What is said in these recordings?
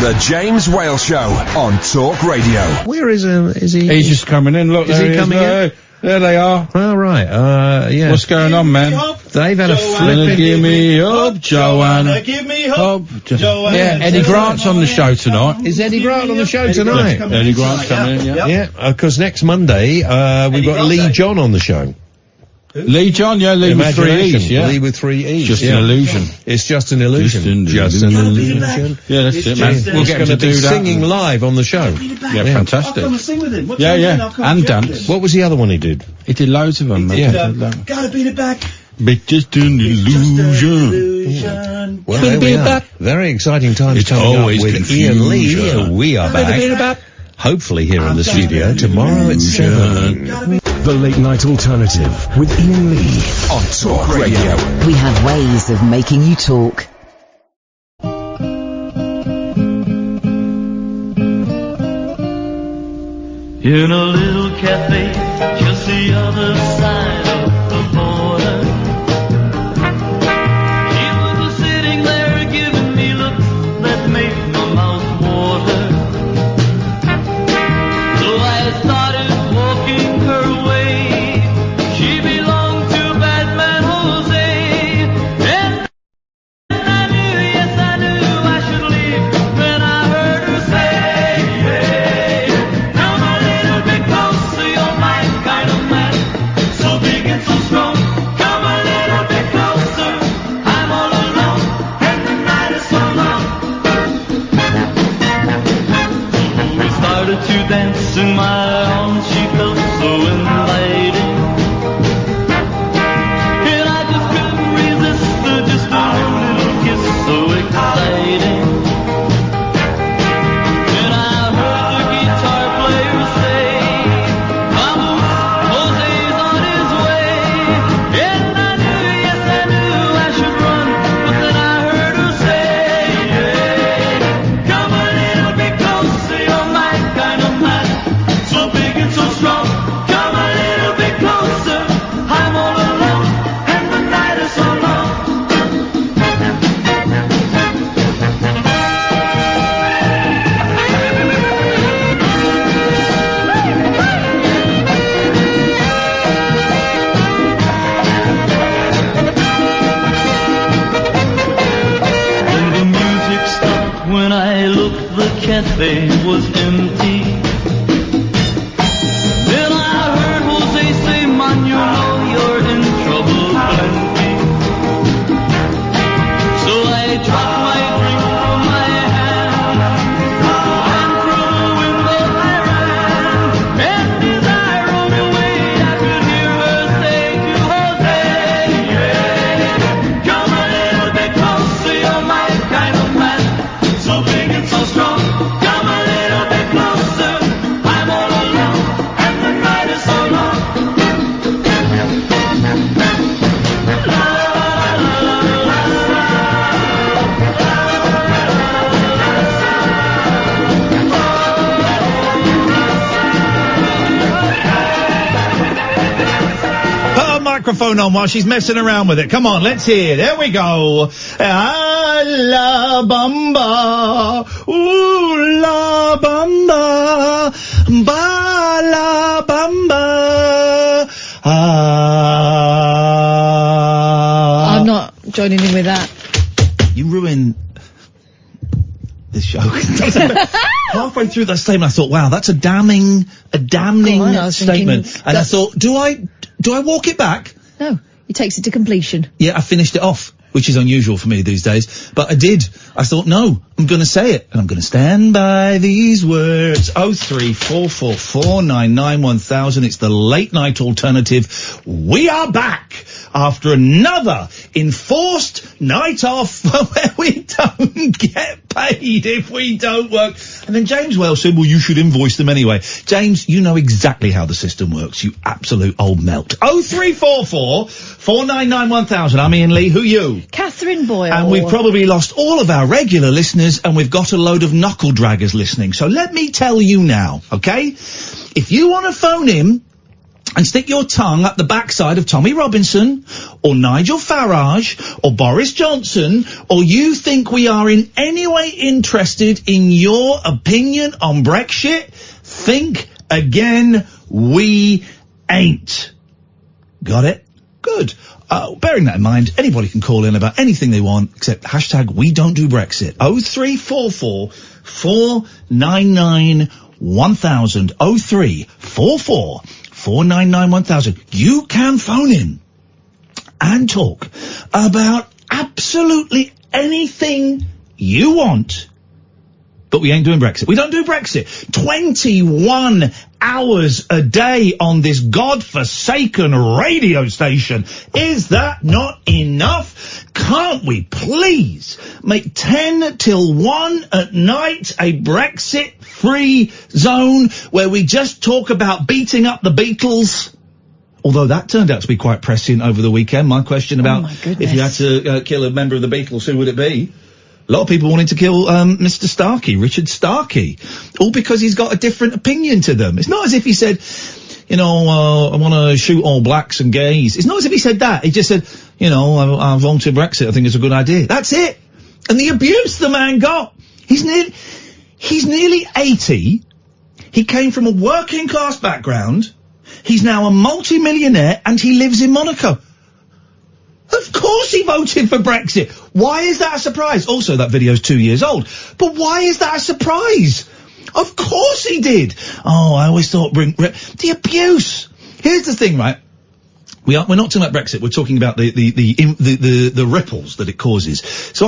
The James Whale Show on Talk Radio. Where is he? He's just coming in. Look, is he coming in? There they are. Oh, right. Yeah. What's going on, man? They've had a flipping... Give me up, Joanna. Give me hope, Joanna. Yeah, Eddie Grant's on the show tonight. Is Eddie Grant on the show tonight? Eddie Grant's coming in, yeah. Yeah, because next Monday, we've got Lee John on the show. Lee John, yeah, Lee with 3 E's, yeah. Lee with 3 E's. Just an illusion. It's just an illusion. Just an illusion. Yeah, that's it, man. We'll get him to do that. Singing live on the show. Yeah, fantastic. Come and sing with him. Yeah. And dance. What was the other one he did? He did loads of them. Yeah. Gotta beat it back. But just an illusion. Well, there we are. Very exciting times coming up with Iain Lee. We are back. Hopefully here in the studio tomorrow at 7. The Late Night Alternative with Iain Lee on Talk Radio. We have ways of making you talk. In a little cafe just the other side of the border, she was sitting there giving me looks that made my mouth water. So I started walking her way. She belonged to Batman Jose, and I knew, yes I knew I should leave when I heard her say, hey, come a little bit closer, you're my kind of man, so big and so strong. Come a little bit closer, I'm all alone, and the night is so long. We started to dance in my arms, she felt so inviting, and I just couldn't resist her, just a little kiss, so exciting. And I heard the guitar player say, vamos, Jose's on his way. And I knew, yes I knew I should run, but then I heard her say, hey, come a little bit closer, you're my kind of man, so big and so strong. Come a little bit closer, I'm all alone, and the night is so long. When the music stopped, when I looked, the cafe was empty. Then I heard Jose say, man, you know you're in trouble plenty. So I dropped my drink from my hand, and through the window I ran. And as I rode away, I could hear her say to Jose, hey, come a little bit closer, you're my kind of man, so big and so strong. Come a little bit closer, I'm all alone, and the night is so long. Put her microphone on while she's messing around with it. Come on, let's hear. There we go. Ah, la bamba, ooh la bamba, ba la bamba. Ah. I'm not joining in with that. You ruined this show. Halfway through that statement, I thought, wow, that's a damning Go on, I was statement. thinking And I thought, do I walk it back? No, he takes it to completion. Yeah, I finished it off, which is unusual for me these days. But I did. I thought, no, I'm going to say it. And I'm going to stand by these words. 03444991000. It's the late night alternative. We are back after another enforced night off where we don't get paid if we don't work. And then James Whale said, well, you should invoice them anyway. James, you know exactly how the system works, you absolute old melt. 03444991000. I'm Iain Lee. Who you? Katherine Boyle. And we've probably lost all of our regular listeners, and we've got a load of knuckle draggers listening. So let me tell you now, okay? If you want to phone in and stick your tongue up the backside of Tommy Robinson or Nigel Farage or Boris Johnson, or you think we are in any way interested in your opinion on Brexit, think again. We ain't. Got it? Good. Bearing that in mind, anybody can call in about anything they want, except hashtag we don't do Brexit. 0344 499 1000. 0344 499 1000. You can phone in and talk about absolutely anything you want, but we ain't doing Brexit. We don't do Brexit. 21 hours a day on this godforsaken radio station. Is that not enough? Can't we please make 10 till 1 at night a Brexit-free zone where we just talk about beating up the Beatles? Although that turned out to be quite prescient over the weekend. My question about if you had to kill a member of the Beatles, who would it be? A lot of people wanted to kill Mr. Starkey, Richard Starkey, all because he's got a different opinion to them. It's not as if he said, I want to shoot all blacks and gays. It's not as if he said that. He just said, I voted Brexit. I think it's a good idea. That's it. And the abuse the man got. He's nearly 80. He came from a working class background. He's now a multi-millionaire and he lives in Monaco. Of course he voted for Brexit. Why is that a surprise? Also, that video's 2 years old. But why is that a surprise? Of course he did. Oh, I always thought the abuse. Here's the thing, right? We're not talking about Brexit. We're talking about the ripples that it causes. So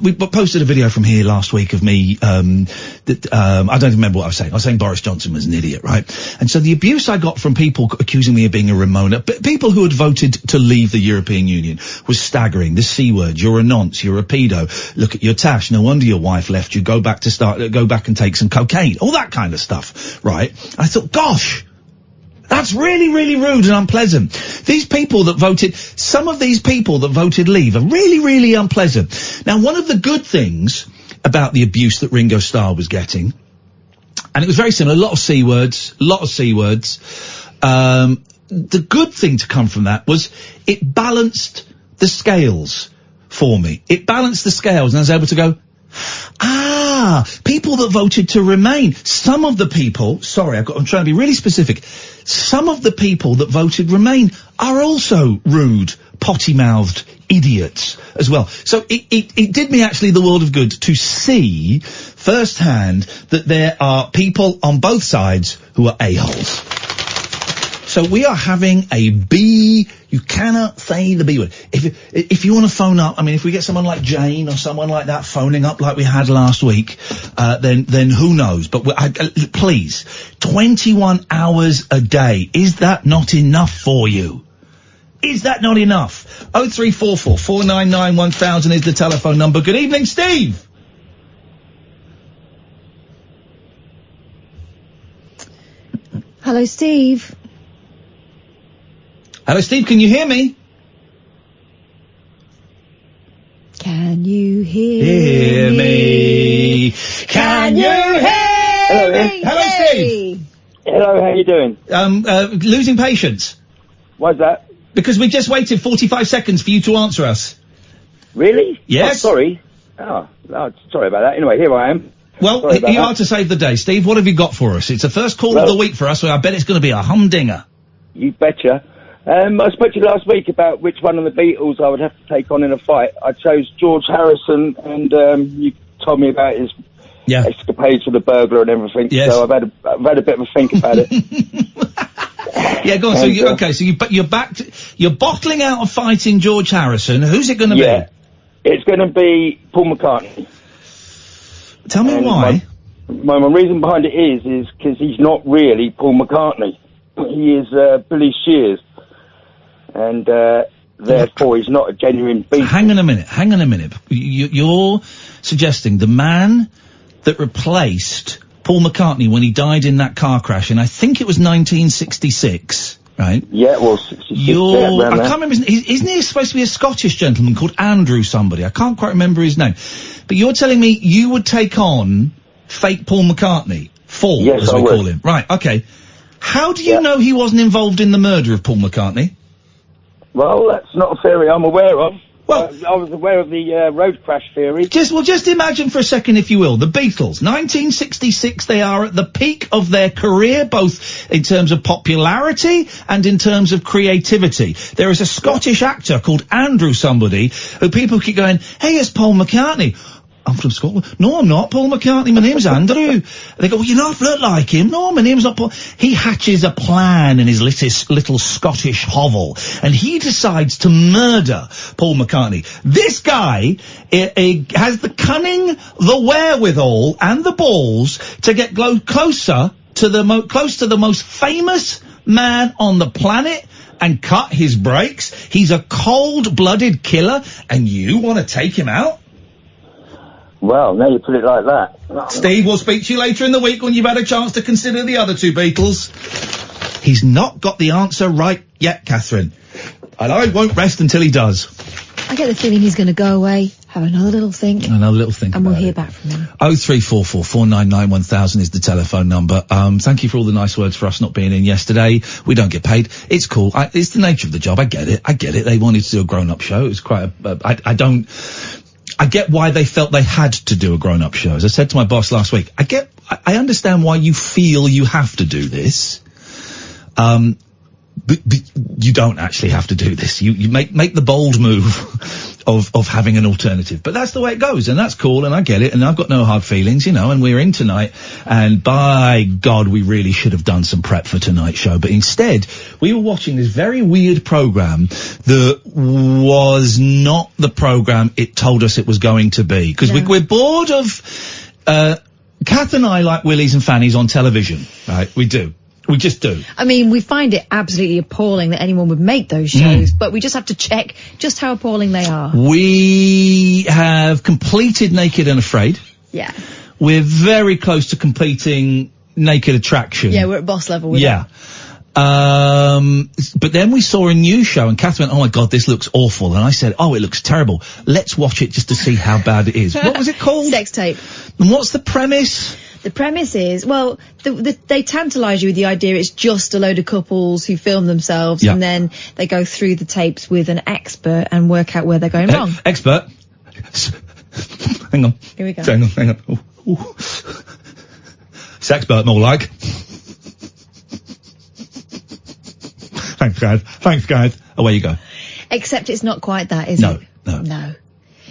we posted a video from here last week of me, I don't remember what I was saying. I was saying Boris Johnson was an idiot, right? And so the abuse I got from people accusing me of being a Ramona, but people who had voted to leave the European Union, was staggering. The C word, you're a nonce, you're a pedo, look at your tash, no wonder your wife left you, go back and take some cocaine, all that kind of stuff, right? I thought, gosh, that's really, really rude and unpleasant. Some of these people that voted leave are really, really unpleasant. Now, one of the good things about the abuse that Ringo Starr was getting, and it was very similar, a lot of C words. The good thing to come from that was it balanced the scales for me. It balanced the scales, and I was able to go, people that voted to remain. Some of the people, I'm trying to be really specific. Some of the people that voted remain are also rude, potty-mouthed idiots as well. So it did me actually the world of good to see firsthand that there are people on both sides who are a-holes. So we are having you cannot say the B word. If you want to phone up, if we get someone like Jane or someone like that phoning up like we had last week, then who knows? But please, 21 hours a day, is that not enough for you? Is that not enough? 0344 499 1000 is the telephone number. Good evening, Steve. Hello, Steve. Hello, Steve, can you hear me? Can you hear me? Can you hear me? Hello, Steve. Hello, how you doing? Losing patience. Why's that? Because we just waited 45 seconds for you to answer us. Really? Yes. Oh, sorry. Oh, sorry about that. Anyway, here I am. Well, you are to save the day. Steve, what have you got for us? It's the first call of the week for us, so I bet it's going to be a humdinger. You betcha. I spoke to you last week about which one of the Beatles I would have to take on in a fight. I chose George Harrison, and you told me about his escapades with the burglar and everything. Yes. So I've had a bit of a think about it. Yeah, go on. You're bottling out a fight in George Harrison. Who's it going to be? It's going to be Paul McCartney. Tell me why. My reason behind it is because he's not really Paul McCartney. He is Billy Shears. And therefore he's not a genuine beast. Hang on a minute. You're suggesting the man that replaced Paul McCartney when he died in that car crash, and I think it was 1966, right? Yeah, well, 66. I can't remember isn't he supposed to be a Scottish gentleman called Andrew somebody? I can't quite remember his name. But you're telling me you would take on fake Paul McCartney? As we call him. Right, okay. How do you know he wasn't involved in the murder of Paul McCartney? Well, that's not a theory I'm aware of. Well, I was aware of the road crash theory. Just imagine for a second, if you will, the Beatles, 1966. They are at the peak of their career, both in terms of popularity and in terms of creativity. There is a Scottish actor called Andrew somebody who people keep going, "Hey, it's Paul McCartney." I'm from Scotland. No, I'm not Paul McCartney. My name's Andrew. They go, well, you don't look like him. No, my name's not Paul. He hatches a plan in his little Scottish hovel, and he decides to murder Paul McCartney. This guy has the cunning, the wherewithal, and the balls to get close to the most famous man on the planet and cut his brakes. He's a cold-blooded killer, and you want to take him out? Well, now you put it like that. Steve, we'll speak to you later in the week when you've had a chance to consider the other two Beatles. He's not got the answer right yet, Catherine. And I won't rest until he does. I get the feeling he's going to go away, have another little think. Another little think. And we'll hear back from him. 0344 499 1000 is the telephone number. Thank you for all the nice words for us not being in yesterday. We don't get paid. It's cool. It's the nature of the job. I get it. They wanted to do a grown-up show. It was quite I get why they felt they had to do a grown-up show. As I said to my boss last week, I understand why you feel you have to do this. But you don't actually have to do this. You make the bold move of having an alternative. But that's the way it goes, and that's cool, and I get it, and I've got no hard feelings, and we're in tonight, and by God, we really should have done some prep for tonight's show, but instead, we were watching this very weird program that was not the program it told us it was going to be. Because we're bored of, Kath and I like Willies and Fannies on television, right? We do. We just do. I mean, we find it absolutely appalling that anyone would make those shows, but we just have to check just how appalling they are. We have completed Naked and Afraid. Yeah. We're very close to completing Naked Attraction. Yeah, we're at boss level with that. But then we saw a new show and Katherine went, oh my God, this looks awful. And I said, oh, it looks terrible. Let's watch it just to see how bad it is. What was it called? Sex Tape. And what's the premise? The premise is, well, they tantalise you with the idea it's just a load of couples who film themselves and then they go through the tapes with an expert and work out where they're going wrong. Expert? Hang on. Here we go. Hang on. Ooh. Sexpert, more like. Thanks, guys. Away you go. Except it's not quite that, is it? No.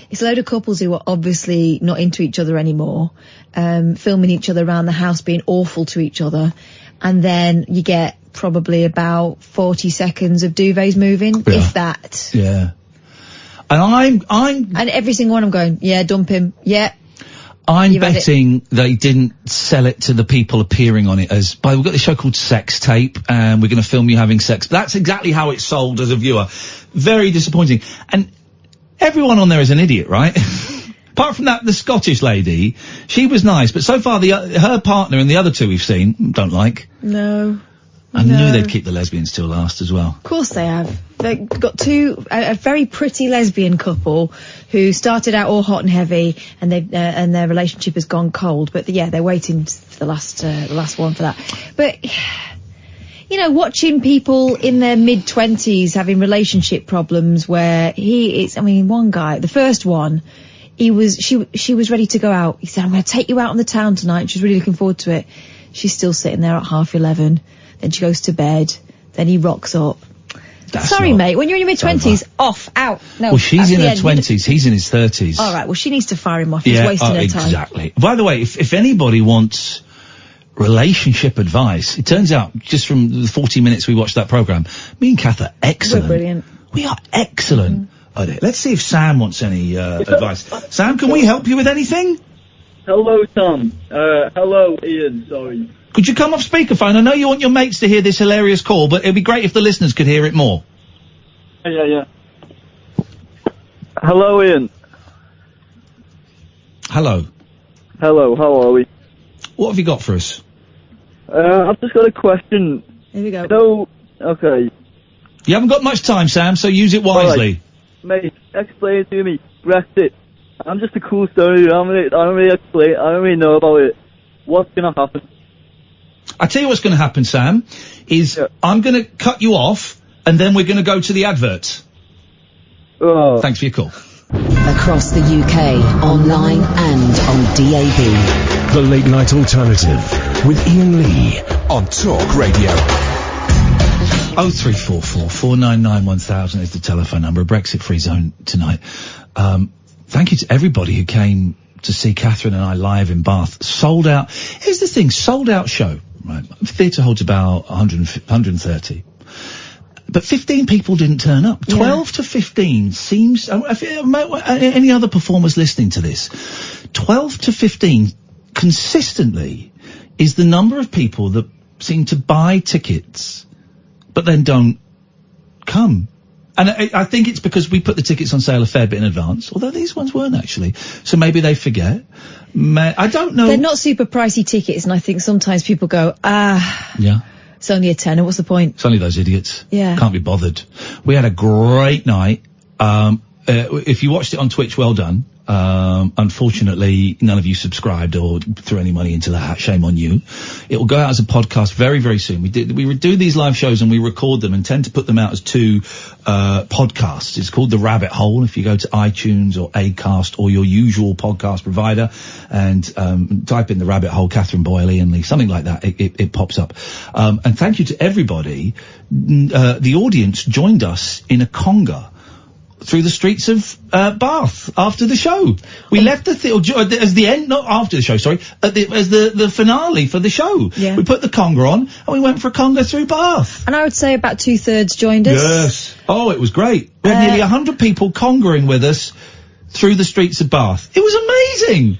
It's a load of couples who are obviously not into each other anymore, filming each other around the house, being awful to each other, and then you get probably about 40 seconds of duvets moving, if that. Yeah. And And every single one I'm going, yeah, dump him, yeah. I'm betting they didn't sell it to the people appearing on it as, we've got this show called Sex Tape, and we're going to film you having sex. That's exactly how it's sold as a viewer. Very disappointing. And everyone on there is an idiot, right? Apart from that, the Scottish lady, she was nice, but so far her partner and the other two we've seen, don't like. No. I knew they'd keep the lesbians till last as well. Of course they have. They've got a very pretty lesbian couple who started out all hot and heavy, and and their relationship has gone cold. But yeah, they're waiting for the last one for that. But watching people in their mid-20s having relationship problems where one guy, the first one, she was ready to go out. He said, I'm going to take you out on the town tonight. She's really looking forward to it. She's still sitting there at 11:30. Then she goes to bed. Then he rocks up. Sorry, mate. When you're in your mid-20s, off, out. No. Well, she's in her 20s. He's in his 30s. All right. Well, she needs to fire him off. He's wasting her time. Exactly. By the way, if anybody wants relationship advice, it turns out, just from the 40 minutes we watched that program, me and Kath are excellent. We're brilliant. We are excellent. Let's see if Sam wants any advice. Sam, can we help you with anything? Hello, Tom. Hello, Ian. Sorry. Could you come off speakerphone? I know you want your mates to hear this hilarious call, but it'd be great if the listeners could hear it more. Yeah. Hello, Ian. Hello. Hello, how are we? What have you got for us? I've just got a question. Here we go. Okay. You haven't got much time, Sam, so use it wisely. Right. Mate, explain to me. Brexit. I'm just a cool story. I don't really know about it. What's gonna happen? I tell you what's going to happen, Sam, is I'm going to cut you off, and then we're going to go to the adverts. Oh. Thanks for your call. Across the UK, online and on DAB. The Late Night Alternative with Iain Lee on Talk Radio. 0344 499 1000 is the telephone number. A Brexit-free zone tonight. Thank you to everybody who came to see Katherine and I live in Bath. Sold out. Here's the thing, sold out show. Right. Theatre holds about 130. But 15 people didn't turn up. 12 to 15 seems... any other performers listening to this? 12 to 15 consistently is the number of people that seem to buy tickets but then don't come. And I think it's because we put the tickets on sale a fair bit in advance, although these ones weren't actually. So maybe they forget. I don't know. They're not super pricey tickets, and I think sometimes people go, yeah, it's only a tenner, what's the point? It's only those idiots. Yeah. Can't be bothered. We had a great night. If you watched it on Twitch, well done. Unfortunately, none of you subscribed or threw any money into that. Shame on you. It will go out as a podcast very, very soon. We do these live shows and we record them and tend to put them out as 2 podcasts. It's called The Rabbit Hole. If you go to iTunes or Acast or your usual podcast provider and type in The Rabbit Hole, Katherine Boyle, Iain Lee, something like that, it pops up. And thank you to everybody. The audience joined us in a conga through the streets of Bath after the show. We left the as the end, not after the show, sorry, as the finale for the show. Yeah. We put the conga on and we went for a conga through Bath. And I would say about 2/3 joined us. Yes. Oh, it was great. We had nearly 100 people congaing with us through the streets of Bath. It was amazing.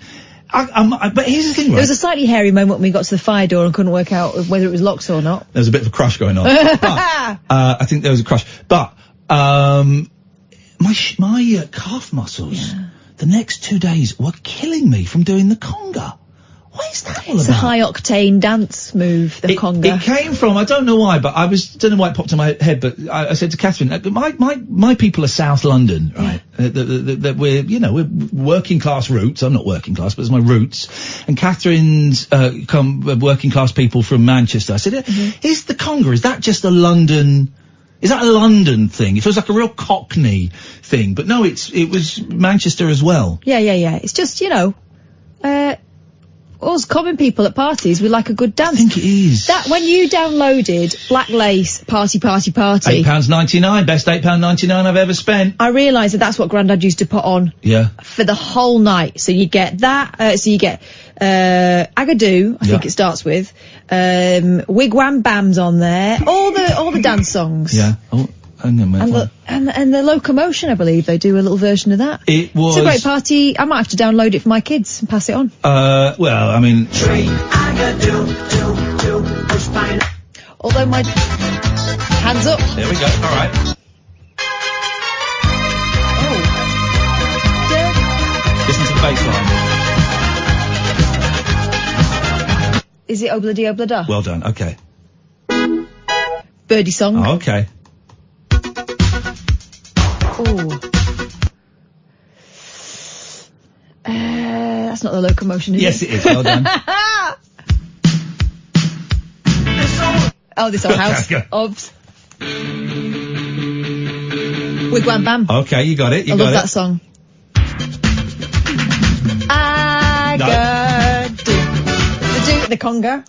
But here's the thing, right? There was a slightly hairy moment when we got to the fire door and couldn't work out whether it was locked or not. There was a bit of a crush going on. But, I think there was a crush. But, my calf muscles, the next 2 days were killing me from doing the conga. What is that all about? It's a high-octane dance move, the conga. It came from, I don't know why, but don't know why it popped in my head, but I said to Katherine, my people are South London, right? We're working class roots. I'm not working class, but it's my roots. And Katherine's, working class people from Manchester. I said, is the conga, is that just a London... Is that a London thing? It feels like a real Cockney thing, but no, it was Manchester as well. Yeah. It's just, us common people at parties, we like a good dance. I think it is. That, when you downloaded Black Lace Party. £8.99, best £8.99 I've ever spent. I realised that's what Grandad used to put on. Yeah. For the whole night. So you get that, so you get, Agadoo, I think it starts with, Wigwam Bam's on there, all the dance songs. Yeah. Oh, hang on, and the Locomotion, I believe, they do a little version of that. It's a great party. I might have to download it for my kids and pass it on. Well, I mean... Although my... Hands up. There we go, alright. Listen to the bass line. Is it Obladi Oblada? Well done, okay. Birdie song. Oh, okay. Oh. That's not the Locomotion, is yes, it? Yes, it is. Well done. This old house. Obs. Wigwam Bam. Okay, you got it. I love that song. I got the conga.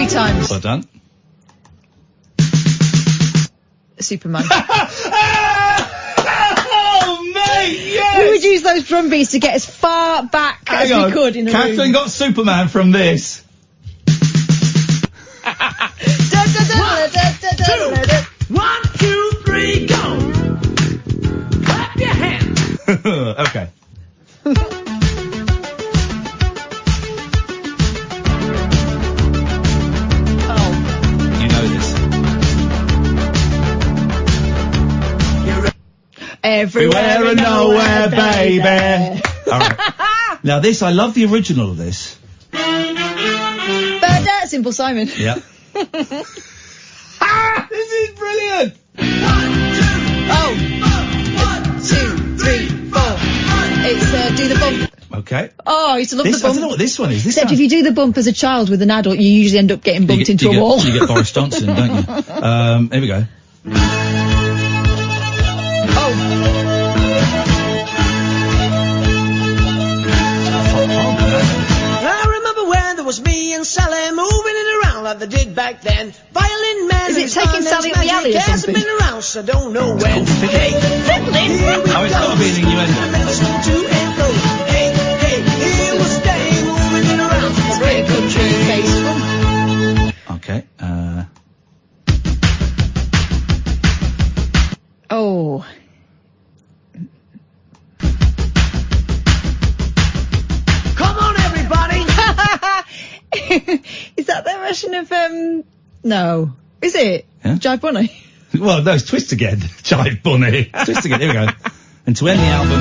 Times. Well done. Superman. Oh, mate, yes! We would use those drum beats to get as far back as we could in the room. Katherine got Superman from this. 1, 2, 3, go! Clap your hands! Okay. Everywhere and nowhere, baby. All right. Now this, I love the original of this. Simple Simon. Yeah. This is brilliant. 1, 2, 3, 4. It's Do the Bump. Okay. Oh, I used to love the bump. I don't know what this one is. Except if you do the bump as a child with an adult, you usually end up getting bumped into a wall. You get Boris Johnson, don't you? Here we go. Was me and Sally moving it around like they did back then. Violin man. Is it Taking Sally up the Alley or something? Been around, so don't know when. Hey, it's got to be an innuendo. Hey, here we stay moving it around. It's very country based. Okay. Oh. Is that their version of, no. Is it? Yeah? Jive Bunny? Well, no, it's Twist Again. Jive Bunny. Twist Again, here we go. And to end the album...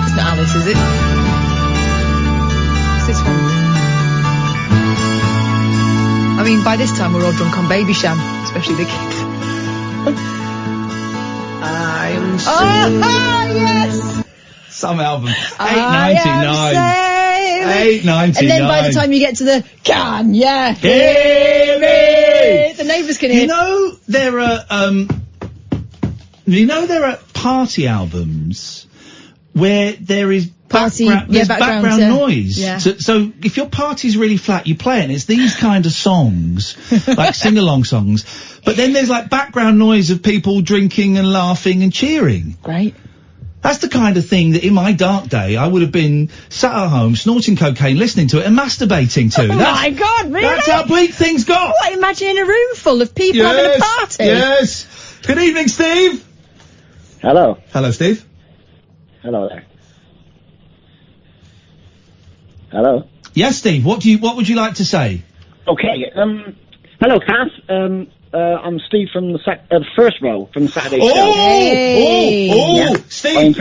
It's not Alice, is it? It's this one. I mean, by this time we're all drunk on Baby Sham, especially the kids. I'm yes! Some album. $8.99. $8.99. And then by the time you get to the Can Ya Hear Me? The neighbours can hear. You know there are party albums where there is background noise. Yeah. So if your party's really flat, you play it and it's these kind of songs, like sing-along songs. But then there's like background noise of people drinking and laughing and cheering. Great. That's the kind of thing that in my dark day I would have been sat at home snorting cocaine, listening to it and masturbating to. My God, really? That's how bleak things got. What, imagine a room full of people having a party? Yes. Good evening, Steve. Hello. Hello, Steve. Hello there. Hello. Yes, Steve. What would you like to say? Okay. Hello, Kath. I'm Steve from the first row from the Saturday show. Yeah. Steve,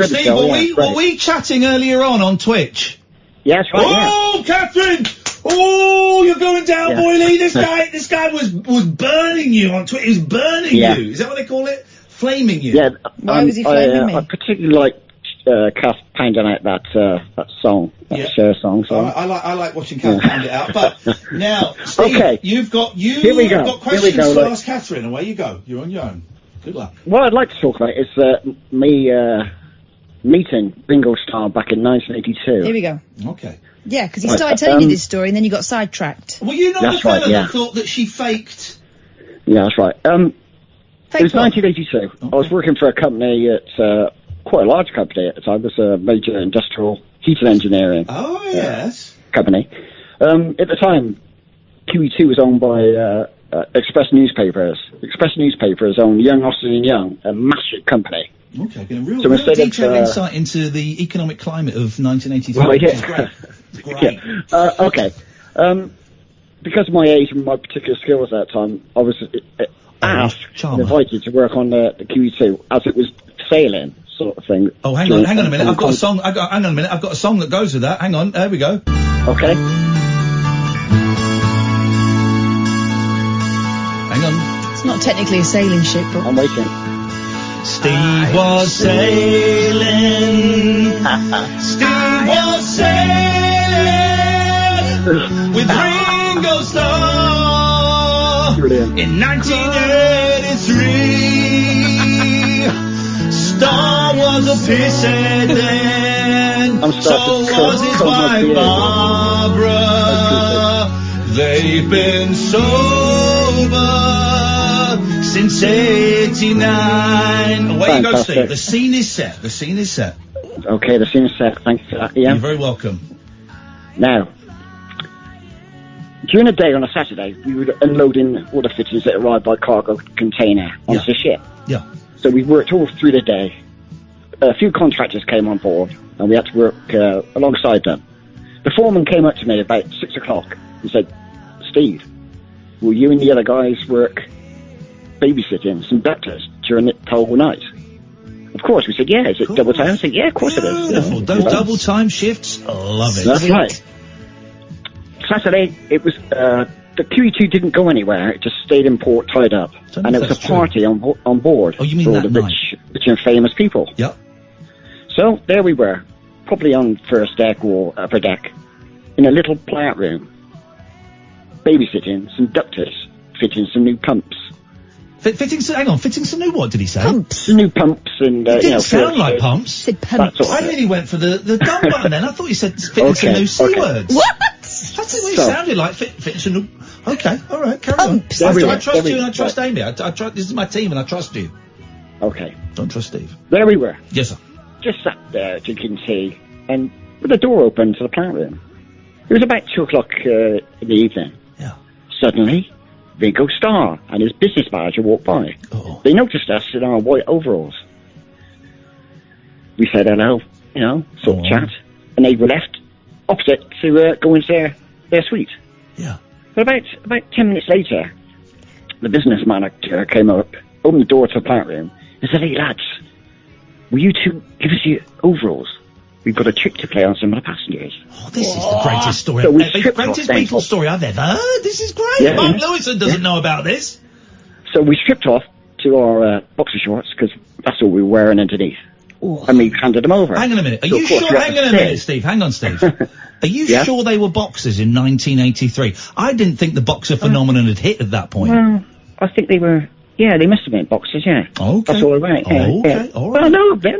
were we chatting earlier on Twitch? Yes, right. Oh, Katherine! Oh, you're going down, boy. This guy was burning you on Twitch. He was burning you. Is that what they call it? Flaming you. Yeah. Why was he flaming me? I particularly like Kath pounding out that song, that Cher song. So I like watching Kath pound it out. But now, Steve, you've got questions to ask Katherine. Away you go. You're on your own. Good luck. What I'd like to talk about is me meeting Ringo Starr back in 1982. Here we go. Okay. Yeah, because he started telling you this story and then you got sidetracked. Well, you know the fella that thought that she faked. Yeah, that's right. It was 1982. Okay. I was working for a company at quite a large company at the time. It was a major industrial heating engineering company. At the time, QE2 was owned by Express Newspapers. Express Newspapers owned Young, Austin and Young, a massive company. Okay, getting real detailed insight into the economic climate of 1983. Well, which is great. Great. Okay. Because of my age and my particular skills at that time, I was asked and invited to work on the QE2 as it was sailing, sort of thing. Oh, hang on a minute. I've got a song. I've got a song that goes with that. Hang on. There we go. Okay. Hang on. It's not technically a sailing ship, but I'm waiting. Steve was sailing. Steve was sailing with Ringo Starr. Brilliant. In 1983. Starr was a pisshead then. So was his wife Barbara. They've been sober since 89. Away you go, Steve. The scene is set. The scene is set. Okay, the scene is set. Thank you for that, Ian. You're very welcome. Now, during the day on a Saturday, we were unloading all the fittings that arrived by cargo container onto the ship. Yeah. So we worked all through the day. A few contractors came on board, and we had to work alongside them. The foreman came up to me about 6 o'clock and said, "Steve, will you and the other guys work babysitting some doctors during the whole night. Of course, we said, yeah, is it double time? I said, yeah, of course it is. Beautiful. Those double time shifts, love it. That's right. Saturday, it was, the QE2 didn't go anywhere, it just stayed in port tied up. And it was a party on board for all the rich and famous people. Yep. So, there we were, probably on first deck or upper deck, in a little plant room, babysitting some doctors, fitting some new pumps. Fitting some new what did he say? Pumps. New pumps and, it didn't sound like pumps. Said pumps. I nearly went for the dumb button then. I thought you said fitting some new C words. What? That's what it sounded like. Fitting some new... Okay, alright, carry on. I trust you and I trust Amy. This is my team and I trust you. Okay. Don't trust Steve. There we were. Yes, sir. Just sat there drinking tea and with the door open to the plant room. It was about 2 o'clock in the evening. Yeah. Suddenly, Ringo Starr and his business manager walked by. Uh-oh. They noticed us in our white overalls. We said hello, sort of chat, and they were left opposite to go into their suite. Yeah. But about 10 minutes later, the business manager came up, opened the door to the plant room, and said, "Hey lads, will you two give us your overalls? We've got a trick to play on some of the passengers." Oh, this is the greatest story. So the greatest Beatles story I've ever heard. This is great. Yeah, Mark Lewison doesn't know about this. So we stripped off to our boxer shorts, because that's all we were wearing underneath. Ooh. And we handed them over. Hang on a minute. Are you sure? Hang on a minute, Steve. Hang on, Steve. Are you sure they were boxers in 1983? I didn't think the boxer phenomenon had hit at that point. Well, I think they were... Yeah, they must have been boxers, yeah. Okay. That's all right. Okay, all right. Well, no, they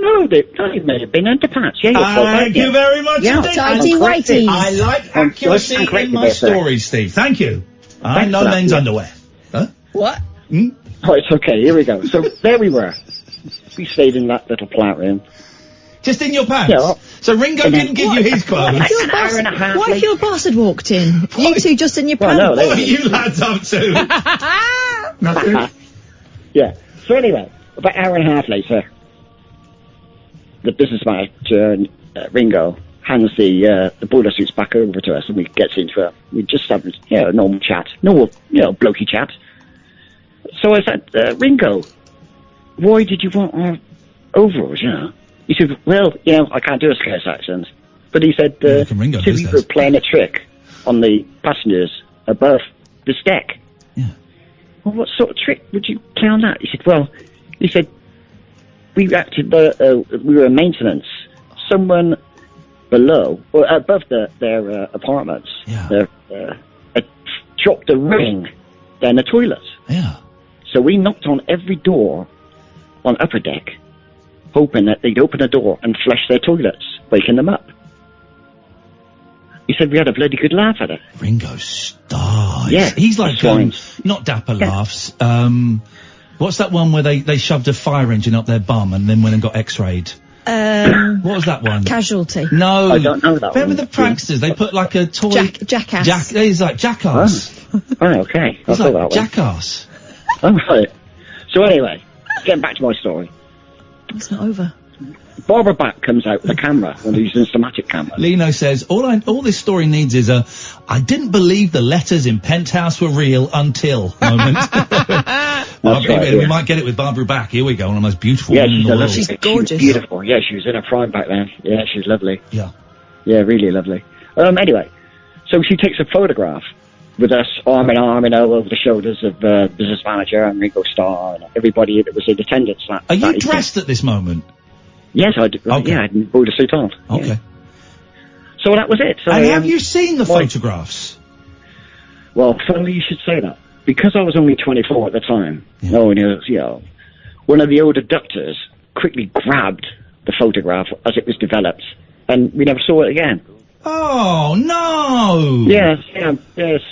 may have been underpants. Yeah, thank you very much indeed. Tighty whitey. I like accuracy in my stories, Steve. Thank you. I know men's underwear. Huh? What? Oh, it's okay. Here we go. So there we were. We stayed in that little plant room. Just in your pants? Yeah. So Ringo didn't give you his clothes? What if your boss had walked in? You two just in your pants? Well, no, what are you lads up to? Nothing. Yeah. So anyway, about an hour and a half later, the business manager, Ringo, hands the boiler suits back over to us, and we get into we just have a normal chat, blokey chat. So I said, Ringo, why did you want our overalls? He said, well, I can't do a Scouse accent, but he said, we were playing a trick on the passengers above this deck. Yeah. Well, what sort of trick would you play on that? He said, we acted, we were in maintenance. Someone below, or above their apartments, dropped a ring down the toilet. Yeah. So we knocked on every door on upper deck, hoping that they'd open a door and flush their toilets, waking them up. He said we had a bloody good laugh at it. Ringo Starr. Yeah. He's like, not Dapper Laughs. What's that one where they shoved a fire engine up their bum and then went and got x-rayed? What was that one? Casualty. No. I don't know that Remember one. the pranksters? They put like a toy... Jackass. He's like Jackass. Oh, okay. He's like Jackass. Oh, right. So anyway, getting back to my story. It's not over. Barbara Bach comes out with a camera, one of these instamatic cameras. Lino says, all this story needs is a, I didn't believe the letters in Penthouse were real until moment. We might get it with Barbara Bach. Here we go, one of the most beautiful women in the world. She's gorgeous. She was beautiful. Yeah, she was in her prime back then. Yeah, she's lovely. Yeah. Yeah, really lovely. Anyway, so she takes a photograph with us arm in arm, over the shoulders of business manager and Ringo Starr and everybody that was in attendance. Are you dressed at this moment? Yes, I do. Okay. Yeah, I had boiler suit on. Okay. Yeah. So that was it. So, and have you seen the photographs? Well, funny you should say that. Because I was only 24 at the time, one of the older doctors quickly grabbed the photograph as it was developed, and we never saw it again. Oh, no! Yes,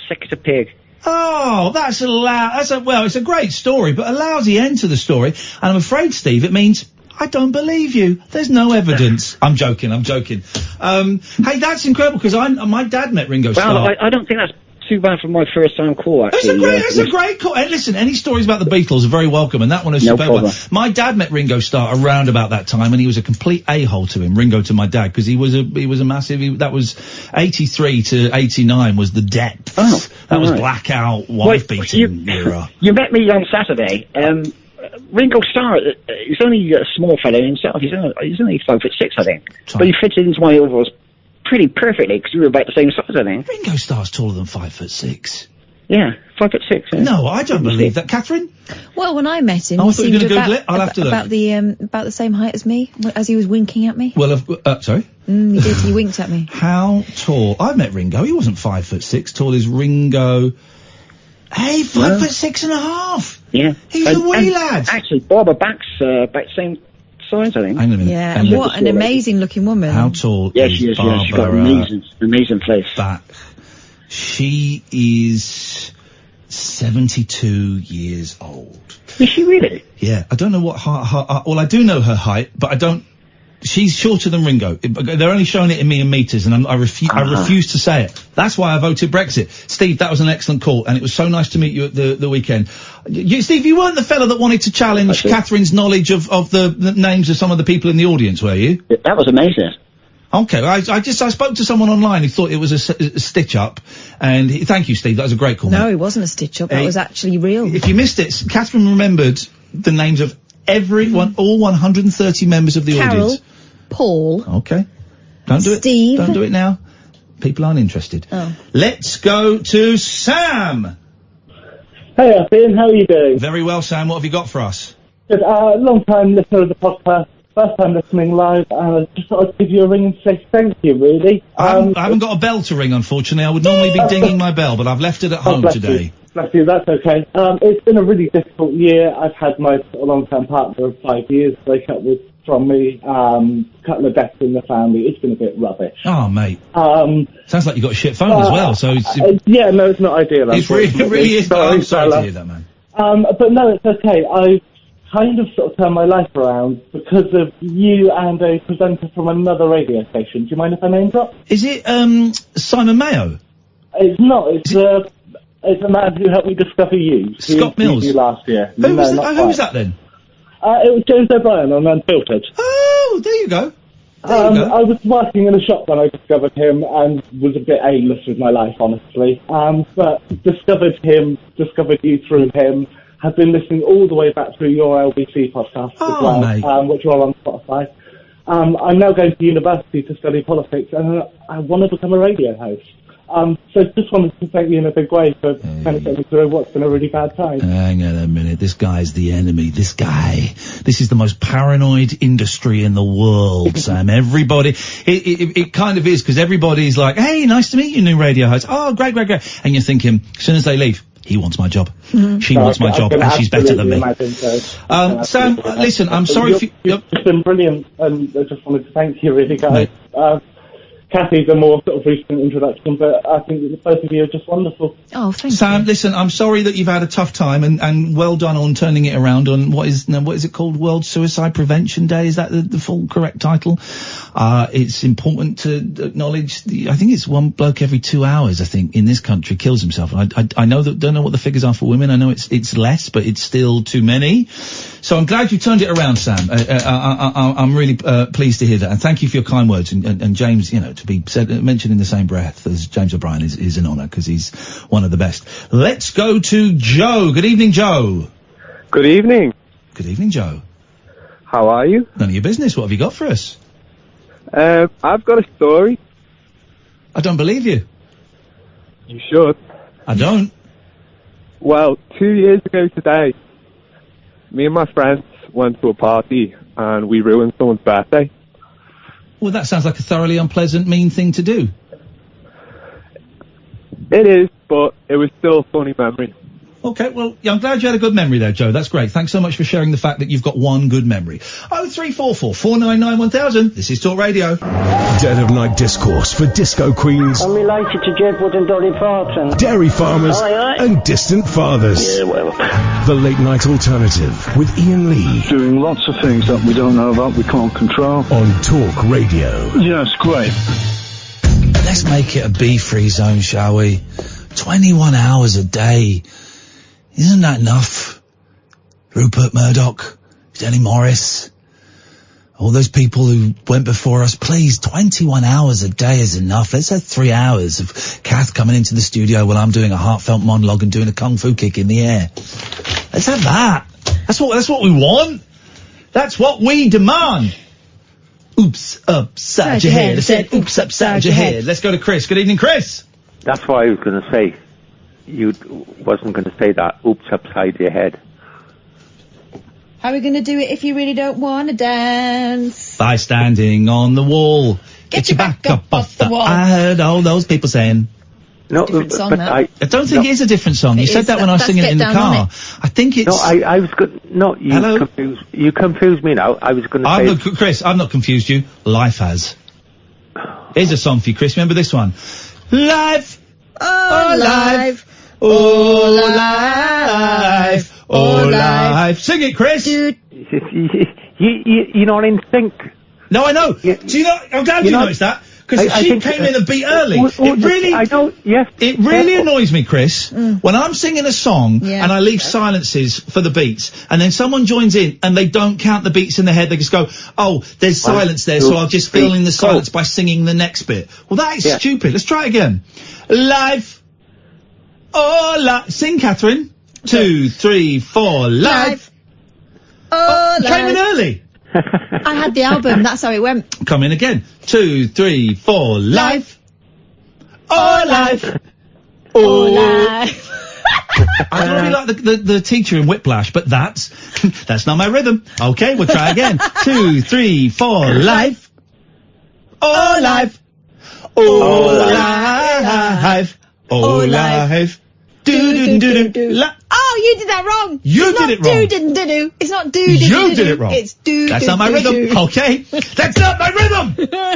sick as a pig. Oh, it's a great story, but a lousy end to the story, and I'm afraid, Steve, it means I don't believe you. There's no evidence. I'm joking. Hey, that's incredible, because my dad met Ringo Starr. Well, I don't think that's too bad for my first time call, actually. It's a great call. Hey, listen, any stories about the Beatles are very welcome, and that one is No superb. problem. My dad met Ringo Starr around about that time, and he was a complete a-hole to him, Ringo to my dad, because he was a massive, that was 83 to 89 was the depth. Oh, that was right. blackout, wife-beating era. You met me on Saturday. Ringo Starr, he's only a small fellow himself. He's only 5'6", I think. Sorry. But he fitted into my overalls pretty perfectly because we were about the same size, I think. Ringo Starr's taller than 5'6". Yeah, 5'6". Yeah. No, I don't believe that. Catherine? Well, when I met him, Oh, I he thought you were seemed gonna Google it. I'll have to look. about the same height as me, as he was winking at me. Well, sorry? He did, he winked at me. How tall? I met Ringo. He wasn't 5'6". Tall is Ringo. Hey, 5'6.5". Yeah. He's a wee lad. Actually, Barbara Bach's about the same size, I think. Hang on a minute. Yeah, and what an amazing looking woman. How tall Yeah, is she is. Barbara Yeah, she's got an amazing face. Bach? She is 72 years old. Is she really? Yeah, I don't know what well, I do know her height, but I don't. She's shorter than Ringo. They're only showing it in me in meters, and I refuse to say it. That's why I voted Brexit. Steve, that was an excellent call, and it was so nice to meet you at the weekend. Steve, you weren't the fella that wanted to challenge Catherine's knowledge of the names of some of the people in the audience, were you? That was amazing. Okay, I spoke to someone online who thought it was a stitch up, and thank you, Steve. That was a great call. No, mate. it wasn't a stitch up. That was actually real. If you missed it, Catherine remembered the names of everyone, all 130 members of the audience. Paul. Okay. Don't do it. Steve. Don't do it now. People aren't interested. Oh. Let's go to Sam. Hey, Iain, how are you doing? Very well, Sam. What have you got for us? Good. Long time listener of the podcast, first time listening live, and I just thought I'd give you a ring and say thank you, really. I haven't got a bell to ring, unfortunately. I would normally be dinging my bell, but I've left it at home today. Bless you, that's okay. It's been a really difficult year. I've had my long-term partner of 5 years break up from me, couple of deaths in the family. It's been a bit rubbish. Oh, mate. Sounds like you got a shit phone as well, so yeah, no, it's not ideal. It really is. I'm sorry to hear that, man. But no, it's okay. I kind of sort of turned my life around because of you and a presenter from another radio station. Do you mind if I name drop? Is it Simon Mayo? It's not. It's a man who helped me discover you. Scott Mills. You last year. Who was that then? It was James O'Brien on Unfiltered. Oh, there you go. I was working in a shop when I discovered him and was a bit aimless with my life, honestly. But discovered you through him. Have been listening all the way back through your LBC podcast as well, mate. which are on Spotify. I'm now going to university to study politics, and I want to become a radio host. So just wanted to thank you in a big way for kind of getting me through what's been a really bad time. Hang on a minute. This guy's the enemy. This is the most paranoid industry in the world, Sam. Everybody, it kind of is, because everybody's like, hey, nice to meet you, new radio host. Oh, great. And you're thinking, as soon as they leave, he wants my job. She wants my job, and she's better than me. Sam, listen, I'm sorry if you've just been brilliant, and I just wanted to thank you, really, guys. Kathy's a more sort of recent introduction, but I think that both of you are just wonderful. Oh, thank you. Sam, listen, I'm sorry that you've had a tough time, and well done on turning it around on what is it called? World Suicide Prevention Day? Is that the full correct title? It's important to acknowledge I think it's one bloke every 2 hours, I think, in this country kills himself. I know that, don't know what the figures are for women. I know it's less, but it's still too many. So I'm glad you turned it around, Sam. I'm really pleased to hear that, and thank you for your kind words. And James, to be mentioned in the same breath as James O'Brien is an honour, because he's one of the best. Let's go to Joe. Good evening, Joe. Good evening. Good evening, Joe. How are you? None of your business. What have you got for us? I've got a story. I don't believe you. You should. I don't. Well, 2 years ago today, me and my friends went to a party and we ruined someone's birthday. Well, that sounds like a thoroughly unpleasant, mean thing to do. It is, but it was still a funny memory. Okay, well, I'm glad you had a good memory there, Joe. That's great. Thanks so much for sharing the fact that you've got one good memory. 0344 499 1000. This is Talk Radio. Dead of Night Discourse for disco queens. I'm related to Jedward and Dolly Parton. Dairy farmers and distant fathers. Yeah, well. The Late Night Alternative with Iain Lee. Doing lots of things that we don't know about, we can't control. On Talk Radio. Yes, great. Let's make it a bee-free zone, shall we? 21 hours a day. Isn't that enough? Rupert Murdoch, Jenny Morris, all those people who went before us, please, 21 hours a day is enough. Let's have 3 hours of Kath coming into the studio while I'm doing a heartfelt monologue and doing a kung fu kick in the air. Let's have that. That's what we want. That's what we demand. Oops, upside your head. I said, oops, upside your head. Let's go to Chris. Good evening, Chris. That's what I was going to say. You wasn't going to say that. Oops, upside your head. How are we going to do it if you really don't want to dance? By standing on the wall. Get your back up off the wall. I heard all those people saying. No, different song, but that. I don't think it is a different song. You said that when I was singing it in the car. I think it's... No, I was good. No, you confused me now. I was going to say... Chris, I've not confused you. Life has. Here's a song for you, Chris. Remember this one? Life, oh life, oh life, oh life. Sing it, Chris. You're not in sync. No, I know. Do you know? I'm glad you noticed that. Because she came in a bit early. It really annoys me, Chris, when I'm singing a song and I leave silences for the beats, and then someone joins in and they don't count the beats in their head. They just go, "Oh, there's silence there, so I'll just fill in the silence by singing the next bit." Well, that is stupid. Let's try it again. Life, oh life. Sing, Katherine. 2, 3, 4. Life, oh life. Came in early. I had the album, that's how it went. Come in again. 2, 3, 4. Life. Oh, life. Oh, life. I really like the teacher in Whiplash, but that's not my rhythm. Okay, we'll try again. 2, 3, 4. Life. Oh, life. Oh, life. Oh, life. Do-do-do-do-do. Oh, you did that wrong. You did it wrong. Do-do-do-do. It's not do. You did it wrong. It's do. That's not my rhythm. Okay. That's not my rhythm.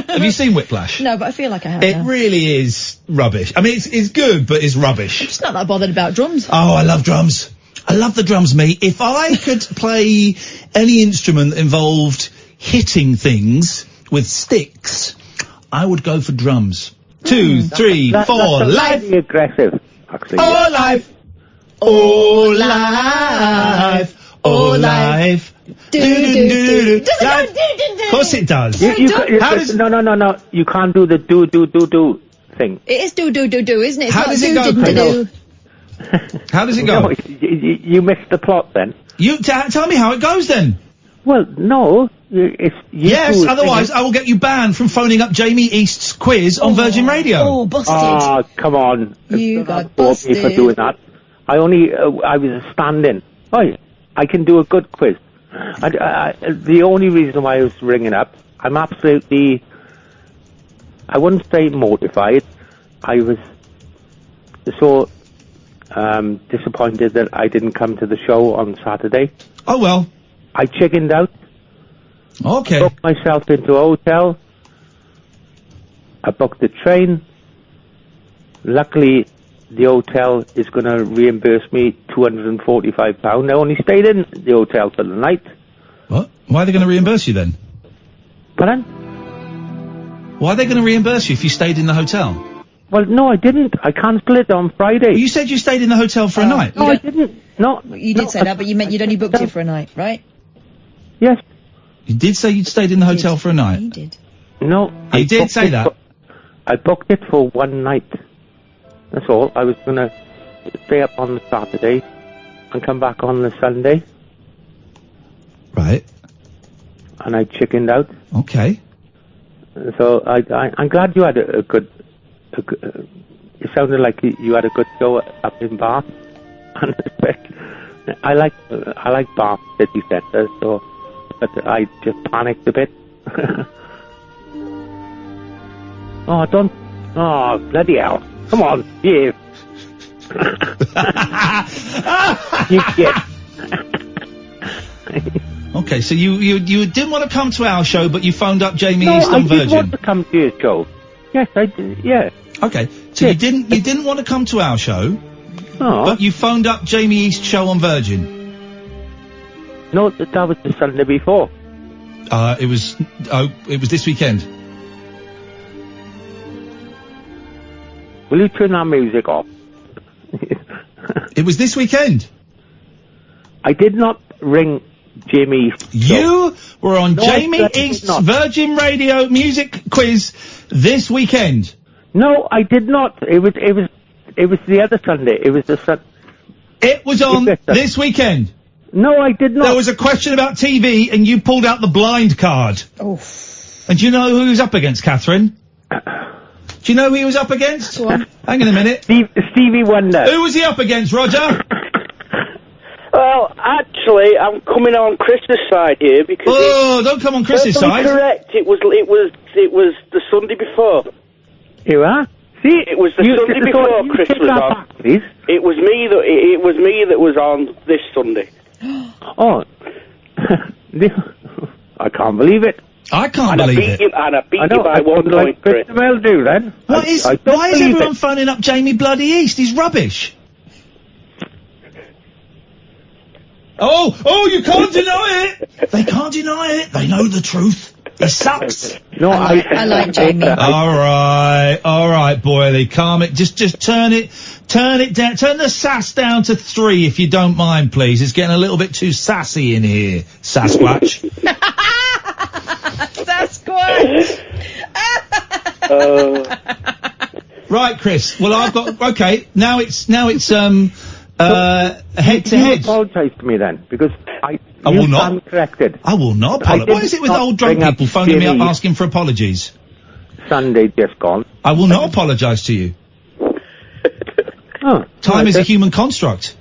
Have you seen Whiplash? No, but I feel like I have. It really is rubbish. I mean, it's good, but it's rubbish. I'm just not that bothered about drums. Oh, I love drums. I love the drums, me. If I could play any instrument that involved hitting things with sticks, I would go for drums. 2, 3, 4. Life. Aggressive. Actually, oh, life. Oh, life. Oh, life. Do-do-do-do. Of course it does. No. You can't do the do thing. It is do, isn't it? How does it go? How does it go? No, you missed the plot then. You tell me how it goes then. Well, no. Yes, otherwise I will get you banned from phoning up Jamie East's quiz on Virgin Radio. Oh, busted. Oh, come on. You got busted. Me for doing that. I was a stand-in. Oh, I can do a good quiz. The only reason why I was ringing up, I'm absolutely, I wouldn't say mortified. I was so disappointed that I didn't come to the show on Saturday. Oh, well. I chickened out. Okay. Booked myself into a hotel. I booked the train. Luckily, the hotel is going to reimburse me £245. I only stayed in the hotel for the night. What? Why are they going to reimburse you then? Pardon? Why are they going to reimburse you if you stayed in the hotel? Well, no, I didn't. I cancelled it on Friday. Well, you said you stayed in the hotel for a night. No, I didn't. No. You did say that, but you meant you'd only booked it for a night, right? Yes. You did say you'd stayed in the hotel for a night? You did. No. You did say that? I booked it for one night. That's all. I was going to stay up on the Saturday and come back on the Sunday. Right. And I chickened out. Okay. So I'm glad you had a good... it sounded like you had a good show up in Bath. I like Bath City Centre, so but I just panicked a bit. Oh, bloody hell. Come on, yeah. You get. Okay, so you didn't want to come to our show, but you phoned up Jamie East on Virgin. I did want to come to your show. Yes, I did, yeah. Okay, so you didn't want to come to our show, but you phoned up Jamie East's show on Virgin. No, that was the Sunday before. It was this weekend. Will you turn that music off? It was this weekend. I did not ring Jamie East. You were on No, Jamie I did East's not. Virgin Radio music quiz this weekend. No, I did not. It was the other Sunday. It was the It was on this weekend. No, I did not. There was a question about TV, and you pulled out the blind card. Oh. And do you know who he was up against, Catherine? Do you know who he was up against? Go on. Hang on a minute. Stevie Wonder. Who was he up against, Roger? Well, actually, I'm coming on Chris's side here because. Oh, don't come on Chris's side. Correct. It was the Sunday before. You are? See, it was the Sunday before Chris was on. It was me that was on this Sunday. Oh, I can't believe it. I can't believe it. And I beat you by 1 point, Chris. Well, do then. Why is everyone phoning up Jamie Bloody East? He's rubbish. Oh, you can't deny it. They can't deny it. They know the truth. He sucks. No, I like Jamie. All right, Boyley, calm it. Just turn it down. Turn the sass down to 3 if you don't mind, please. It's getting a little bit too sassy in here, Sasquatch. Right, Chris. Well, I've got okay. Now it's head to head. Apologise to me then, because I will not. Corrected. I will not apologise. What is it with old drunk people phoning me up asking for apologies? Sunday just gone. I will not apologise to you. Oh, Time is a human construct.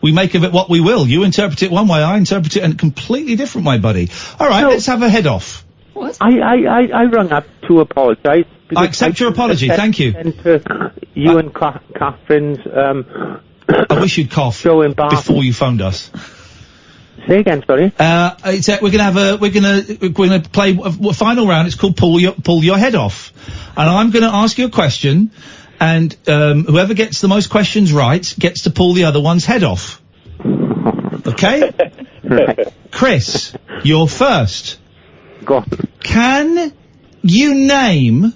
We make of it what we will. You interpret it one way, I interpret it in a completely different way, buddy. All right, let's have a head off. What? I rung up to apologise. I accept your apology. Thank you. You and Catherine's. I wish you'd cough before you phoned us. Say again, sorry. We're gonna play a final round. It's called pull your head off, and I'm gonna ask you a question, and whoever gets the most questions right gets to pull the other one's head off. Okay? Right. Chris, you're first. Go on. Can you name?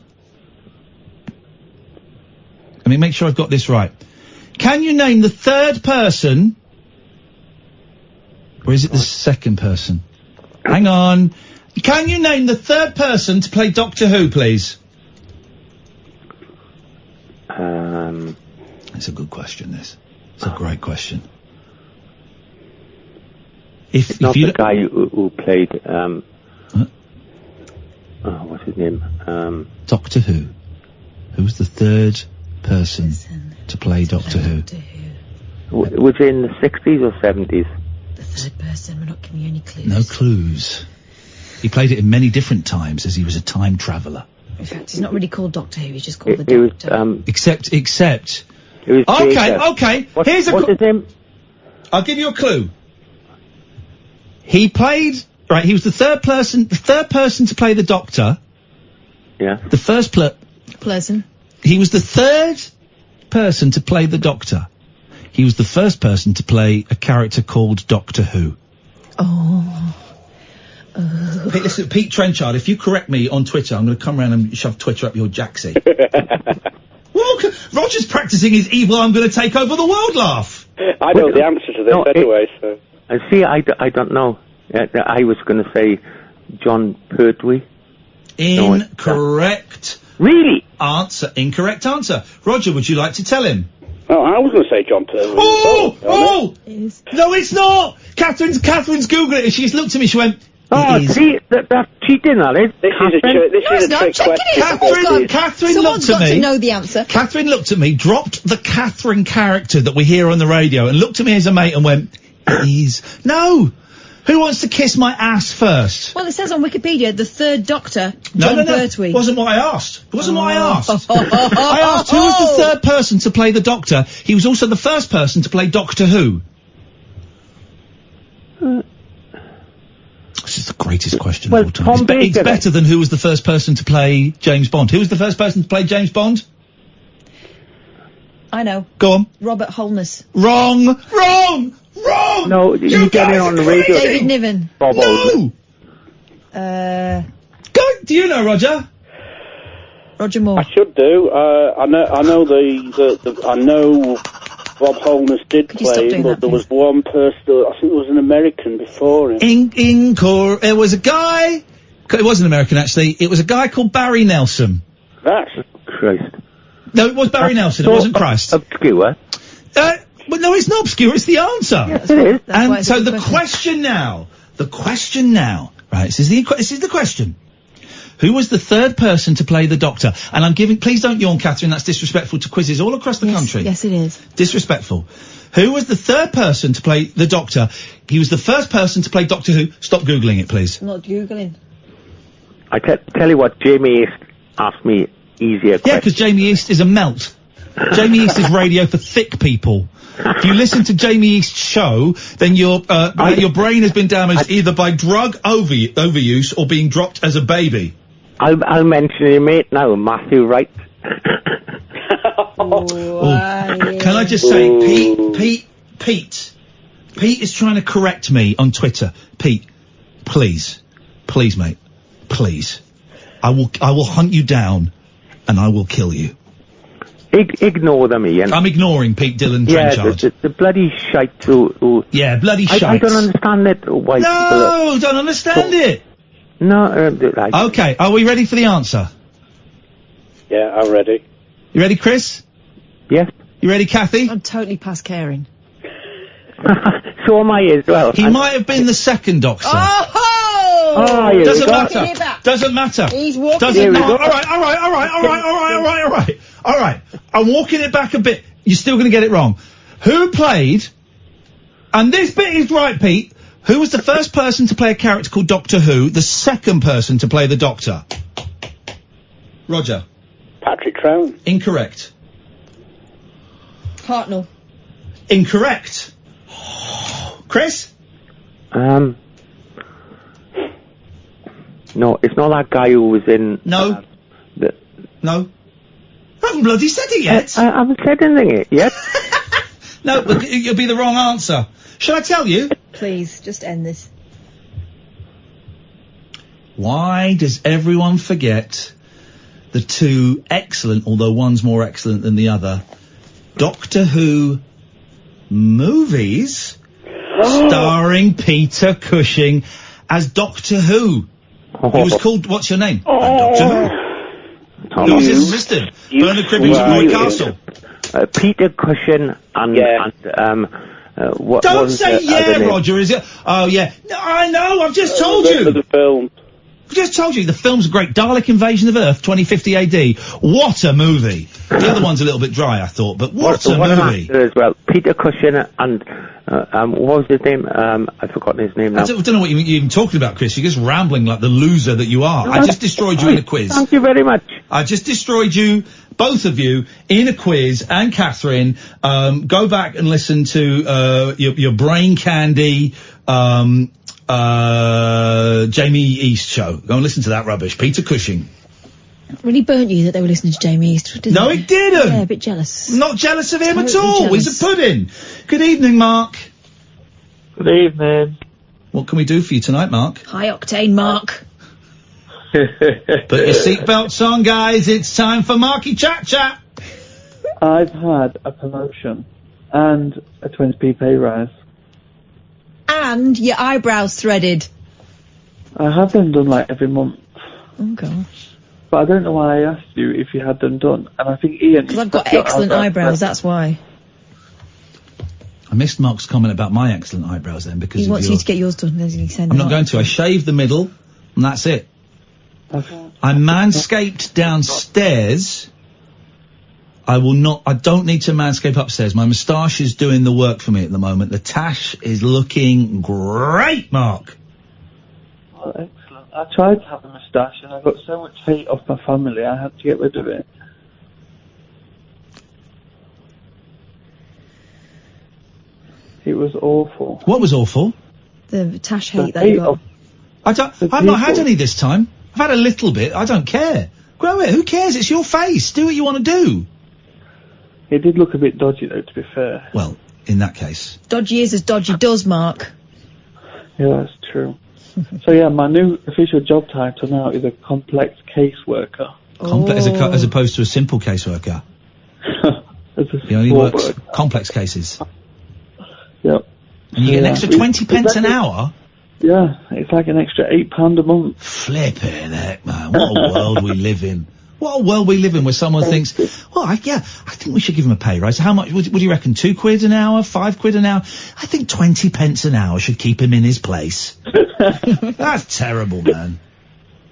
Let me make sure I've got this right. Can you name the third person? Or is it the second person? Hang on. Can you name the third person to play Doctor Who, please? It's a good question, this. It's a great question. It's not the guy who played, what's his name? Doctor Who. Who's the third person to play Doctor Who? Was it in the 60s or 70s? The third person, we're not giving you any clues. No clues. He played it in many different times as he was a time traveller. In fact, he's not really called Doctor Who, he's just called the Doctor. Except. It was Okay. Here's what's his name? I'll give you a clue. He played, right, he was the third person to play the Doctor. Yeah. The first Pleasant. He was the third person to play the Doctor. He was the first person to play a character called Doctor Who. Oh. Listen, Pete Trenchard, if you correct me on Twitter, I'm going to come around and shove Twitter up your jacksie. Well, Roger's practising his evil I'm going to take over the world laugh. I know the answer to this anyway, so... See, I don't know. I was going to say John Pertwee. Incorrect. Really? Incorrect answer. Roger, would you like to tell him? Oh, I was going to say John Pertwee. Oh! No, it's not! Catherine's Googling it, and she's looked at me, she went... Oh, see, that's cheating, that is. This is a trick question. Catherine Someone's looked at got me. to know the answer. Catherine looked at me, dropped the Catherine character that we hear on the radio, and looked at me as a mate and went, No! Who wants to kiss my ass first? Well, it says on Wikipedia, the third Doctor, No, John Pertwee. It wasn't what I asked. I asked who was the third person to play the Doctor. He was also the first person to play Doctor Who. This is the greatest question of all time. It's better than who was the first person to play James Bond. Who was the first person to play James Bond? I know. Go on. Robert Holness. Wrong! No, you get it on the radio. David Niven. Bob No! Do you know, Roger? Roger Moore. I should do. I know Rob Holness did play him, but there was one person, I think there was an American before him. It was a guy, it wasn't American actually, it was a guy called Barry Nelson. That's Christ. No, it was Barry Nelson, it wasn't Christ. Obscure. But no, it's not obscure, it's the answer. Yes, it is. And so the question now, right, this is the question. Who was the third person to play the Doctor? And I'm giving, please don't yawn, Catherine, that's disrespectful to quizzes all across the country. Yes, it is. Disrespectful. Who was the third person to play the Doctor? He was the first person to play Doctor Who. Stop Googling it, please. I'm not Googling. I tell you what, Jamie East asked me easier questions. Yeah, because Jamie East is a melt. Jamie East is radio for thick people. If you listen to Jamie East's show, then your brain has been damaged either by drug overuse or being dropped as a baby. I'll mention your mate now, Matthew Wright. Can I just say, Pete is trying to correct me on Twitter. Pete, please, mate, please. I will hunt you down and I will kill you. Ignore them, Ian. I'm ignoring Pete Dillon Trenchard. Yeah, the bloody shite who... Yeah, bloody shite. I don't understand it. Why no, don't understand it. No, okay, are we ready for the answer? Yeah, I'm ready. You ready, Chris? Yes. You ready, Kathy? I'm totally past caring. So am I as well. He might have been the second Doctor. Oh, doesn't matter. Doesn't matter. He's walking Doesn't matter. it back. All right. I'm walking it back a bit. You're still going to get it wrong. Who played? And this bit is right, Pete. Who was the first person to play a character called Doctor Who? The second person to play the Doctor? Roger. Patrick Troughton. Incorrect. Hartnell. Incorrect. Chris? No, it's not that guy who was in... No. No. I haven't bloody said it yet. I haven't said anything yet. No, it'll be the wrong answer. Shall I tell you? Please, just end this. Why does everyone forget the two excellent, although one's more excellent than the other, Doctor Who movies starring Peter Cushing as Doctor Who? He was called, what's your name? Doctor Who. Who was his assistant? Bernard Cribbins at Roy Castle. Peter Cushing and what Don't was say Roger, is it? Oh, yeah. No, I know, I've just told you. The film. I just told you, the film's great. Dalek Invasion of Earth, 2050 AD. What a movie. The other one's a little bit dry, I thought, but what a movie. As well. Peter Cushing and, what was his name? I've forgotten his name now. I don't know what you're even talking about, Chris. You're just rambling like the loser that you are. I just destroyed you in a quiz. Thank you very much. I just destroyed you, both of you, in a quiz, and Catherine. Go back and listen to, your brain candy, Jamie East show. Go and listen to that rubbish. Peter Cushing. Really burnt you that they were listening to Jamie East, didn't No, it? it didn't. Yeah, a bit jealous. Not jealous of him Totally at all. jealous. He's a pudding. Good evening, Mark. Good evening. What can we do for you tonight, Mark? High octane, Mark. Put your seatbelts on, guys. It's time for Marky Chat Chat. I've had a promotion and a 20p pay rise. And your eyebrows threaded. I have them done like every month. Oh, gosh. But I don't know why I asked you if you had them done. And I think Ian... Because I've got excellent eyebrows, that's why. I missed Mark's comment about my excellent eyebrows then because He wants you to get yours done. I'm not going to. I shave the middle and that's it. Okay. I manscaped downstairs. I don't need to manscape upstairs. My moustache is doing the work for me at the moment. The tash is looking great, Mark. Oh, excellent. I tried to have a moustache and I got so much hate off my family I had to get rid of it. It was awful. What was awful? The tash hate that you got. I've not had any this time. I've had a little bit. I don't care. Grow it. Who cares? It's your face. Do what you want to do. It did look a bit dodgy, though, to be fair. Well, in that case. Dodgy is as dodgy does, Mark. Yeah, that's true. So, yeah, my new official job title now is a complex caseworker. As opposed to a simple caseworker. You only work complex cases. Yep. And you get an extra 20 pence an hour? Yeah, it's like an extra £8 a month. Flippin' heck, man. What a world we live in. What a world we live in where someone thinks, well, I think we should give him a pay rise. How much, would you reckon, £2 an hour, £5 an hour? I think 20 pence an hour should keep him in his place. That's terrible, man.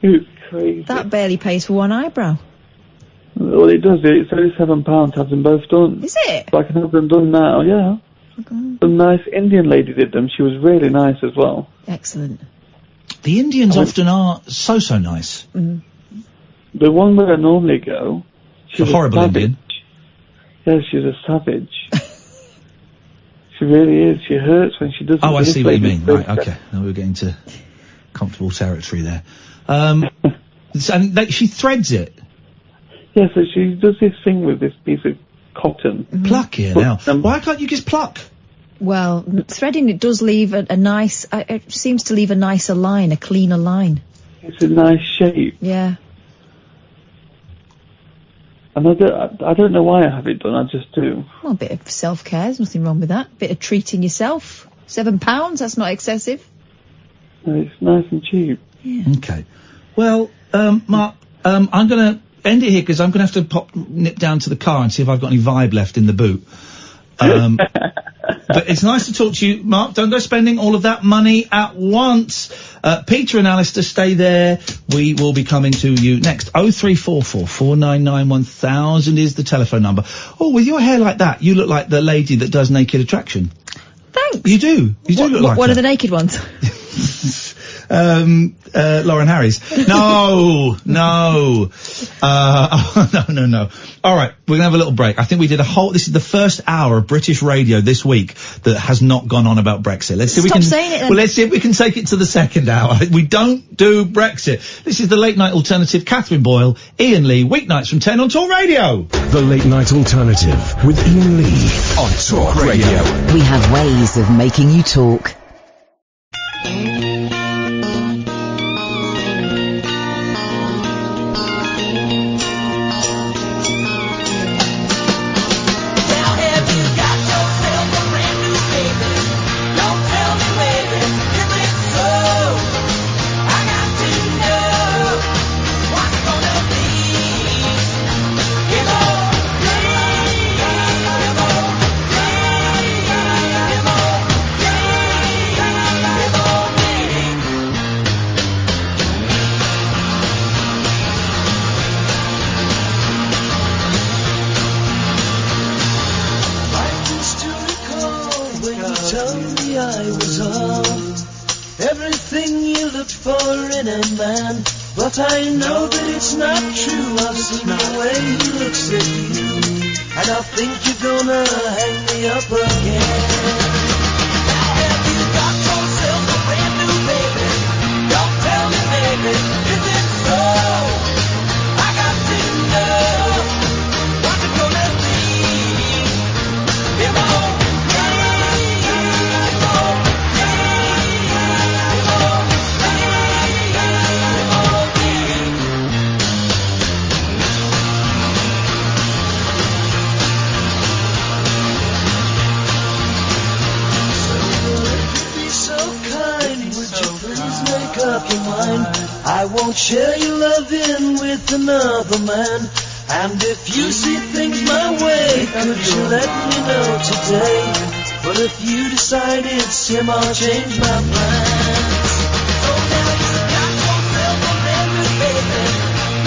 It's crazy. That barely pays for one eyebrow. Well, it does. It's £37 to have them both done. Is it? So I can have them done now, yeah. Okay. Some nice Indian lady did them. She was really nice as well. Excellent. The Indians often are so nice. Mm. The one where I normally go... She's a horrible Indian. Yeah, she's a savage. She really is. She hurts when she does it. Oh, I see what you mean. Right, okay. Now we're getting to comfortable territory there. And she threads it. Yeah, so she does this thing with this piece of cotton. Pluck here now. Why can't you just pluck? Well, threading it does leave a nice... it seems to leave a nicer line, a cleaner line. It's a nice shape. Yeah. And I don't know why I have it done, I just do. Well, a bit of self-care, there's nothing wrong with that. Bit of treating yourself. £7, that's not excessive. No, it's nice and cheap. Yeah. Okay. Well, Mark, I'm going to end it here because I'm going to have to nip down to the car and see if I've got any vibe left in the boot. But it's nice to talk to you, Mark. Don't go spending all of that money at once. Peter and Alistair, stay there. We will be coming to you next. 0344 499 1000 is the telephone number. Oh, with your hair like that, you look like the lady that does Naked Attraction. Thanks. You do. You do look like one her. of the naked ones. Lauren Harris. No. No. All right, we're gonna have a little break. I think we did this is the first hour of British radio this week that has not gone on about Brexit. Let's see if we can. Stop saying it then. Well, let's see if we can take it to the second hour. We don't do Brexit. This is the late night alternative. Katherine Boyle, Iain Lee, weeknights from 10 on Talk Radio. The late night alternative with Iain Lee on Talk Radio. We have ways of making you talk. But I know that it's not true. I've seen the way he looks at you, and I think you're gonna hang me up again. Now have you got yourself a brand new baby? Don't tell me, baby, is it so? I got to know what you're gonna be. Come on. Up your mind. I won't share your loving with another man. And if you see things my way, could you let me know today? But if you decide it's him, I'll change my plans. So now you got yourself a brand new baby.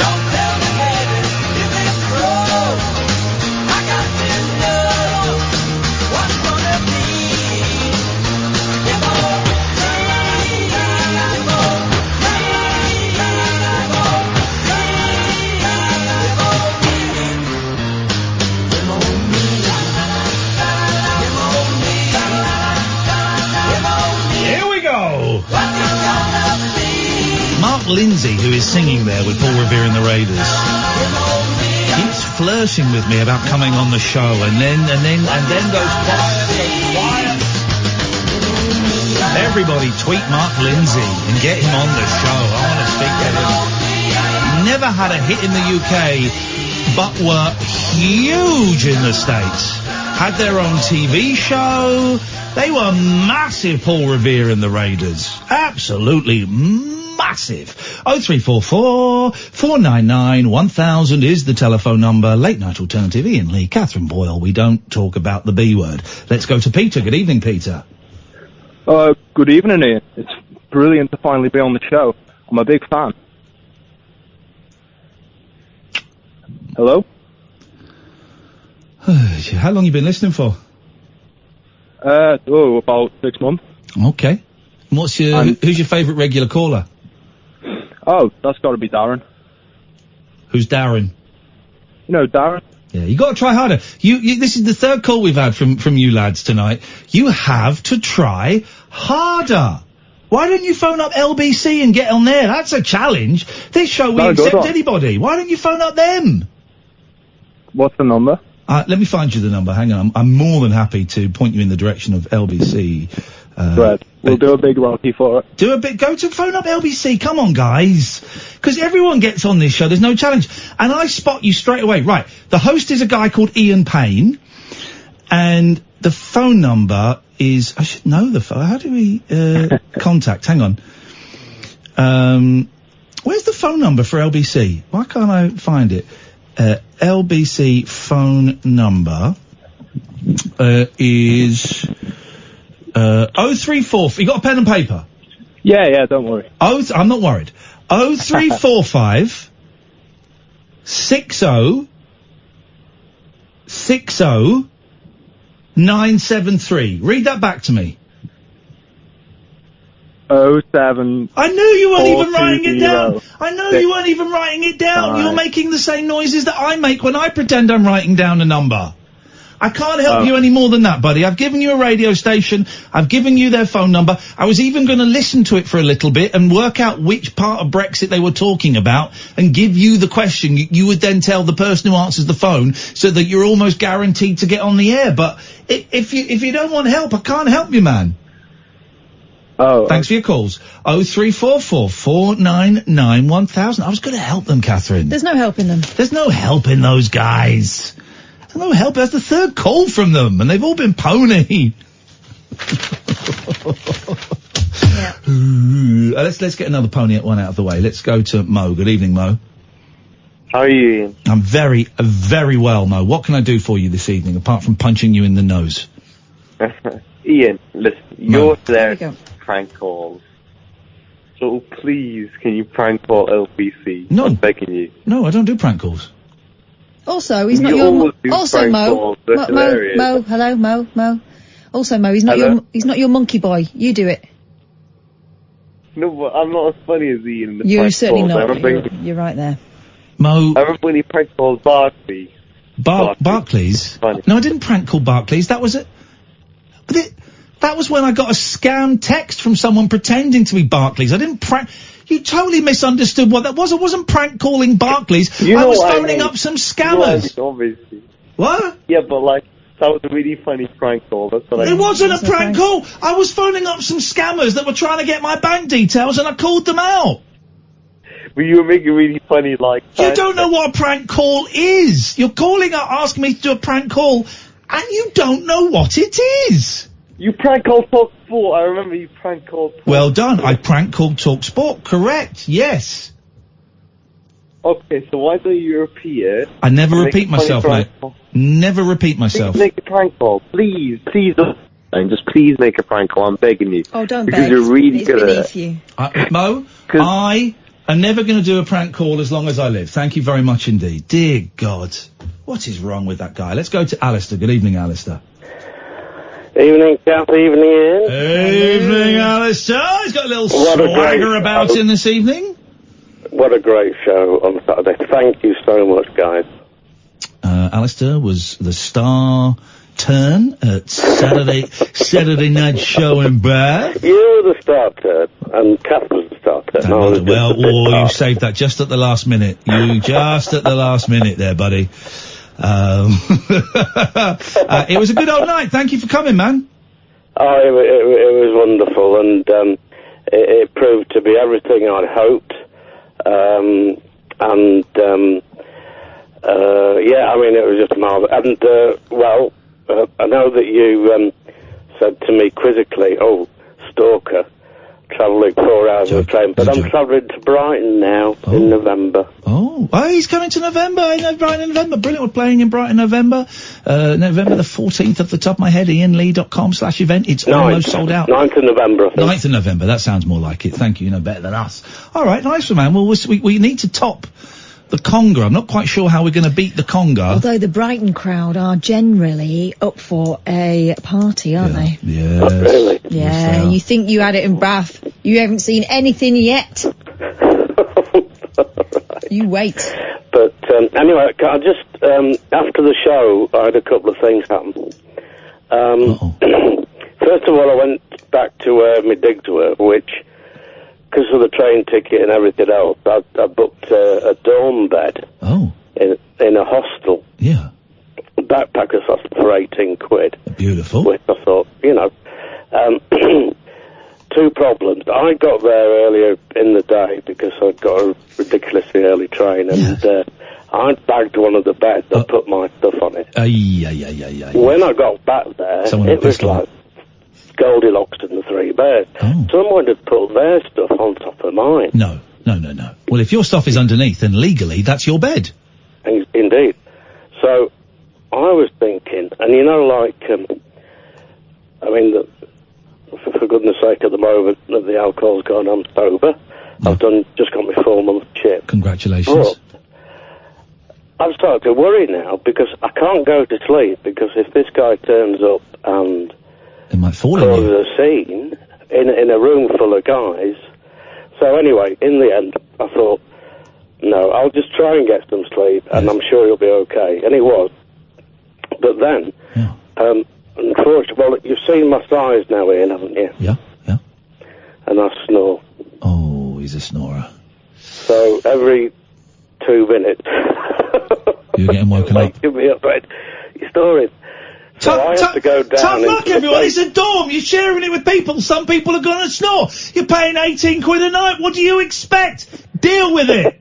Don't tell me, baby, if it's true. I got to know what's gonna be. Come on. Lindsay, who is singing there with Paul Revere and the Raiders, keeps flirting with me about coming on the show, and then goes quiet. Everybody tweet Mark Lindsay and get him on the show. I want to speak to him. Never had a hit in the UK, but were huge in the States. Had their own TV show. They were massive, Paul Revere and the Raiders. Absolutely massive. 0344 499 1000 is the telephone number. Late Night Alternative, Iain Lee, Catherine Boyle. We don't talk about the B word. Let's go to Peter. Good evening, Peter. Good evening, Ian. It's brilliant to finally be on the show. I'm a big fan. Hello? How long you been listening for? About 6 months. Okay. Who's your favourite regular caller? Oh, that's got to be Darren. Who's Darren? You know, Darren. Yeah, you got to try harder. This is the third call we've had from you lads tonight. You have to try harder. Why don't you phone up LBC and get on there? That's a challenge. This show we accept anybody. Why don't you phone up them? What's the number? Let me find you the number. Hang on. I'm more than happy to point you in the direction of LBC. Right. We'll do a big Rocky for it. Go to phone up LBC. Come on, guys. Because everyone gets on this show. There's no challenge. And I spot you straight away. Right. The host is a guy called Ian Payne. And the phone number is... I should know the phone. How do we contact? Hang on. Where's the phone number for LBC? Why can't I find it? LBC phone number is 034. You got a pen and paper? Yeah, don't worry. I'm not worried. 0345 60 973. Read that back to me. 07. I knew you weren't even writing it down. I know you weren't even writing it down. You're making the same noises that I make when I pretend I'm writing down a number. I can't help you any more than that, buddy. I've given you a radio station. I've given you their phone number. I was even going to listen to it for a little bit and work out which part of Brexit they were talking about and give you the question. You would then tell the person who answers the phone so that you're almost guaranteed to get on the air. But if you don't want help, I can't help you, man. Thanks for your calls. 0344 499 1000. I was going to help them, Catherine. There's no helping them. There's no helping those guys. There's no help. That's the third call from them, and they've all been pony. Let's get another pony one out of the way. Let's go to Mo. Good evening, Mo. How are you, Ian? I'm very, very well, Mo. What can I do for you this evening, apart from punching you in the nose? Ian, listen, you're there to prank calls. So please, can you prank call LBC? No. I'm begging you. No, I don't do prank calls. Also, he's not You your... Also, Mo. Mo. Hello, Mo. Also, Mo, he's not your monkey boy. You do it. No, but I'm not as funny as Ian in the You're prank certainly calls. not. You're right there. Mo. I remember when he prank called Barclays. Barclays? No, I didn't prank call Barclays. That was it. That was when I got a scam text from someone pretending to be Barclays. I didn't prank... You totally misunderstood what that was. I wasn't prank calling Barclays. I was phoning up some scammers. Obviously. What? Yeah, but that was a really funny prank call. That's what It wasn't a prank call. I was phoning up some scammers that were trying to get my bank details, and I called them out. But you were making really funny, You don't know what a prank call is. You're calling up asking me to do a prank call, and you don't know what it is. You prank called Talk Sport. I remember you prank called Talk Well done. I prank called Talk Sport. Correct. Yes. Okay, so why don't you repeat it? I never repeat myself, mate. Never repeat myself. Please make a prank call. Please don't. And just please make a prank call. I'm begging you. Oh, don't because beg. You're really It's good beneath at you. Mo, I am never going to do a prank call as long as I live. Thank you very much indeed. Dear God. What is wrong with that guy? Let's go to Alistair. Good evening, Alistair. Evening, Kath. Evening, Ian. Evening, Alistair. He's got a little swagger about him this evening. What a great show on Saturday. Thank you so much, guys. Alistair was the star turn at Saturday night show in Bath. You were the star turn, and Kath was the star turn. You saved that just at the last minute. You just at the last minute there, buddy. It was a good old night. Thank you for coming, man. Oh, it was wonderful, and it proved to be everything I'd hoped. Yeah, I mean, it was just marvellous. And, I know that you said to me quizzically, oh, stalker, travelling 4 hours on a train, but I'm travelling to Brighton now in November. Oh, he's coming to November. I know Brighton in November. Brilliant. We're playing in Brighton in November. November the 14th off the top of my head, ianlee.com/event. It's almost sold out. 9th of November, I think. 9th of November. That sounds more like it. Thank you. You know better than us. All right. Nice one, man. Well, we need to top the conga. I'm not quite sure how we're going to beat the conga. Although the Brighton crowd are generally up for a party, aren't they? Yeah. Oh, really? Yeah, you think you had it in Bath. You haven't seen anything yet. You wait. But anyway, I just after the show, I had a couple of things happen. First of all, I went back to where my digs were, which, because of the train ticket and everything else, I booked a dorm bed in a hostel. Yeah. Backpackers hostel for 18 quid. Beautiful. Which I thought, two problems. I got there earlier in the day because I'd got a ridiculously early train, and I bagged one of the beds. I put my stuff on it. When I got back there, it was like Goldilocks and the Three Bears. Someone had put their stuff on top of mine. No. Well, if your stuff is underneath, then legally that's your bed. Indeed. So I was thinking, and for goodness sake, at the moment that the alcohol's gone, I'm sober. I've just got my 4-month chip. Congratulations. But I've started to worry now because I can't go to sleep, because if this guy turns up and it might fall on you. causes a scene in a room full of guys. So anyway, in the end, I thought, no, I'll just try and get some sleep, and I'm sure he'll be okay. And he was. But then, unfortunately, well, you've seen my size now, Ian, haven't you? Yeah. And I snore. Oh, he's a snorer. So every 2 minutes... You're getting woken up. Give me up, right? You're snoring. So I have to go down... Tough luck, everyone. It's a dorm. You're sharing it with people. Some people are going to snore. You're paying 18 quid a night. What do you expect? Deal with it.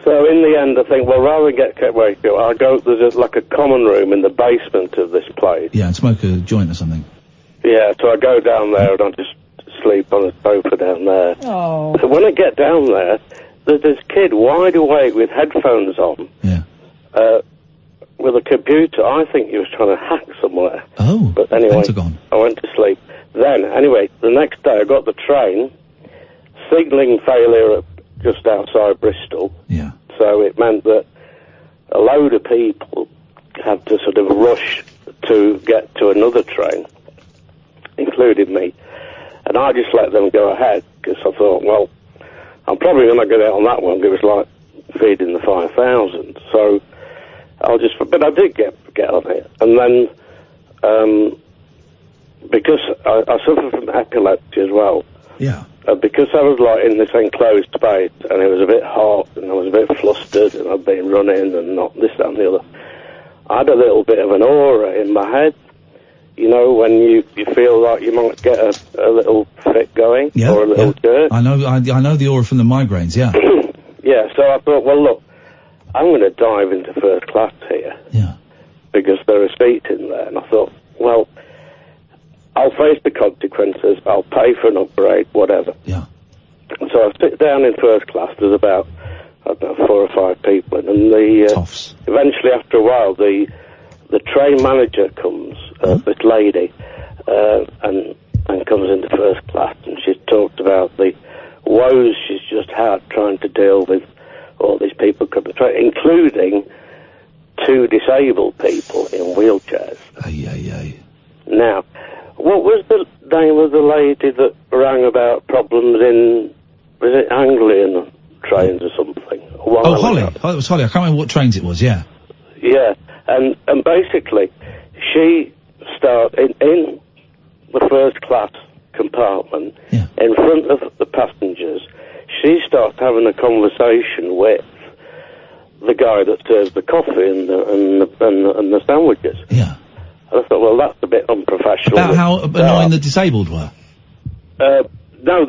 So in the end, I think, well, rather than get kept waking up, I'll go... There's like a common room in the basement of this place. Yeah, and smoke a joint or something. Yeah, so I go down there and I just sleep on a sofa down there. Oh. So when I get down there, there's this kid wide awake with headphones on. Yeah. With a computer. I think he was trying to hack somewhere. Oh, but anyway, Pentagon. I went to sleep. Then, anyway, the next day I got the train, signalling failure just outside Bristol. Yeah. So it meant that a load of people had to sort of rush to get to another train, including me. And I just let them go ahead, because I thought, well, I'm probably going to get out on that one, because it was like feeding the 5,000. So but I did get on it. And then, because I suffer from epilepsy as well. Yeah. Because I was like in this enclosed space, and it was a bit hot, and I was a bit flustered, and I'd been running, and not this, that, and the other. I had a little bit of an aura in my head. You know, when you feel like you might get a little fit going, or a little jerk. I know the aura from the migraines, yeah. Yeah, so I thought, well, look, I'm going to dive into first class here. Yeah. Because there are seats in there. And I thought, well, I'll face the consequences. I'll pay for an upgrade, whatever. Yeah. And so I sit down in first class. There's about, I don't know, 4 or 5 people. And eventually, after a while, the train manager comes, this lady, and comes into first class. And she's talked about the woes she's just had trying to deal with all these people coming through, including 2 disabled people in wheelchairs. Now, what was the name of the lady that rang about problems in, was it Anglian trains or something? Holly. Oh, it was Holly. I can't remember what trains it was, yeah. Yeah, and basically, she started in the first class compartment, in front of the passengers. She starts having a conversation with the guy that serves the coffee and the sandwiches. Yeah. And I thought, well, that's a bit unprofessional. About how annoying the disabled were? No,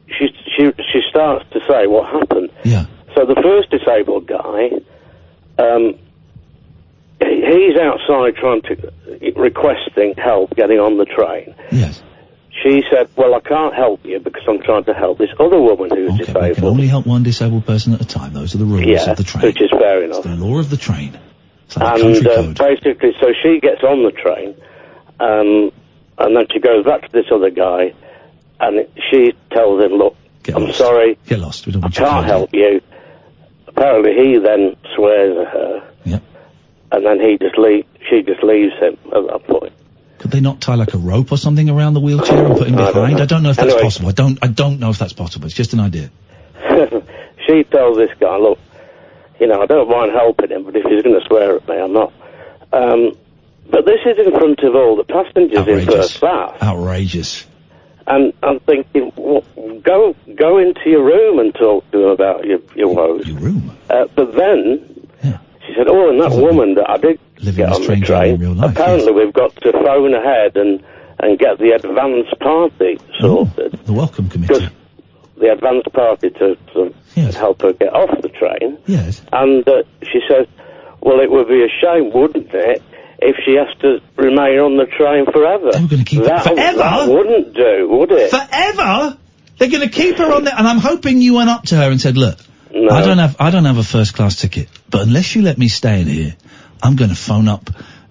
she starts to say what happened. Yeah. So the first disabled guy, he's outside trying to requesting help getting on the train. Yes. She said, well, I can't help you because I'm trying to help this other woman who's disabled. We can only help one disabled person at a time. Those are the rules of the train. Which is fair enough. It's the law of the train. And basically, so she gets on the train, and then she goes back to this other guy, and she tells him, look, I'm sorry, get lost. I can't help you. Apparently he then swears at her, and then she just leaves him at that point. Could they not tie like a rope or something around the wheelchair and put him behind? I don't know if that's possible. I don't know if that's possible. It's just an idea. She tells this guy, look, you know, I don't mind helping him, but if he's going to swear at me, I'm not. But this is in front of all the passengers in first class. Outrageous. And I'm thinking, well, go into your room and talk to him about your woes. Your room? But then, she said, oh, and that woman that I did get on the train, apparently we've got to phone ahead and get the advance party sorted. The welcome committee. The advance party to help her get off the train. Yes. And she says, well, it would be a shame, wouldn't it, if she has to remain on the train forever. They're going to keep her forever? That wouldn't do, would it? Forever? They're going to keep her on there, and I'm hoping you went up to her and said, look, no. I don't have a first class ticket, but unless you let me stay in here, I'm going to phone up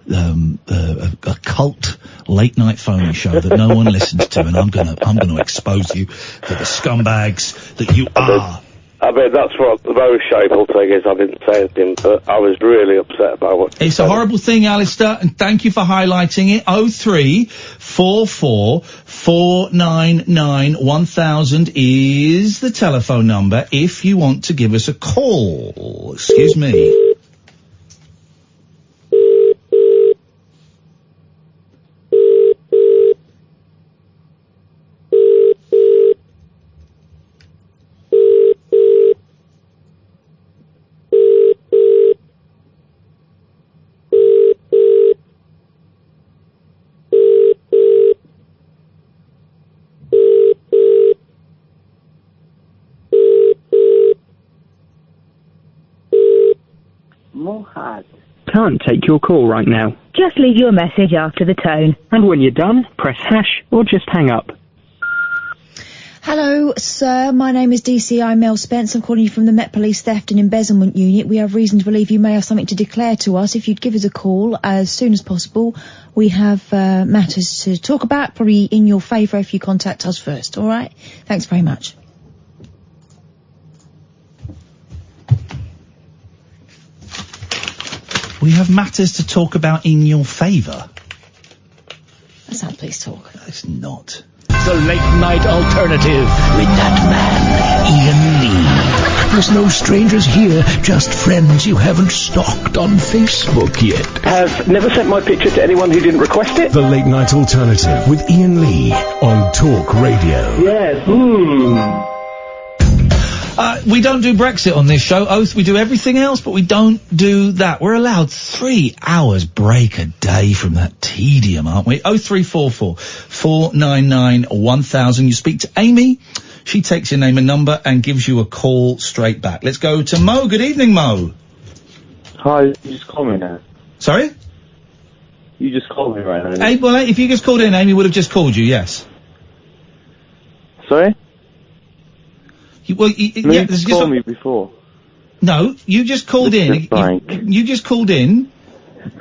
a cult late night phone show that no one listens to, and I'm going to expose you for the scumbags that you are. I mean, that's what the most shameful thing is. I didn't say anything, but I was really upset about what It's a horrible thing, Alistair, and thank you for highlighting it. 0344 499 1000 is the telephone number if you want to give us a call. Excuse me. Can't take your call right now. Just leave your message after the tone. And when you're done, press hash or just hang up. Hello, sir. My name is DC. I'm Mel Spence. I'm calling you from the Met Police Theft and Embezzlement Unit. We have reason to believe you may have something to declare to us. If you'd give us a call as soon as possible, we have matters to talk about, probably in your favour if you contact us first. All right? Thanks very much. We have matters to talk about in your favour. That's how police talk. It's not. The late night alternative with that man, Iain Lee. There's no strangers here, just friends you haven't stalked on Facebook yet. Have never sent my picture to anyone who didn't request it. The late night alternative with Iain Lee on Talk Radio. Yes. We don't do Brexit on this show. We do everything else, but we don't do that. We're allowed 3 hours break a day from that tedium, aren't we? 0344 499 1000. You speak to Amy. She takes your name and number and gives you a call straight back. Let's go to Mo. Good evening, Mo. Hi, you just called me now. Sorry? You just called me right now. Hey, well, if you just called in, Amy would have just called you, yes. Sorry? You just called me before. No, you just called in. You just called in,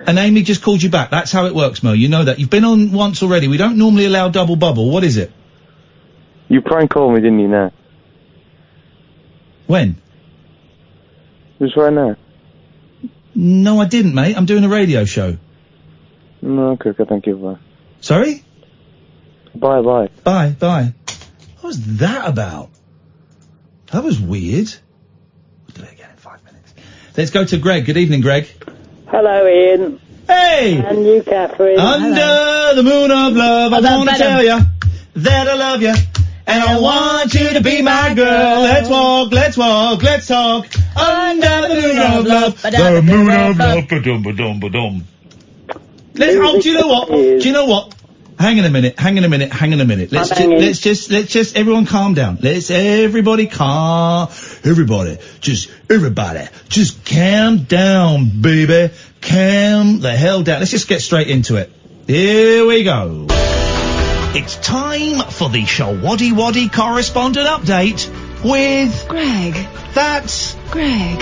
and Amy just called you back. That's how it works, Mo. You know that. You've been on once already. We don't normally allow double bubble. What is it? You prank called me, didn't you, now? When? Just right now. No, I didn't, mate. I'm doing a radio show. No, okay, thank you, bye. Sorry? Bye. Bye. What was that about? That was weird. We'll do it again in 5 minutes. Let's go to Greg. Good evening, Greg. Hello, Ian. Hey! And you, Katherine. Under the moon of love, I want to tell you that I love you, and I want you to be my girl. Let's walk, let's talk. Under the moon of love, the moon of love, ba-dum, ba-dum, ba-dum. Do you know what? Hang on a minute. Let's just everyone calm down. Everybody just calm down, baby. Calm the hell down. Let's just get straight into it. Here we go. It's time for the Shawaddy Waddy correspondent update with Greg. That's Greg.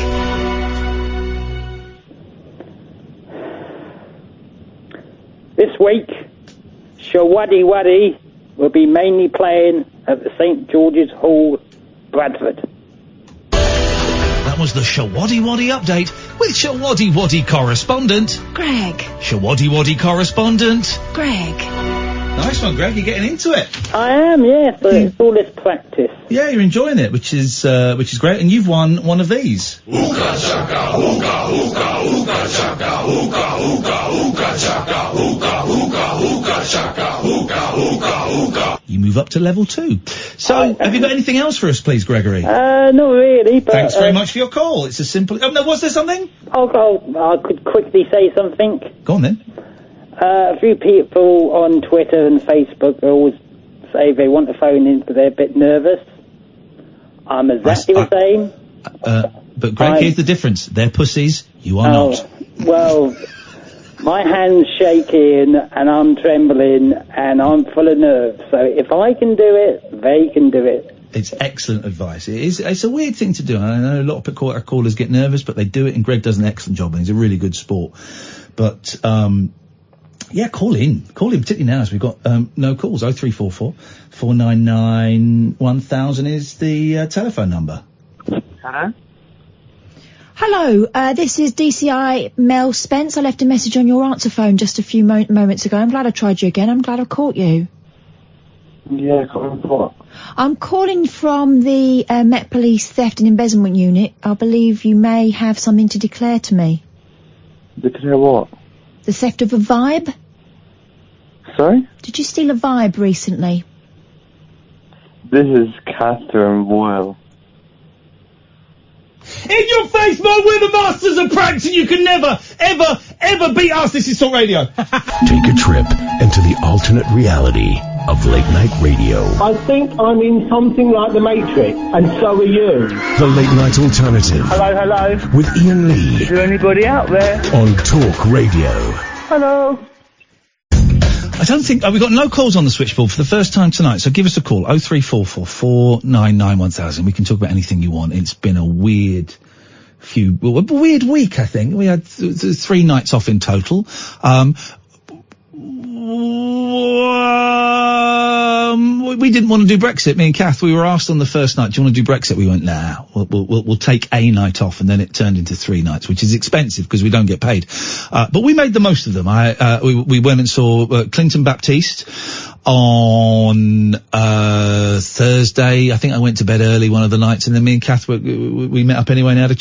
This week, Shawaddy Waddy will be mainly playing at the St George's Hall, Bradford. That was the Shawaddy Waddy update with Shawaddy Waddy correspondent Greg. Shawaddy Waddy correspondent Greg. Nice one, Greg. You're getting into it. I am, yes, but it's all this practice. Yeah, you're enjoying it, which is great. And you've won one of these. Ooga chaka, ooga, ooga, ooga chaka, ooga, ooga, ooga chaka, ooga, ooga, ooga chaka, ooga, ooga, ooga. You move up to level 2. So, have you got anything else for us, please, Gregory? Not really, but... Thanks very much for your call. It's a simple... Oh, no, was there something? I could quickly say something. Go on, then. A few people on Twitter and Facebook always say they want to phone in, but they're a bit nervous. I'm exactly the same. But Greg, here's the difference. They're pussies. You are not. Well, my hand's shaking and I'm trembling and I'm full of nerves. So if I can do it, they can do it. It's excellent advice. It's a weird thing to do. I know a lot of callers get nervous, but they do it, and Greg does an excellent job, and he's a really good sport. But, yeah, call in, particularly now as we've got no calls. 0344 499 1000 is the telephone number. Hello? Hello, this is DCI Mel Spence. I left a message on your answer phone just a few moments ago. I'm glad I tried you again. I'm glad I caught you. Yeah, calling for what? I'm calling from the Met Police Theft and Embezzlement Unit. I believe you may have something to declare to me. Declare what? The theft of a vibe? Sorry? Did you steal a vibe recently? This is Katherine Boyle. In your face, Mo, we're the masters of pranks, and you can never, ever beat us. This is Salt Radio. Take a trip into the alternate reality of late night radio. I think I'm in something like The Matrix, and so are you. The Late Night Alternative. Hello. With Iain Lee. Is there anybody out there? On Talk Radio. Hello. I don't think... we've got no calls on the switchboard for the first time tonight, so give us a call. 0344 499 1000. We can talk about anything you want. It's been a weird week, I think. We had 3 nights off in total. We didn't want to do Brexit, me and Kath. We were asked on the first night, do you want to do Brexit? We went, nah, we'll take a night off, and then it turned into 3 nights, which is expensive because we don't get paid. But we made the most of them. We went and saw Clinton Baptiste on Thursday. I think I went to bed early one of the nights, and then me and Kath, we met up anyway and had a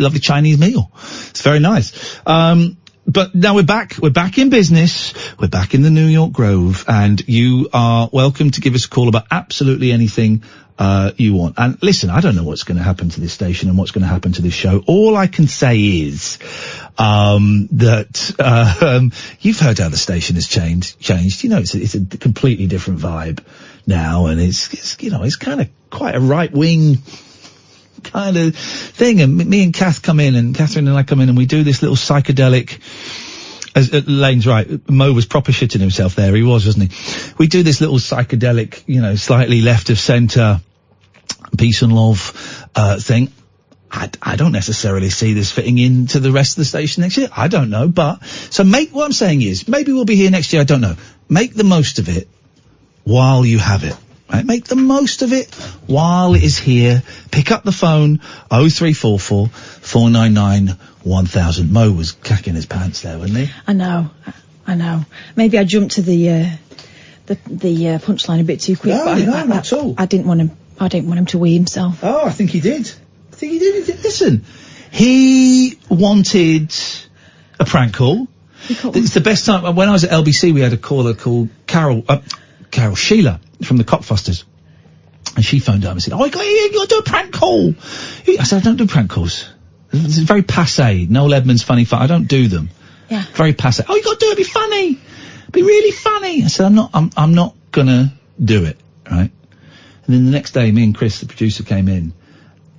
lovely Chinese meal. It's very nice. But now we're back in business, we're back in the New York Grove, and you are welcome to give us a call about absolutely anything you want. And listen, I don't know what's going to happen to this station and what's going to happen to this show. All I can say is that you've heard how the station has changed. You know, it's a completely different vibe now, and it's kind of quite a right-wing kind of thing. And me and Kath come in, and Katherine and I come in, and we do this little psychedelic, as Lane's right, Mo was proper shitting himself there, he was, wasn't he? We do this little psychedelic, slightly left of centre, peace and love thing. I don't necessarily see this fitting into the rest of the station next year. I don't know, but what I'm saying is, maybe we'll be here next year, I don't know. Make the most of it while you have it. Right, make the most of it while it is here. Pick up the phone, 0344 499 1000. Mo was cacking his pants there, wasn't he? I know. Maybe I jumped to the punchline a bit too quick. No, not at all. I didn't want him to wee himself. Oh, I think he did. Listen, he wanted a prank call. It's the best time. When I was at LBC, we had a caller called Carol Sheila from the Cockfosters, and she phoned up and said, you got to do a prank call. I said, I don't do prank calls. It's very passé. Noel Edmonds funny fun. I don't do them. Yeah. Very passé. You got to do it, be funny. Be really funny. I said, I'm not gonna do it, right? And then the next day, me and Chris, the producer, came in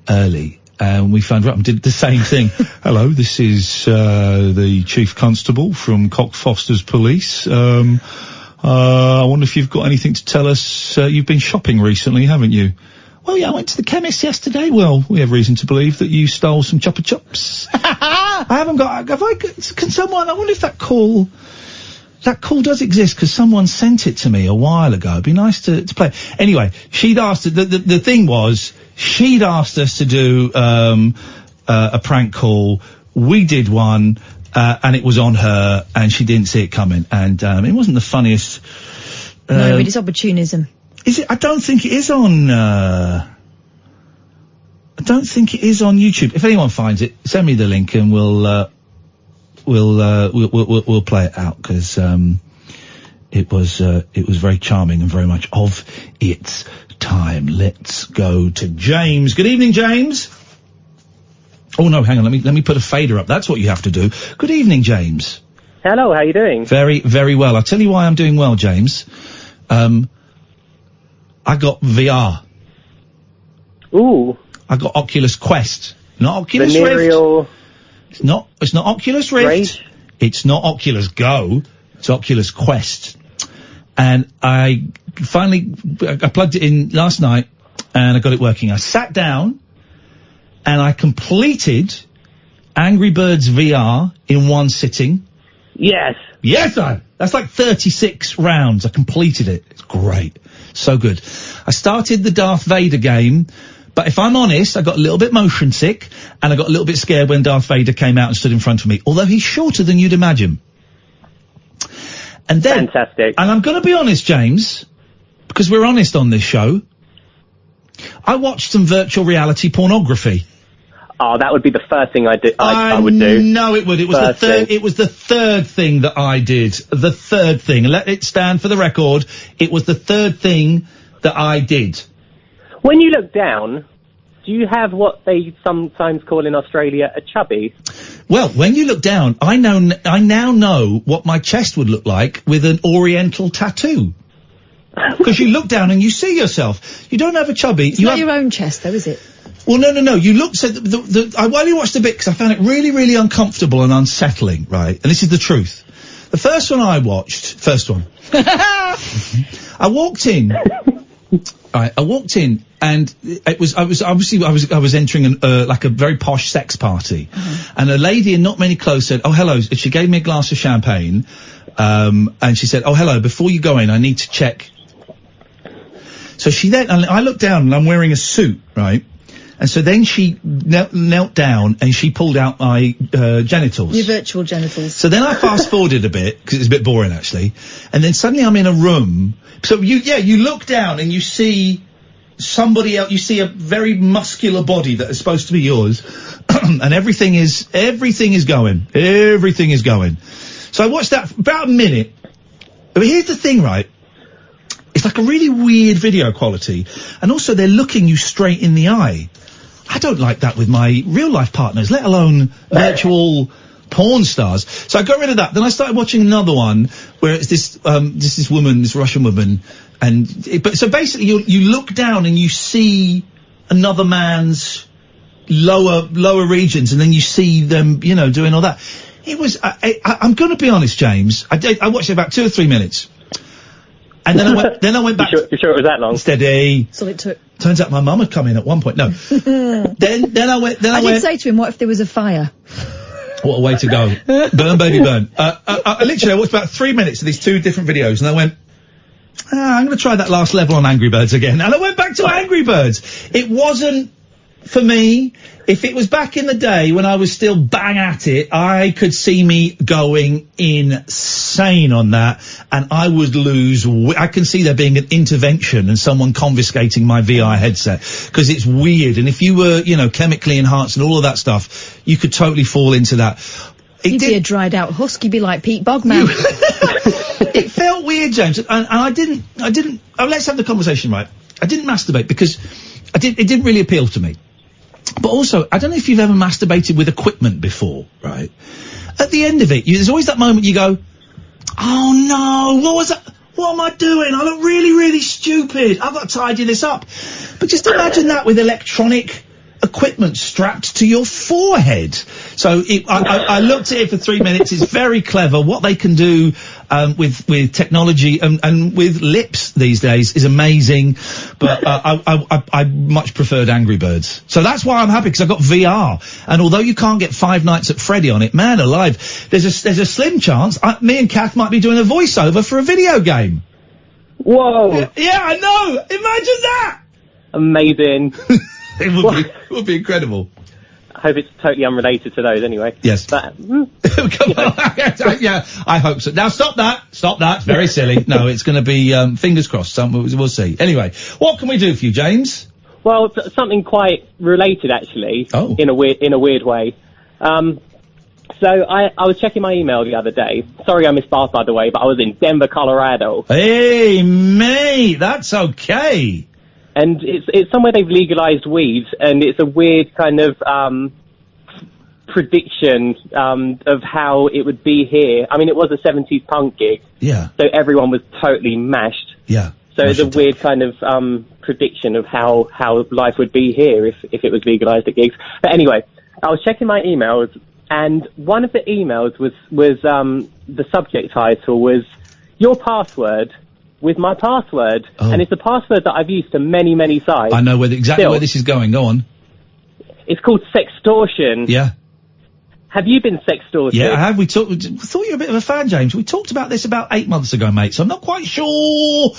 early, and we phoned her up and did the same thing. Hello, this is, the Chief Constable from Cockfosters Police. I wonder if you've got anything to tell us. You've been shopping recently, haven't you? Well, yeah, I went to the chemist yesterday. Well, we have reason to believe that you stole some Chupa Chups. I haven't got, can someone, I wonder if that call does exist, because someone sent it to me a while ago. It'd be nice to play. Anyway, she'd asked, the thing was, she'd asked us to do, a prank call. We did one, and it was on her, and she didn't see it coming. And, it wasn't the funniest. No, but it's opportunism. Is it? I don't think it is on, I don't think it is on YouTube. If anyone finds it, send me the link and we'll play it out, because, it was very charming and very much of its time. Let's go to James. Good evening, James. Oh no, hang on, let me put a fader up. That's what you have to do. Good evening, James. Hello, how you doing? Very, very well. I'll tell you why I'm doing well, James. I got VR. Ooh. I got Oculus Quest. Not Oculus Venereal... Rift. It's not Oculus Rift. It's not Oculus Go. It's Oculus Quest. And I plugged it in last night and I got it working. I sat down and I completed Angry Birds VR in one sitting. Yes. Yes, that's like 36 rounds. I completed it. It's great. So good. I started the Darth Vader game, but if I'm honest, I got a little bit motion sick, and I got a little bit scared when Darth Vader came out and stood in front of me, although he's shorter than you'd imagine. And then, fantastic. And I'm gonna be honest, James, because we're honest on this show, I watched some virtual reality pornography. Oh, that would be the first thing I would do. No, it would. It was the third thing that I did. The third thing. Let it stand for the record. It was the third thing that I did. When you look down, do you have what they sometimes call in Australia a chubby? Well, when you look down, I now know what my chest would look like with an oriental tattoo. Because you look down and you see yourself. You don't have a chubby. It's not your own chest, though, is it? Well, no. You looked, so I only watched a bit because I found it really, really uncomfortable and unsettling, right? And this is the truth. The first one I watched, I walked in, and I was entering like a very posh sex party. And a lady in not many clothes said, oh, hello. She gave me a glass of champagne, and she said, oh, hello, before you go in, I need to check. So I looked down and I'm wearing a suit, right? And so then she knelt down and she pulled out my genitals. Your virtual genitals. So then I fast-forwarded a bit, because it's a bit boring, actually. And then suddenly I'm in a room. So you look down and you see somebody else, you see a very muscular body that is supposed to be yours. And everything is going. So I watched that for about a minute. But here's the thing, right? It's like a really weird video quality. And also they're looking you straight in the eye. I don't like that with my real life partners, let alone virtual porn stars. So I got rid of that. Then I started watching another one where it's this woman, this Russian woman, so basically you look down and you see another man's lower regions, and then you see them, doing all that. It was, I'm gonna be honest, James, I watched it about 2 or 3 minutes. And then I went back. You sure it was that long? Steady. So it took. Turns out my mum had come in at one point. No. then I did say to him, what if there was a fire? What a way to go. Burn, baby, burn. I watched about 3 minutes of these 2 different videos, and I went, I'm going to try that last level on Angry Birds again. And I went back to Angry Birds. It wasn't, for me, if it was back in the day when I was still bang at it, I could see me going insane on that, and I would lose. I can see there being an intervention and someone confiscating my VR headset, because it's weird. And if you were, chemically enhanced and all of that stuff, you could totally fall into that. You'd be a dried out husk. You'd be like Pete Bogman. It felt weird, James, and I didn't. Let's have the conversation, right? I didn't masturbate because it didn't really appeal to me. But also, I don't know if you've ever masturbated with equipment before, right? At the end of it, there's always that moment you go, Oh no, what was that? What am I doing? I look really, really stupid. I've got to tidy this up. But just imagine that with electronic equipment strapped to your forehead. So I looked at it for 3 minutes. It's very clever. What they can do with technology and with lips these days is amazing. But I much preferred Angry Birds. So that's why I'm happy, because I've got VR. And although you can't get Five Nights at Freddy on it, man alive, there's a slim chance me and Kath might be doing a voiceover for a video game. Whoa! Yeah, I know. Imagine that. Amazing. It would be incredible. I hope it's totally unrelated to those anyway. Yes. But, Come on. Yeah, I hope so. Now stop that. It's very silly. No, it's going to be, fingers crossed. We'll see. Anyway, what can we do for you, James? Well, something quite related, actually. Oh. In a weird way. So I was checking my email the other day. Sorry I missed Bath, by the way, but I was in Denver, Colorado. Hey, mate, that's okay. And it's somewhere they've legalized weed, and it's a weird kind of prediction of how it would be here. I mean, it was a 70s punk gig. Yeah. So everyone was totally mashed. Yeah. So it's a weird kind of prediction of how life would be here if it was legalized at gigs. But anyway, I was checking my emails, and one of the emails was the subject title was "Your password with my password," and it's a password that I've used to many, many sites. I know exactly where this is going. Go on. It's called sextortion. Yeah. Have you been sextorted? Yeah, I have. We thought you were a bit of a fan, James. We talked about this about 8 months ago, mate, so I'm not quite sure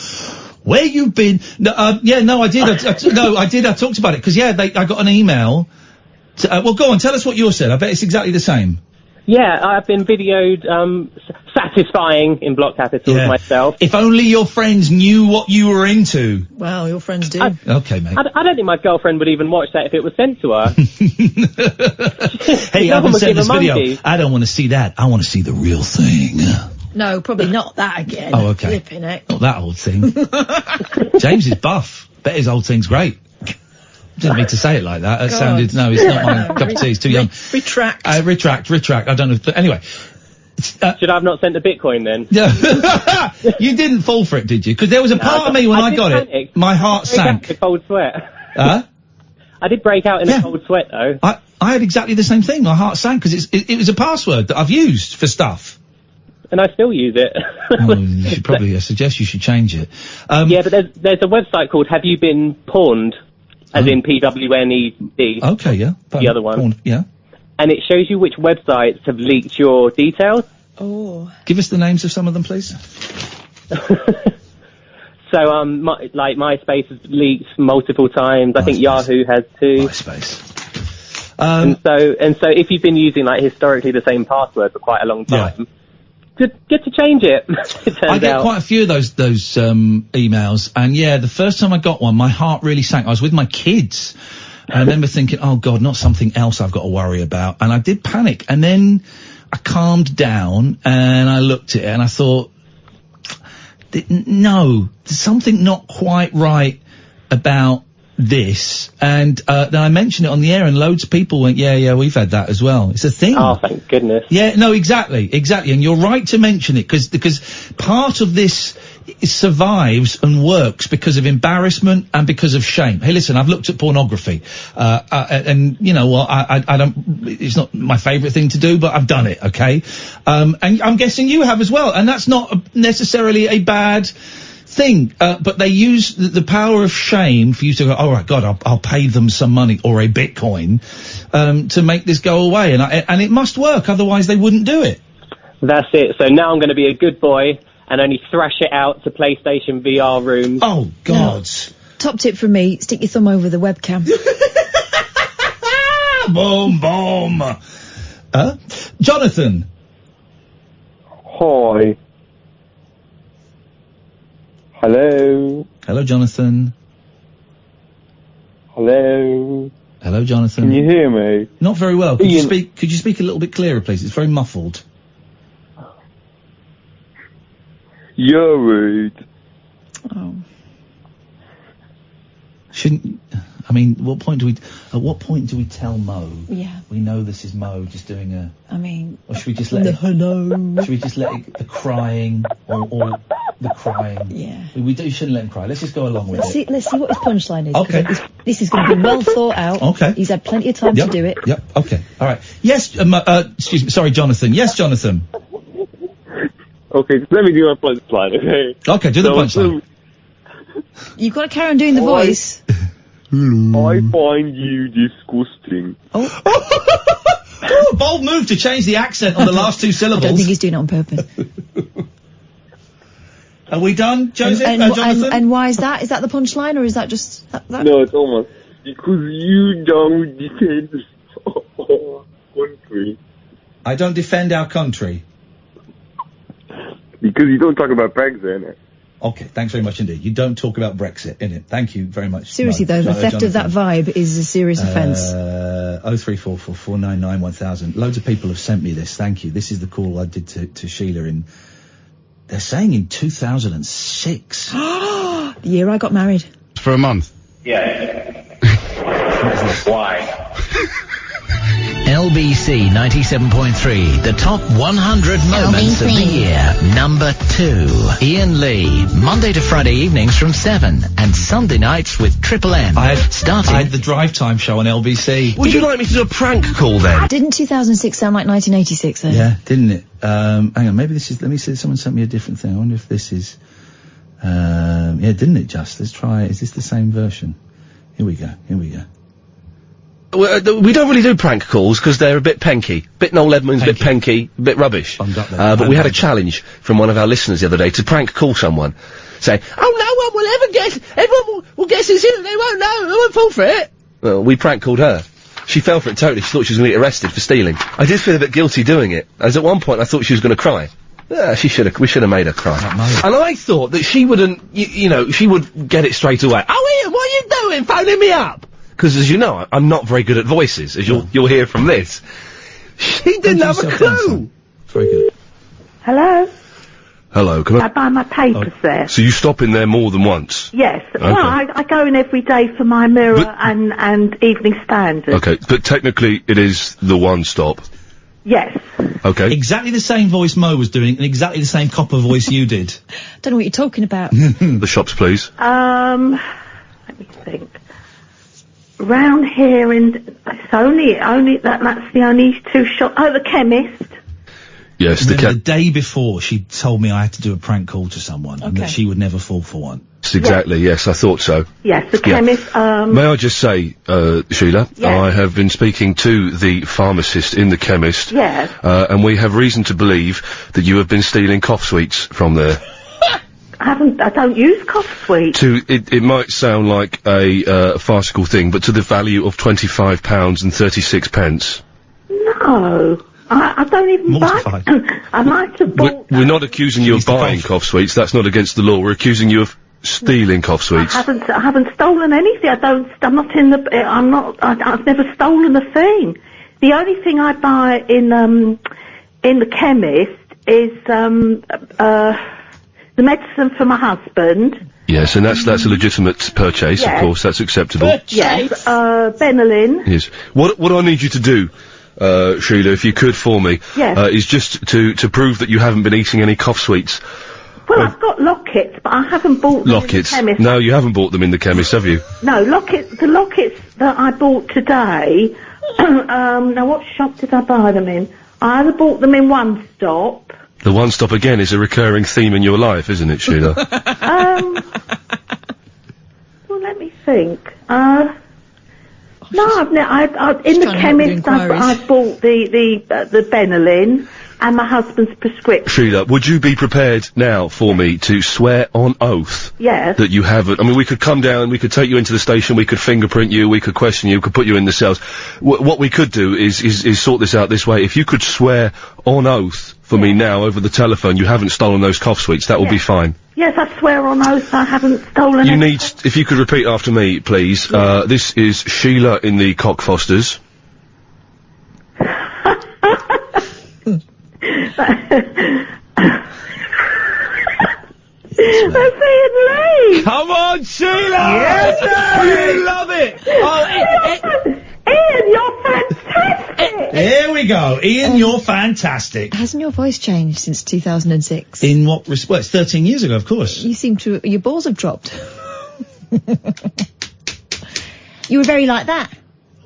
where you've been. No, I did. I did. I talked about it, because, I got an email. Well, go on, tell us what you said. I bet it's exactly the same. Yeah, I've been videoed satisfying in block capitals myself. If only your friends knew what you were into. Well, your friends do. Okay, mate. I don't think my girlfriend would even watch that if it was sent to her. Hey, I've been sent this video. I don't want to see that. I want to see the real thing. No, probably not that again. Oh, okay. Flipping it. Not that old thing. James is buff. Bet his old thing's great. Didn't mean to say it like that. That sounded, no, it's not my cup of tea. It's too young. Retract. Retract. I don't know. But anyway. Should I have not sent a Bitcoin then? Yeah. You didn't fall for it, did you? Because there was a part of me when I got it, my heart sank. A cold sweat. Huh? I did break out in a cold sweat though. I had exactly the same thing. My heart sank because it was a password that I've used for stuff. And I still use it. You should probably, I suggest you should change it. Yeah, but there's a website called Have You Been Pawned? As in PWNED. Okay, yeah. The other one. Yeah. And it shows you which websites have leaked your details. Oh. Give us the names of some of them, please. So, MySpace has leaked multiple times. I think Yahoo has too. MySpace. And so if you've been using, historically the same password for quite a long time, get to change it. I get quite a few of those emails, and the first time I got one, my heart really sank. I was with my kids, and I remember thinking, oh God, not something else I've got to worry about. And I did panic, and then I calmed down, and I looked at it, and I thought, no, there's something not quite right about this. And then I mentioned it on the air, and loads of people went, yeah, we've had that as well. It's a thing. Oh, thank goodness. Yeah, no, exactly. And you're right to mention it, because part of this survives and works because of embarrassment and because of shame. Hey, listen, I've looked at pornography, and you know what, I don't, it's not my favourite thing to do, but I've done it, okay? And I'm guessing you have as well, and that's not necessarily a bad thing, but they use the power of shame for you to go, all right, God, I'll pay them some money or a Bitcoin, to make this go away, and it must work, otherwise they wouldn't do it. That's it. So now I'm going to be a good boy and only thrash it out to PlayStation VR rooms. Oh, God. No. Top tip from me, stick your thumb over the webcam. Boom, boom. Jonathan. Hi. Hello. Hello, Jonathan. Hello. Hello, Jonathan. Can you hear me? Not very well. Could Iain. you speak a little bit clearer, please? It's very muffled. You're rude. Oh. Shouldn't... I mean, at what point do we tell Mo? Yeah. We know this is Mo just doing a... I mean... Or should we just let hello? Should we just let the crying, or the crying? Yeah. We shouldn't let him cry. Let's just go along with it. Let's see what his punchline is. Okay. This is going to be well thought out. Okay. He's had plenty of time to do it. Yep, okay. All right. Yes, excuse me, sorry, Jonathan. Yes, Jonathan. Okay, let me do my punchline, okay? Okay, do the punchline. You've got to carry on doing the voice. I find you disgusting. Oh, bold move to change the accent on the last two syllables. I don't think he's doing it on purpose. Are we done, Joseph? Jonathan? And why is that? Is that the punchline, or is that just... That? No, it's almost. Because you don't defend our country. I don't defend our country. Because you don't talk about Brexit, innit? Okay, thanks very much indeed. You don't talk about Brexit, innit? Thank you very much. Seriously, though, the theft of that vibe is a serious offence. 0344 499 1000. Loads of people have sent me this. Thank you. This is the call I did to Sheila in... They're saying in 2006. The year I got married. For a month? Yeah. Why? LBC 97.3, the top 100 moments of the year. Number 2, Ian Lee. Monday to Friday evenings from 7 and Sunday nights with Triple M. I had the drive time show on LBC. Would you like me to do a prank call then? Didn't 2006 sound like 1986 then? Yeah, didn't it? Hang on, maybe this is, let me see, someone sent me a different thing. I wonder if this is, yeah, didn't it just? Let's try, is this the same version? Here we go. We don't really do prank calls because they're a bit penky. Bit Noel Edmonds, bit penky, a bit rubbish. But we had a challenge from one of our listeners the other day to prank call someone. Say, oh, no one will ever guess, everyone will guess it's in, they won't know, they won't fall for it. Well, we prank called her. She fell for it totally, she thought she was going to get arrested for stealing. I did feel a bit guilty doing it, as at one point I thought she was going to cry. We should have made her cry. And I thought that she wouldn't, you know, she would get it straight away. Oh, Ian, what are you doing, phoning me up? Because, as you know, I'm not very good at voices, as you'll hear from this. She didn't have a clue. Very good. Hello? Hello, can I buy my papers there. So you stop in there more than once? Yes. Okay. Well, I go in every day for my Mirror and Evening Standard. Okay, but technically it is the one stop. Yes. Okay. Exactly the same voice Mo was doing, and exactly the same copper voice you did. Don't know what you're talking about. The shops, please. Let me think. Round here, and it's only that's the only two shops. Oh, the chemist. Yes, the day before, she told me I had to do a prank call to someone, and that she would never fall for one. Exactly, yes, I thought so. Yes, the chemist, May I just say, Sheila, Yes. I have been speaking to the pharmacist in the chemist. Yes. And we have reason to believe that you have been stealing cough sweets from there. I don't use cough sweets. It might sound like a farcical thing, but to the value of £25.36. No. I don't even buy. I might have bought. We're not accusing you of buying cough sweets. That's not against the law. We're accusing you of stealing cough sweets. I haven't stolen anything. I'm not in the. I've never stolen a thing. The only thing I buy in the chemist is the medicine for my husband. Yes, and that's a legitimate purchase. Yes. Of course, that's acceptable. Yes. Benylin. Yes. What I need you to do, Sheila, if you could for me, Yes. is just to prove that you haven't been eating any cough sweets. Well, I've got lockets, but I haven't bought them Lockets. in the chemist. No, you haven't bought them in the chemist, have you? No, the lockets that I bought today, now what shop did I buy them in? I either bought them in One Stop. The One Stop again is a recurring theme in your life, isn't it, Sheila? Well, let me think. No, I've in the chemist I've bought the Benylin and my husband's prescription. Sheila, would you be prepared now for me to swear on oath Yes. that you haven't? I mean, we could come down, we could take you into the station, we could fingerprint you, we could question you, we could put you in the cells. What we could do is sort this out this way. If you could swear on oath for me now over the telephone you haven't stolen those cough sweets, that will be fine. Yes, I swear on oath I haven't stolen You any. need, if you could repeat after me, please. This is Sheila in the Cockfosters. That's Ian Lee. Hey! Come on, Sheila! Yes, sir! We love it! Ian, you're fantastic! Here we go. Ian, you're fantastic. Hasn't your voice changed since 2006? In what respect? Well, it's 13 years ago, of course. You seem to... Your balls have dropped. You were very like that.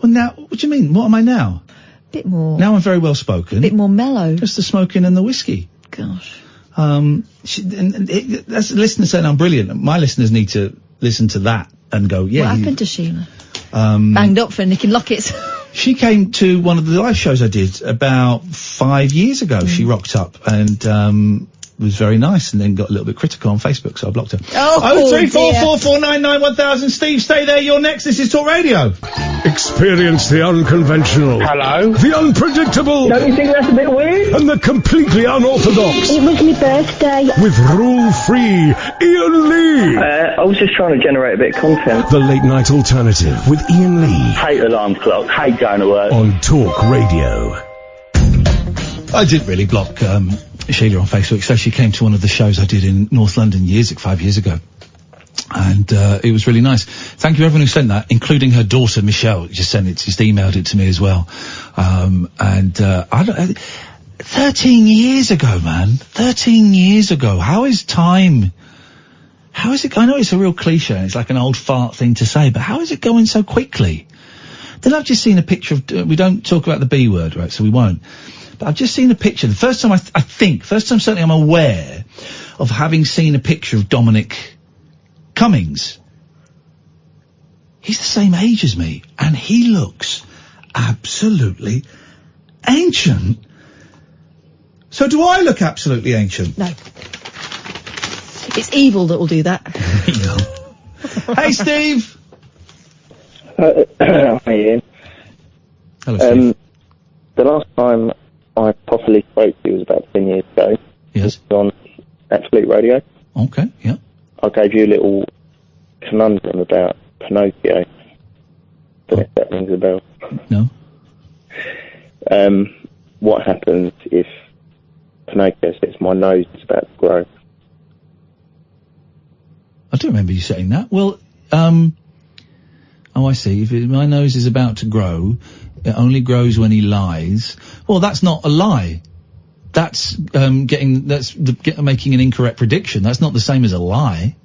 Well, now, what do you mean? What am I now? Bit more... Now I'm very well spoken. Bit more mellow. Just the smoking and the whiskey. Gosh. That's the listener saying I'm brilliant. My listeners need to listen to that and go, yeah. What happened to Sheila? Banged up for nicking lockets. She came to one of the live shows I did about 5 years ago. She rocked up and was very nice, and then got a little bit critical on Facebook, so I blocked her. Oh, 03444991000. Steve, stay there. You're next. This is Talk Radio. Experience the unconventional. Hello? The unpredictable. Don't you think that's a bit weird? And the completely unorthodox. It was my birthday. With rule-free Iain Lee. I was just trying to generate a bit of content. The Late Night Alternative with Iain Lee. Hate alarm clock, hate going to work. On Talk Radio. I didn't really block Sheila on Facebook, so she came to one of the shows I did in North London 5 years ago. And it was really nice. Thank you everyone who sent that, including her daughter Michelle. Just emailed it to me as well. 13 years ago, man. 13 years ago. How is time? How is it? I know it's a real cliche. It's like an old fart thing to say, but how is it going so quickly? Then I've just seen a picture of. We don't talk about the B word, right? So we won't. But I've just seen a picture. The first time first time certainly I'm aware of having seen a picture of Dominic Cummings. He's the same age as me, and he looks absolutely ancient. So do I look absolutely ancient? No. It's evil that will do that. Hey, Steve! Hi, Ian. Hello, Steve. The last time I properly spoke to you was about 10 years ago. Yes. It was on Absolute Radio. Okay, yeah. I gave you a little conundrum about Pinocchio. Don't know if that rings a bell. No. What happens if Pinocchio says my nose is about to grow? I don't remember you saying that. Well, oh, I see. If my nose is about to grow, it only grows when he lies. Well, that's not a lie. That's making an incorrect prediction. That's not the same as a lie.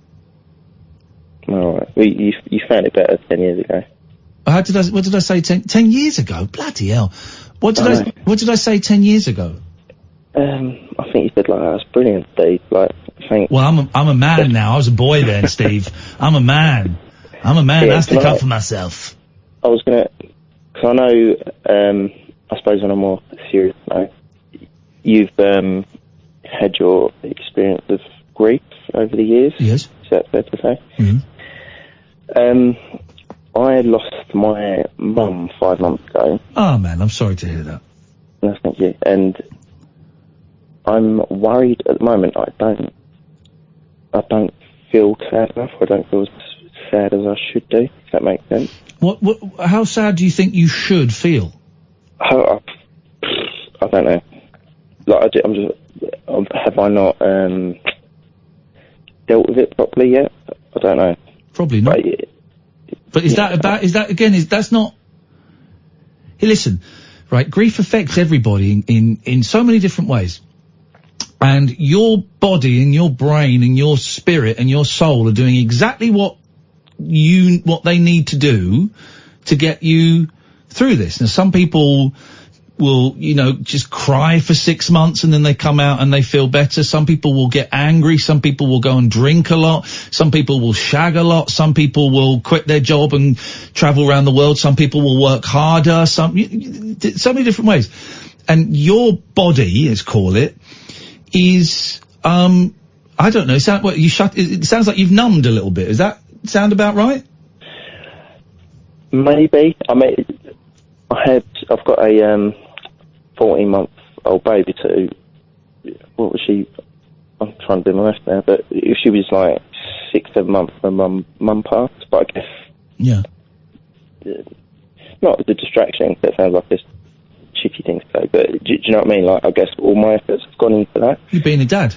All right. Well, you found it better 10 years ago. What did I say 10 years ago? Bloody hell. What did I say 10 years ago? I think you said, like, that's brilliant, Steve. Like, thanks. Well, I'm a man now. I was a boy then, Steve. I'm a man. Yeah, I stick up for myself. I was gonna, cause I know, I suppose on a more serious note, you've, had your experience of grief over the years. Yes. Is that fair to say? Mm-hmm. I lost my mum 5 months ago. Oh man, I'm sorry to hear that. No, thank you. And I'm worried at the moment. I don't feel sad enough. I don't feel as sad as I should do. If that makes sense. How sad do you think you should feel? I don't know. Like have I not dealt with it properly yet? I don't know. Probably not. But that's not. Hey, listen, right? Grief affects everybody in so many different ways. And your body and your brain and your spirit and your soul are doing exactly what they need to do to get you through this. Now, some people will, just cry for 6 months and then they come out and they feel better. Some people will get angry. Some people will go and drink a lot. Some people will shag a lot. Some people will quit their job and travel around the world. Some people will work harder. So many different ways. And your body, let's call it, is, I don't know, it sounds like you've numbed a little bit. Does that sound about right? Maybe. I've got a 14-month-old baby too. What was she? I'm trying to do my math now, but if she was like 6-7 months when mum passed, but I guess yeah, not the distraction. That sounds like this shitty thing to say, but do you know what I mean? Like, I guess all my efforts have gone into that. You've been a dad.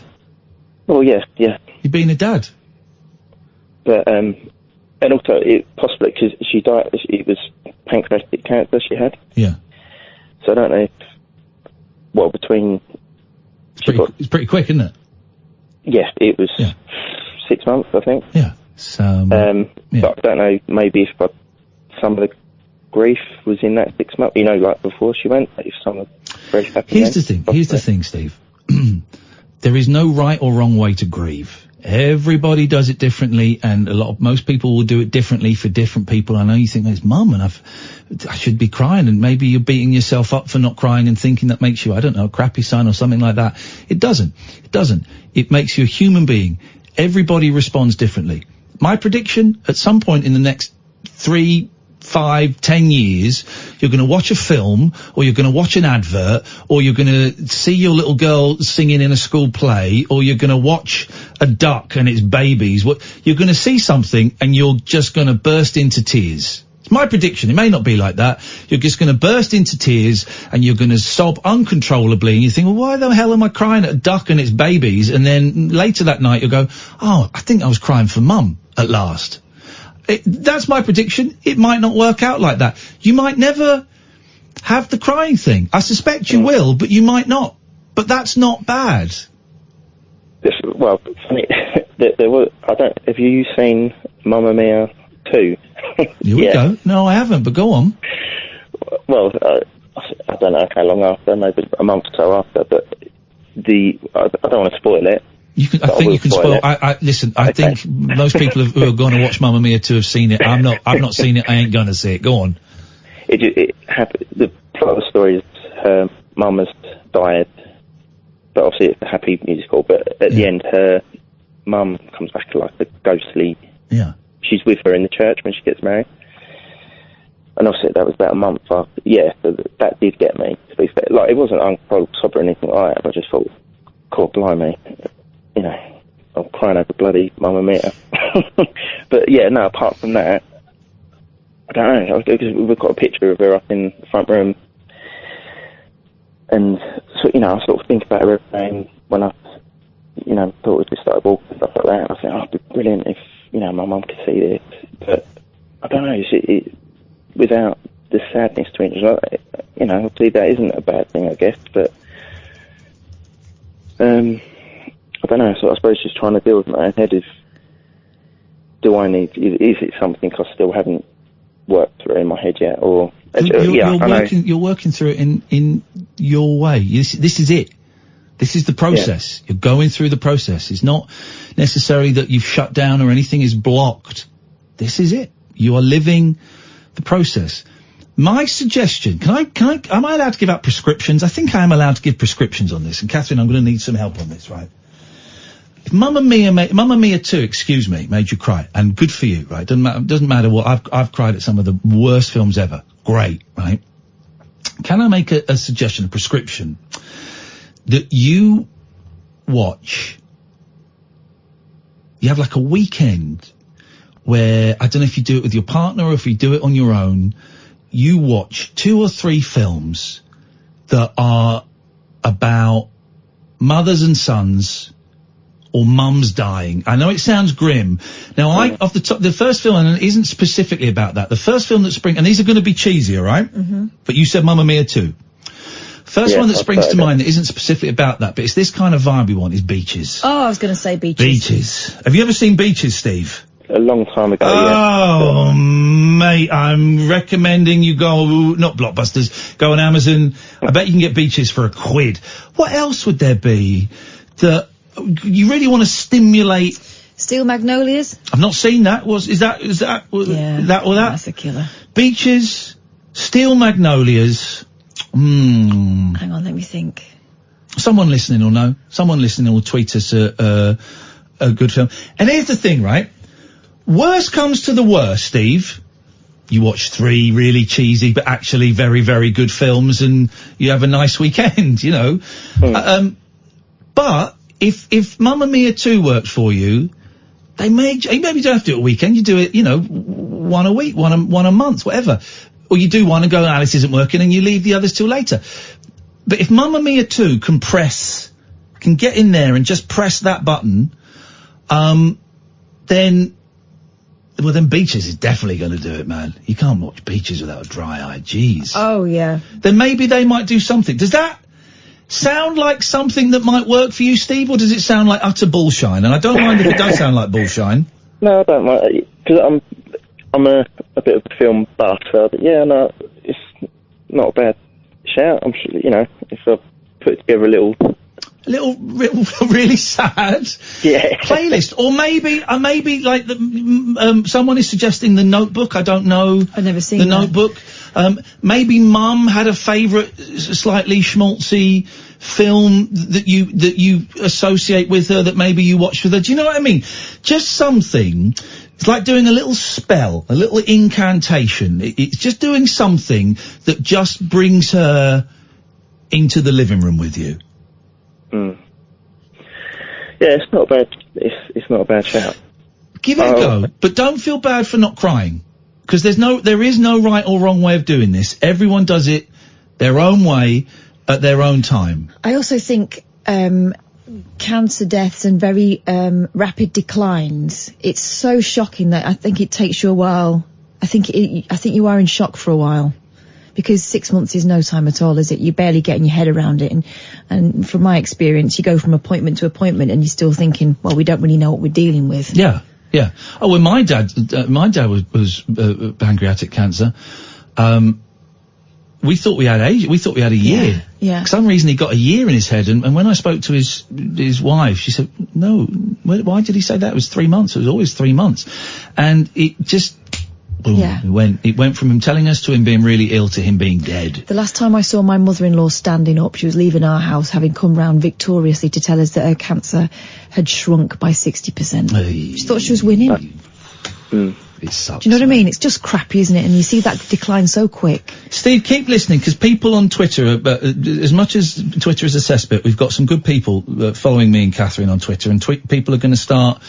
Well, yeah. You've been a dad. But and also it possibly because she died. It was pancreatic cancer she had. Yeah. So I don't know if between. It's pretty quick, isn't it? Yeah, it was 6 months, I think. Yeah. So. But I don't know. Maybe if some of the grief was in that 6 months, like before she went. If some of the grief happened. Here's the thing, Steve. There is no right or wrong way to grieve. Everybody does it differently, and most people will do it differently for different people. I know you think, it's Mum, and I should be crying, and maybe you're beating yourself up for not crying and thinking that makes you, I don't know, a crappy son or something like that. It doesn't. It makes you a human being. Everybody responds differently. My prediction, at some point in the next 3, 5, 10 years, you're going to watch a film, or you're going to watch an advert, or you're going to see your little girl singing in a school play, or you're going to watch a duck and its babies. You're going to see something and you're just going to burst into tears. It's my prediction. It may not be like that. You're just going to burst into tears and you're going to sob uncontrollably, and you think, well, why the hell am I crying at a duck and its babies? And then later that night you'll go, oh, I think I was crying for Mum at last. That's my prediction. It might not work out like that. You might never have the crying thing. I suspect you will, but you might not. But that's not bad. Well, funny, there was. Have you seen Mamma Mia 2? Here we go. No, I haven't. But go on. Well, I don't know how long after. Maybe a month or so after. But I don't want to spoil it. I think you can spoil. Listen. I think most people who are going to watch Mamma Mia 2 have seen it. I've not seen it. I ain't going to see it. Go on. It happened. The plot of the story is her mum has died, but obviously it's a happy musical. But at the end, her mum comes back to like a ghostly. Yeah. She's with her in the church when she gets married, and obviously that was about a month after. Yeah, so that did get me. To be fair, like it wasn't uncontrollable sob or anything like that. I just thought, God blimey. I'm crying over bloody Mamma Mia. But yeah, no, apart from that, I don't know, because we've got a picture of her up in the front room, and so, I sort of think about her every day when I, thought we just started walking and stuff like that, and I think, it'd be brilliant if, my mum could see this, but I don't know, it without the sadness to it, obviously that isn't a bad thing, I guess, but, I don't know, so I suppose just trying to deal with my own head is it something I still haven't worked through in my head yet, or... You're working through it in your way. This is it. This is the process. Yeah. You're going through the process. It's not necessarily that you've shut down or anything is blocked. This is it. You are living the process. My suggestion, am I allowed to give out prescriptions? I think I am allowed to give prescriptions on this, and Catherine, I'm going to need some help on this, right? If Mamma Mia 2, made you cry, and good for you, right? Doesn't matter what, I've cried at some of the worst films ever. Great, right? Can I make a suggestion, a prescription, that you watch, you have like a weekend where, I don't know if you do it with your partner or if you do it on your own, you watch 2 or 3 films that are about mothers and sons, or mums dying. I know it sounds grim. Now, off the top, the first film, and it isn't specifically about that. The first film that and these are going to be cheesy, all right? Mm-hmm. But you said Mamma Mia 2. First one that springs to mind that isn't specifically about that, but it's this kind of vibe we want, is Beaches. Oh, I was going to say Beaches. Beaches. Have you ever seen Beaches, Steve? A long time ago, Oh, mate, I'm recommending you go, not Blockbusters, go on Amazon. I bet you can get Beaches for £1. What else would there be that you really want to stimulate? Steel Magnolias? I've not seen that. Is that that or that? That's a killer. Beaches, Steel Magnolias. Hang on, let me think. Someone listening will know. Someone listening will tweet us a good film. And here's the thing, right? Worst comes to the worst, Steve. You watch 3 really cheesy but actually very, very good films, and you have a nice weekend, but if Mamma Mia 2 works for you, you maybe don't have to do it a weekend. You do it, one a week, one a month, whatever. Or you do one and go, this isn't working, and you leave the others till later. But if Mamma Mia 2 can get in there and just press that button, then Well, then Beaches is definitely going to do it, man. You can't watch Beaches without a dry eye. Jeez. Oh, yeah. Then maybe they might do something. Does that sound like something that might work for you, Steve, or does it sound like utter bullshine? And I don't mind if it does sound like bullshine. No, I don't mind, because I'm a bit of a film buff, so yeah, no, it's not a bad shout. I'm sure, you know, if I put together a little really sad playlist, or maybe like someone is suggesting The Notebook. I don't know. I've never seen The that. Notebook. Maybe Mum had a favourite slightly schmaltzy film that you associate with her that maybe you watched with her. Do you know what I mean? Just something. It's like doing a little spell, a little incantation. It's just doing something that just brings her into the living room with you. Yeah, it's not bad. It's not a bad shout. Give it a go, but don't feel bad for not crying, because there is no right or wrong way of doing this. Everyone does it their own way at their own time. I also think cancer deaths and very rapid declines. It's so shocking that I think it takes you a while. I think you are in shock for a while. Because 6 months is no time at all, is it? You're barely getting your head around it. And from my experience, you go from appointment to appointment and you're still thinking, well, we don't really know what we're dealing with. Yeah, yeah. Oh, when my dad was pancreatic cancer, we thought we had a year. Yeah. For some reason he got a year in his head, and when I spoke to his wife, she said, no, why did he say that? It was 3 months. It was always 3 months. And it just... Boom. Yeah. It went from him telling us to him being really ill to him being dead. The last time I saw my mother-in-law standing up, she was leaving our house, having come round victoriously to tell us that her cancer had shrunk by 60%. She thought she was winning. It sucks. Do you know what I mean? It's just crappy, isn't it? And you see that decline so quick. Steve, keep listening, because people on Twitter, as much as Twitter is a cesspit, we've got some good people following me and Katherine on Twitter, and people are going to start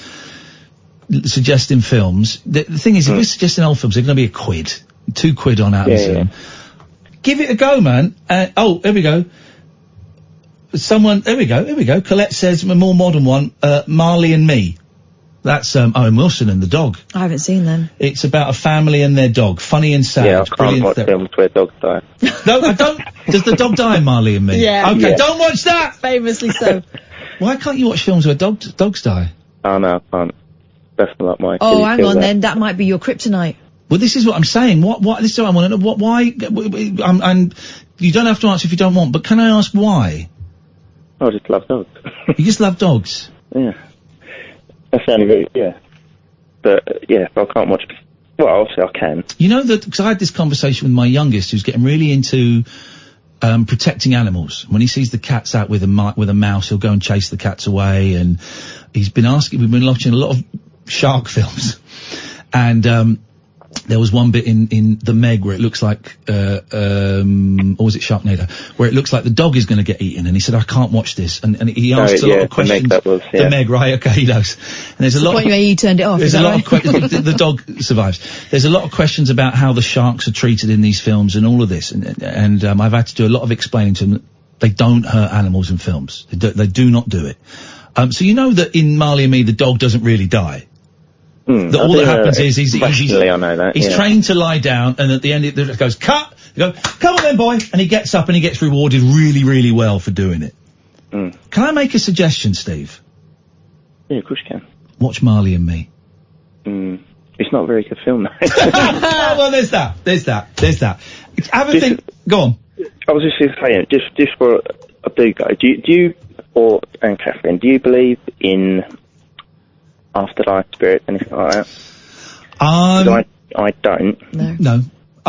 suggesting films. The thing is, if we're suggesting old films, they're going to be £2 on Amazon. Yeah. Give it a go, man. Oh, here we go. Here we go. Colette says a more modern one, Marley and Me. That's Owen Wilson and the dog. I haven't seen them. It's about a family and their dog. Funny and sad. Yeah, I can't watch films where dogs die. No, I don't. Does the dog die in Marley and Me? Yeah. Okay, Yeah. don't watch that! Famously so. Why can't you watch films where dogs die? Oh, no, I can't. That's not my... Oh, hang on then. That might be your kryptonite. Well, this is what I'm saying. This is what I want to know. Why? And you don't have to answer if you don't want, but can I ask why? I just love dogs. You just love dogs? Yeah. That's the only route, yeah. But, yeah, I can't watch... Well, obviously I can. You know that, because I had this conversation with my youngest, who's getting really into protecting animals. When he sees the cats out with a mouse, he'll go and chase the cats away, and we've been watching a lot of shark films, and there was one bit in The Meg where it looks like or was it Sharknado, where it looks like the dog is going to get eaten, and he said, I can't watch this, and he asked a lot of questions. The Meg, that was, yeah. The Meg, right, okay, he knows. And there's a lot of... you turned it off, there's a lot of questions. The dog survives. There's a lot of questions about how the sharks are treated in these films and all of this, and I've had to do a lot of explaining to them. They don't hurt animals in films. They do not do it. So you know that in Marley and Me, the dog doesn't really die. That all that happens is he's trained to lie down, and at the end it goes, cut! You go, come on then, boy! And he gets up and he gets rewarded really, really well for doing it. Can I make a suggestion, Steve? Yeah, of course you can. Watch Marley and Me. It's not a very good film, though. Oh, well, there's that. Have a think. Go on. I was just saying, just for a big guy, do you, and Katherine, do you believe in afterlife, spirit, anything like that? I don't. No,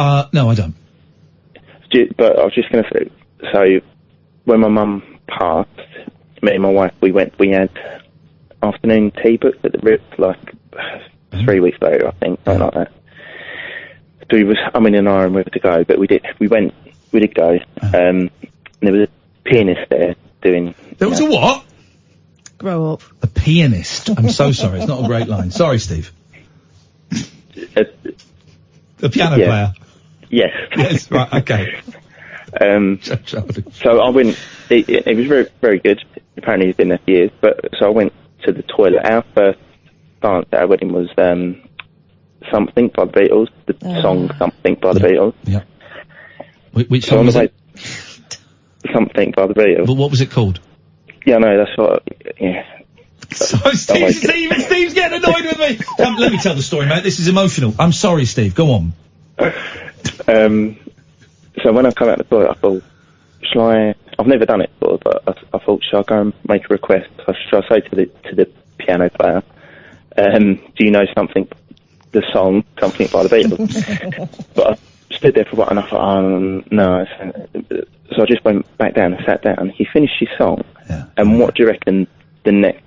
I don't. But I was just going to say, so when my mum passed, me and my wife, we had afternoon tea booked at the Ritz, like 3 weeks later, I think, something like that. So I'm in an iron whether to go, but we did go, and there was a pianist there doing... There was a what? Grow up. A pianist. I'm so sorry, it's not a great line. Sorry, Steve. A piano player. Yes. Yes, right, okay. So I went, it was very, very good. Apparently he's been there for years, so I went to the toilet. Our first dance at our wedding was Something by the Beatles, the song Something by the Beatles. Yeah. Which So song on was the way, it? Something by the Beatles. But what was it called? Yeah, no, that's what. Yeah. So Steve's getting annoyed with me. Come, let me tell the story, mate. This is emotional. I'm sorry, Steve. Go on. So when I come out the toilet, I thought, I've never done it before, but I thought, shall I go and make a request? Shall I say to the piano player, do you know something, the song, Something by the Beatles? But I stood there for a while and I thought, no. So I just went back down and sat down. He finished his song, and what do you reckon the next?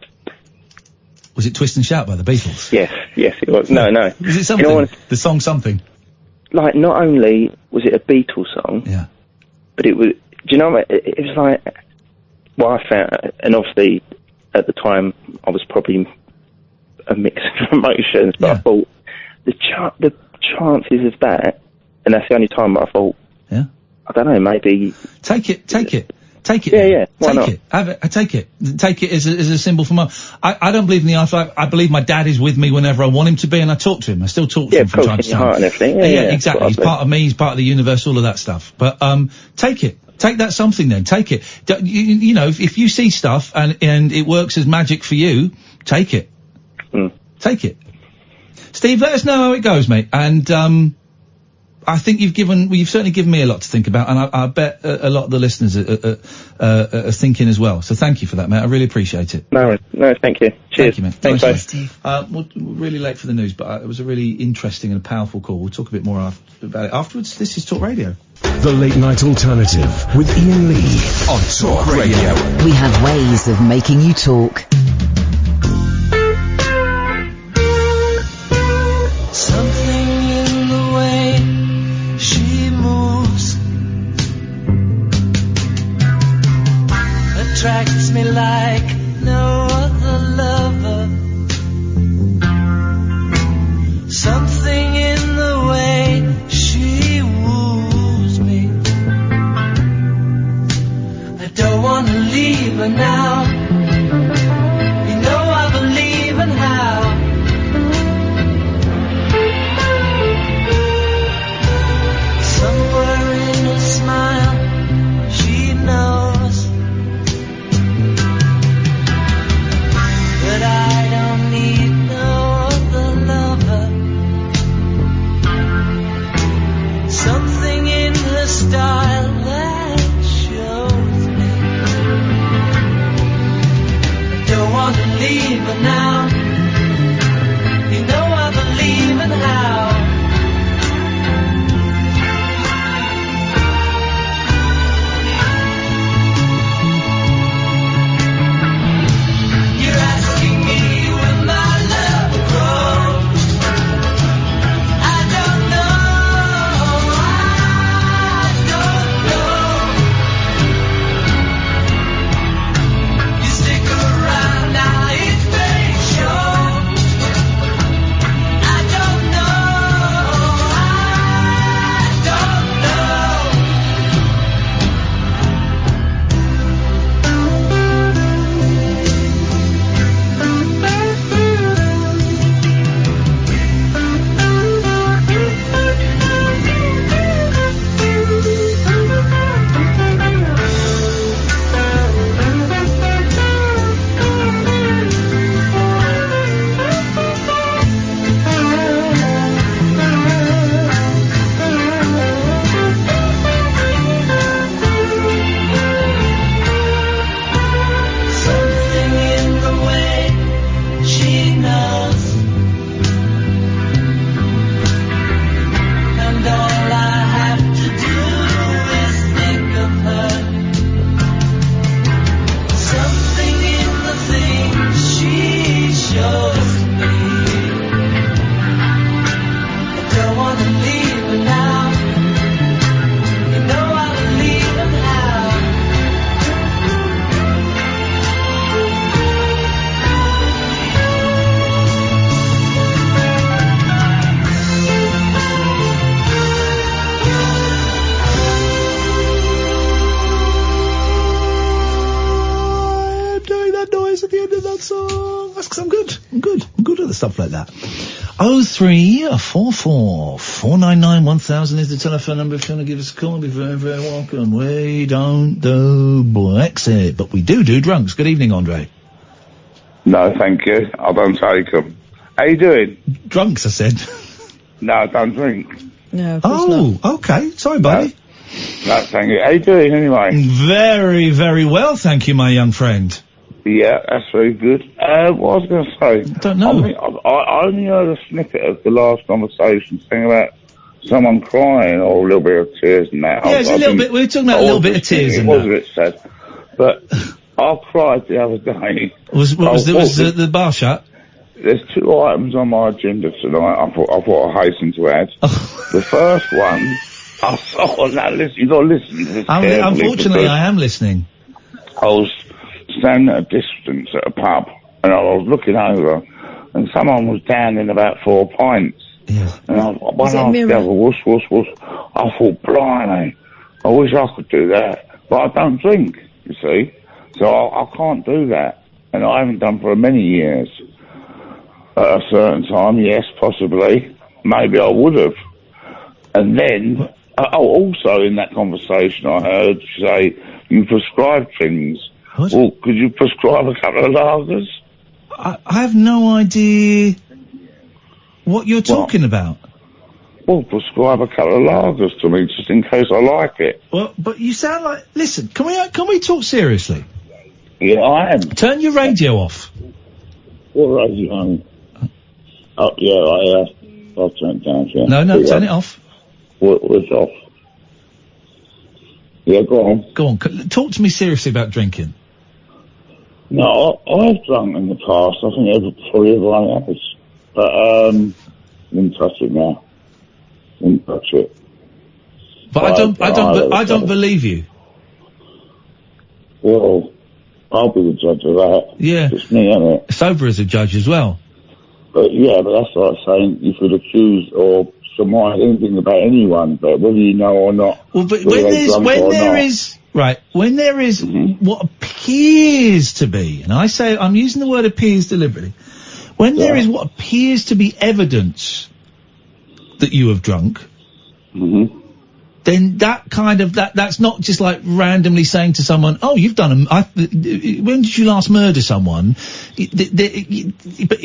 Was it Twist and Shout by the Beatles? Yes, it was. No. Was it something? You know what, the song Something? like, not only was it a Beatles song, but it was, do you know what, it was like, well, I found, and obviously, at the time, I was probably a mix of emotions, but I thought, the chances of that, and that's the only time I thought, I don't know, maybe... Take it. Yeah, why not? Take it. Take it as a symbol for my... I don't believe in the afterlife. I believe my dad is with me whenever I want him to be, and I talk to him. I still talk to him from time to time. Heart and everything. Yeah, exactly. He's part of me, he's part of the universe, all of that stuff. But, take it. Take that something then. Take it. You know, if you see stuff and it works as magic for you, take it. Take it. Steve, let us know how it goes, mate. And, I think you've certainly given me a lot to think about, and I bet a lot of the listeners are thinking as well. So thank you for that, mate. I really appreciate it. No, thank you. Cheers. Thank you, man. Thanks, Nice Steve. we're really late for the news, but it was a really interesting and powerful call. We'll talk a bit more about it afterwards. This is Talk Radio. The Late Night Alternative with Iain Lee on Talk Radio. We have ways of making you talk. Something in the way she moves attracts me like no other lover. Something in the way she woos me. I don't wanna leave her now. You know I believe in how. Somewhere in a smile, she knows that I don't need no other lover. Something in her style that shows me I don't want to leave her now. You know I believe in how. Stuff like that. 0344 499 1000 is the telephone number. If you want to give us a call, be very, very welcome. We don't do Brexit, but we do drunks. Good evening, Andre. No, thank you. I don't take them. How you doing? Drunks, I said. No, I don't drink. No, of course not. Okay. Sorry, buddy. No, thank you. How you doing, anyway? Very, very well, thank you, my young friend. Yeah, that's very good. What was I going to say? I don't know. I only heard a snippet of the last conversation saying about someone crying or a little bit of tears and that. Yeah, it's a little bit, we were talking about a little bit of tears and that. It was a bit sad. But I cried the other day. Was the bar shut? There's 2 items on my agenda tonight I thought I hasten to add. The first one, I saw, now listen, you've got to listen to this carefully. Unfortunately, I am listening. I was standing at a distance at a pub, and I was looking over, and someone was down in about 4 pints. Yeah. And one after the other, whoosh, whoosh, whoosh. I thought, blimey, I wish I could do that. But I don't drink, you see. So I can't do that. And I haven't done for many years. At a certain time, yes, possibly. Maybe I would have. And then, also in that conversation I heard you say, you prescribe things. What? Well, could you prescribe a couple of lagers? I have no idea what you're talking about. Well, prescribe a couple of lagers to me, just in case I like it. Well, but you sound like... Listen, can we talk seriously? Yeah, I am. Turn your radio off. What radio on? Oh, yeah, I'll turn it down, yeah. No, turn it off. What's off? Yeah, go on. Go on, talk to me seriously about drinking. No, I've drunk in the past. I think probably everyone has. But, wouldn't touch it now. Wouldn't touch it. But I don't believe you. Well, I'll be the judge of that. Yeah. It's me, isn't it? Sober as a judge as well. But yeah, but that's like saying you could accuse or surmise anything about anyone, but whether you know or not. Well, but when there is what appears to be, and I'm using the word appears deliberately, when there is what appears to be evidence that you have drunk, then that's not just like randomly saying to someone, oh, you've done when did you last murder someone? But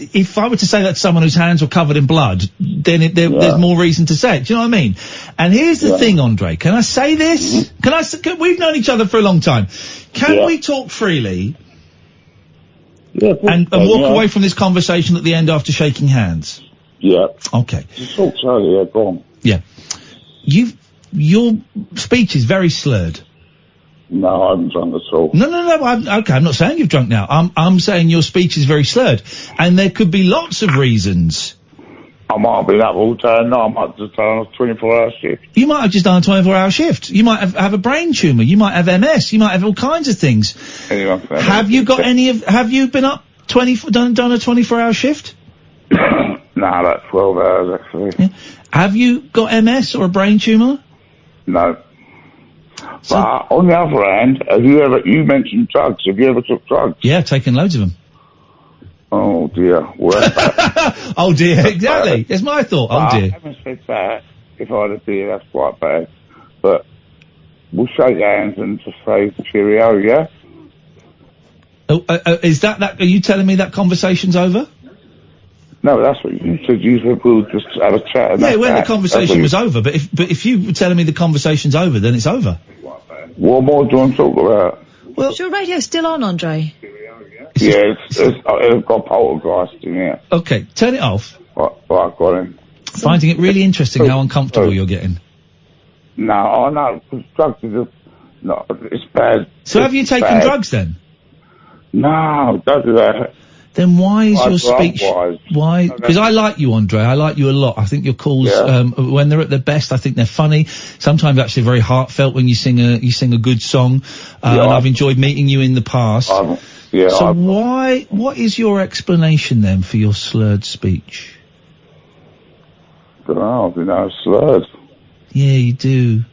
if I were to say that to someone whose hands were covered in blood, then there's more reason to say it. Do you know what I mean? And here's the thing, Andre, can I say this? We've known each other for a long time. Can we talk freely? Yeah, and walk away from this conversation at the end after shaking hands? Yeah. Okay. Just talk slowly, yeah, go on. Yeah. Your speech is very slurred. No, I haven't drunk at all. No. I'm not saying you've drunk now. I'm saying your speech is very slurred. And there could be lots of reasons. I might have been up all day. No, I might have just done a 24-hour shift. You might have just done a 24-hour shift. You might have a brain tumour. You might have MS. You might have all kinds of things. Anyway, have you been up done a 24-hour shift? No, about 12 hours, actually. Yeah. Have you got MS or a brain tumour? No. So, but on the other hand, you mentioned drugs. Have you ever took drugs? Yeah, taken loads of them. Oh dear. Oh dear, exactly. It's my thought. Oh dear. I haven't said that. If I had a beer, that's quite bad. But we'll shake hands and just say cheerio, yeah? Oh, is that? Are you telling me that conversation's over? No, that's what you said. You said we'll just have a chat. Yeah, when the conversation was over. But if you were telling me the conversation's over, then it's over. What more do you want to talk about? Well, is your radio still on, Andre? Yeah, it's got poltergeist in here. Okay, turn it off. Right, got him. Finding it really interesting how uncomfortable you're getting. No, I know, because drugs are no, it's bad. So have you taken drugs then? No, don't do that. Then why is your speech... Why? Because I like you, Andre. I like you a lot. I think your calls, when they're at their best, I think they're funny. Sometimes actually very heartfelt when you sing a good song. And I've enjoyed meeting you in the past. What is your explanation then for your slurred speech? I don't know, slurred. Yeah, you do.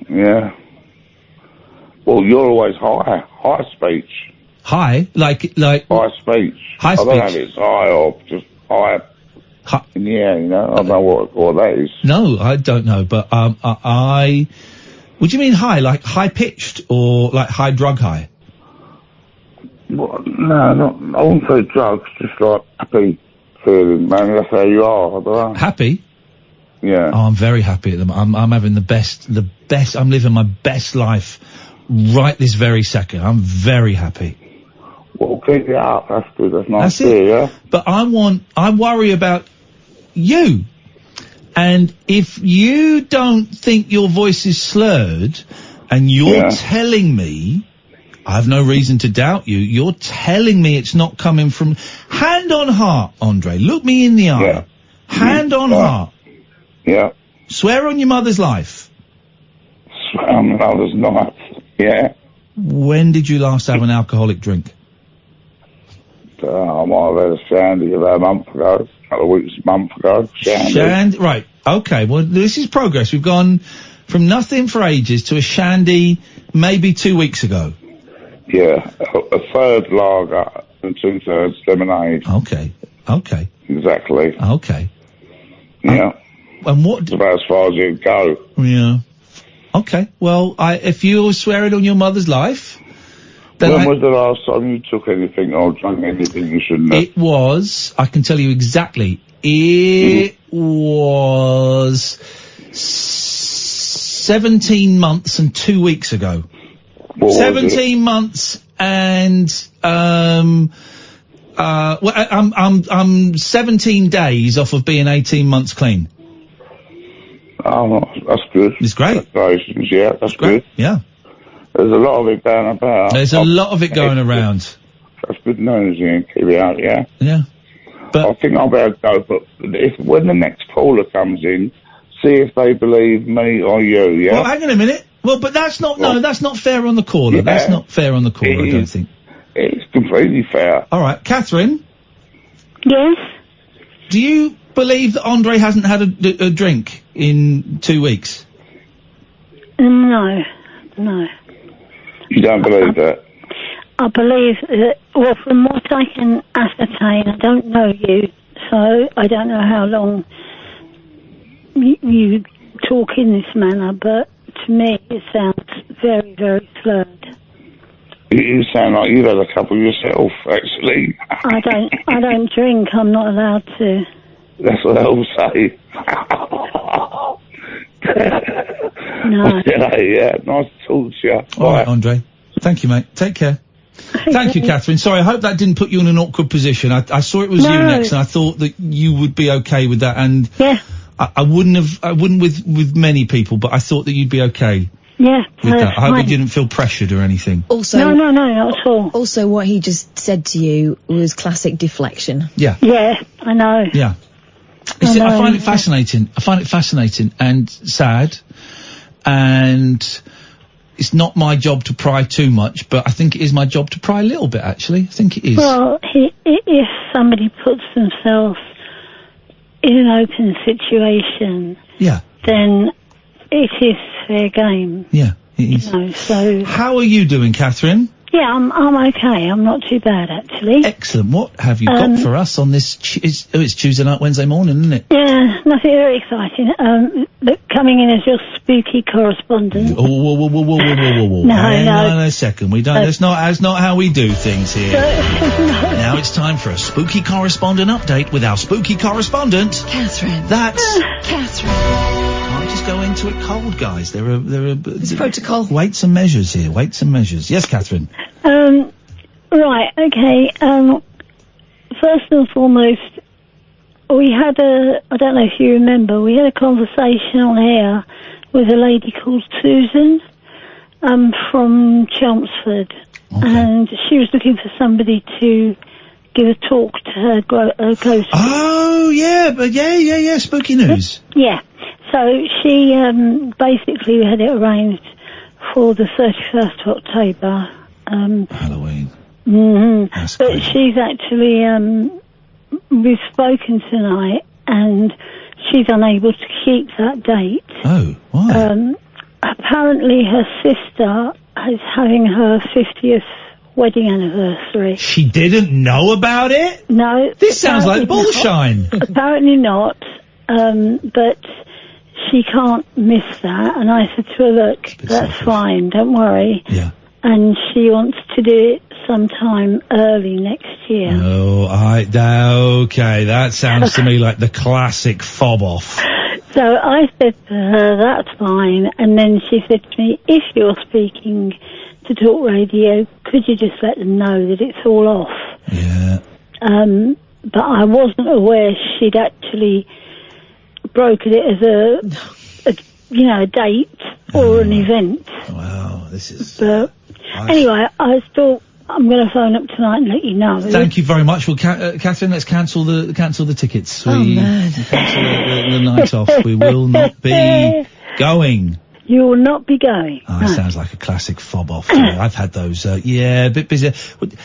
Yeah. Well, you're always high speech. High? Like... High speech. High speech. I don't know if it's high or just high in the air, you know? I don't know what that is. No, I don't know, but, what do you mean high? Like high-pitched or like high drug high? Well, no, I wouldn't say drugs, just like happy feeling, man. That's how you are, I don't know. Happy? Yeah. Oh, I'm very happy at the moment. I'm having the best, I'm living my best life right this very second. I'm very happy. Well, keep it up, that's good, that's nice That's to hear, it. yeah? But I worry about you. And if you don't think your voice is slurred, and you're telling me, I have no reason to doubt you, you're telling me it's not coming from... Hand on heart, Andre, look me in the eye. Yeah. Hand on heart. Yeah. Swear on your mother's life. Swear on my mother's life, yeah. When did you last have an alcoholic drink? I might have had a shandy about a month ago. A month ago. Shandy. Right. Okay. Well, this is progress. We've gone from nothing for ages to a shandy maybe 2 weeks ago. Yeah. A third lager and 2/3 lemonade. Okay. Okay. Exactly. Okay. Yeah. And what? About as far as you go. Yeah. Okay. Well, if you were swearing on your mother's life, then when was the last time you took anything or drank anything you shouldn't have? It was, I can tell you exactly, it was 17 months and 2 weeks ago. What 17 months and, I'm 17 days off of being 18 months clean. Oh, that's good. It's great. Congratulations, yeah, that's good. Yeah. There's a lot of it going about. There's a lot of it going around. That's good news, Ian. Keep it out, yeah? Yeah. But I think I'll be able to go, but when the next caller comes in, see if they believe me or you, yeah? Well, hang on a minute. Well, but that's not, that's not fair on the caller. Yeah. That's not fair on the caller, I don't think. It's completely fair. All right. Catherine? Yes? Do you believe that Andre hasn't had a drink in 2 weeks? No. You don't believe that? I believe that, well, from what I can ascertain, I don't know you, so I don't know how long you talk in this manner, but to me it sounds very, very slurred. You sound like you've had a couple yourself, actually. I don't drink, I'm not allowed to. That's what they'll say. No. Yeah, nice to talk to you. All right, Andre. Thank you, mate. Take care. Thank you, Catherine. Sorry, I hope that didn't put you in an awkward position. I saw it was you next, and I thought that you would be okay with that. And I wouldn't with many people, but I thought that you'd be okay. Yeah. With that. I hope you didn't feel pressured or anything. Also, no, not at all. Also, what he just said to you was classic deflection. Yeah. Yeah, I know. Yeah. I find it fascinating. I find it fascinating and sad, and it's not my job to pry too much, but I think it is my job to pry a little bit, actually. I think it is. Well, if somebody puts themselves in an open situation, then it is fair game. Yeah, it is. You know, so how are you doing, Catherine? Yeah, I'm okay. I'm not too bad, actually. Excellent. What have you got for us on this? It's Tuesday night, Wednesday morning, isn't it? Yeah, nothing very exciting. Look, coming in as your spooky correspondent. Whoa. Hang on a second. We don't. That's not how we do things here. Now it's time for a spooky correspondent update with our spooky correspondent, Catherine. That's Catherine. Can't just go into it cold, guys. There are. It's protocol. Weights and measures here. Weights and measures. Yes, Catherine. Right, okay, first and foremost, we had I don't know if you remember, we had a conversation on air with a lady called Susan, from Chelmsford, and she was looking for somebody to give a talk to her ghost. Oh, yeah, but yeah, spooky news. Yeah, so she, basically we had it arranged for the 31st of October, Halloween. But crazy. She's actually, we've spoken tonight, and she's unable to keep that date. Oh, why? Apparently her sister is having her 50th wedding anniversary. She didn't know about it? No. This sounds like apparently bullshine. not. Apparently not. But she can't miss that. And I said to her, look, that's fine, don't worry. Yeah. And she wants to do it sometime early next year. Oh, okay, that sounds to me like the classic fob off. So I said to her, that's fine. And then she said to me, if you're speaking to Talk Radio, could you just let them know that it's all off? Yeah. But I wasn't aware she'd actually brokered it as a date or an event. Wow, this is... But anyway, I thought I'm going to phone up tonight and let you know. Thank you very much. Well, Catherine, let's cancel the tickets. Man. Cancel the night off. We will not be going. You will not be going. Oh, that sounds like a classic fob off. I've had those. A bit busy.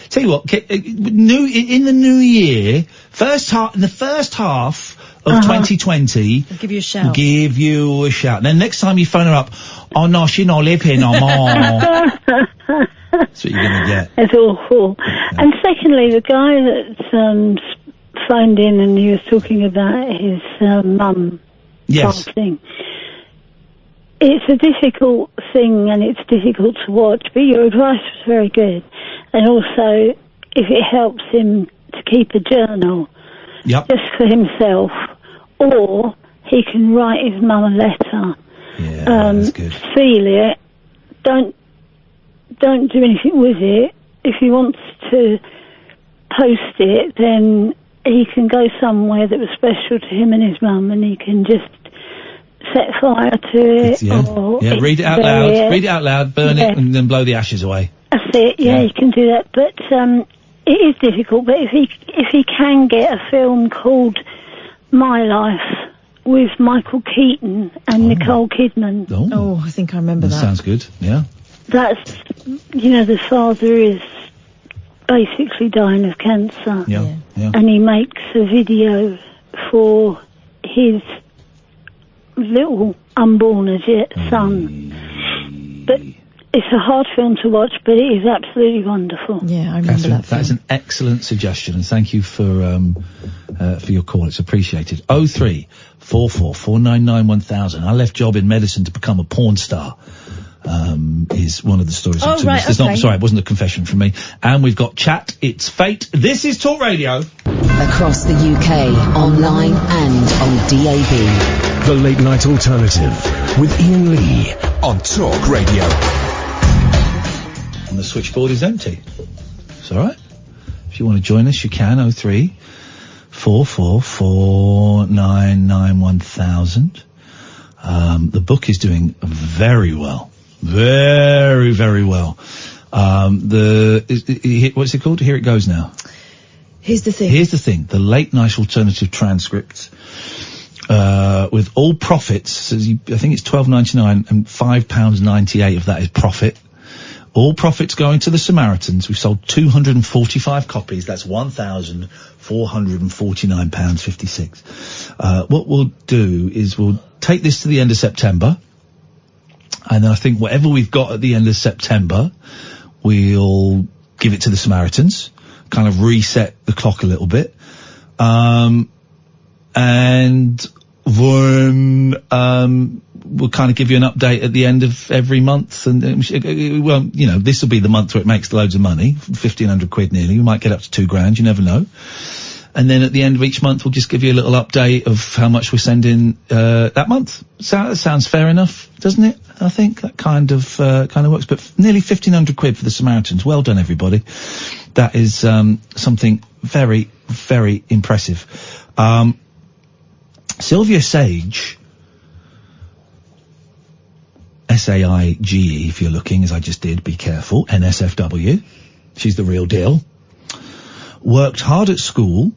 Tell you what, in the new year, in the first half of 2020, I'll give you a shout. Give you a shout. Then next time you phone her up, oh no, she not live here no more. That's what you're going to get. It's awful. Yeah. And secondly, the guy that phoned in and he was talking about his mum passing. It's a difficult thing and it's difficult to watch, but your advice was very good. And also, if it helps him to keep a journal, just for himself, or he can write his mum a letter. Yeah, that's good. Seal it. Don't do anything with it. If he wants to post it, then he can go somewhere that was special to him and his mum, and he can just set fire to it. Read it out loud. Read it out loud, burn it, and then blow the ashes away. That's it. Yeah, you can do that. But it is difficult. But if he can get a film called My Life with Michael Keaton and Nicole Kidman. Oh, I think I remember that. Sounds good. Yeah. That's, the father is basically dying of cancer. Yeah. And he makes a video for his little unborn as yet son. But it's a hard film to watch, but it is absolutely wonderful. Yeah, I remember Catherine, that film. That's an excellent suggestion, and thank you for your call. It's appreciated. 03444991000. I left job in medicine to become a porn star. Is one of the stories. Oh, right, okay. Sorry, it wasn't a confession from me. And we've got chat. It's fate. This is Talk Radio. Across the UK, online and on DAB. The Late Night Alternative with Iain Lee on Talk Radio. And the switchboard is empty. It's all right. If you want to join us, you can. 03444991000. The book is doing very well. Very, very well. What's it called? Here it goes now. Here's the thing. Here's the thing. The Late Night Alternative transcripts, with all profits, I think it's £12.99 and £5.98 of that is profit. All profits going to the Samaritans. We've sold 245 copies. That's £1,449.56. What we'll do is we'll take this to the end of September. And then I think whatever we've got at the end of September, we'll give it to the Samaritans, kind of reset the clock a little bit. And then, we'll kind of give you an update at the end of every month, and it won't, this will be the month where it makes loads of money, 1,500 quid nearly. We might get up to £2,000, you never know. And then at the end of each month, we'll just give you a little update of how much we're sending that month. So that sounds fair enough, doesn't it? I think that kind of works. But nearly 1,500 quid for the Samaritans. Well done, everybody. That is something very, very impressive. Sylvia Sage, SAIGE, if you're looking, as I just did, be careful, NSFW. She's the real deal. Worked hard at school,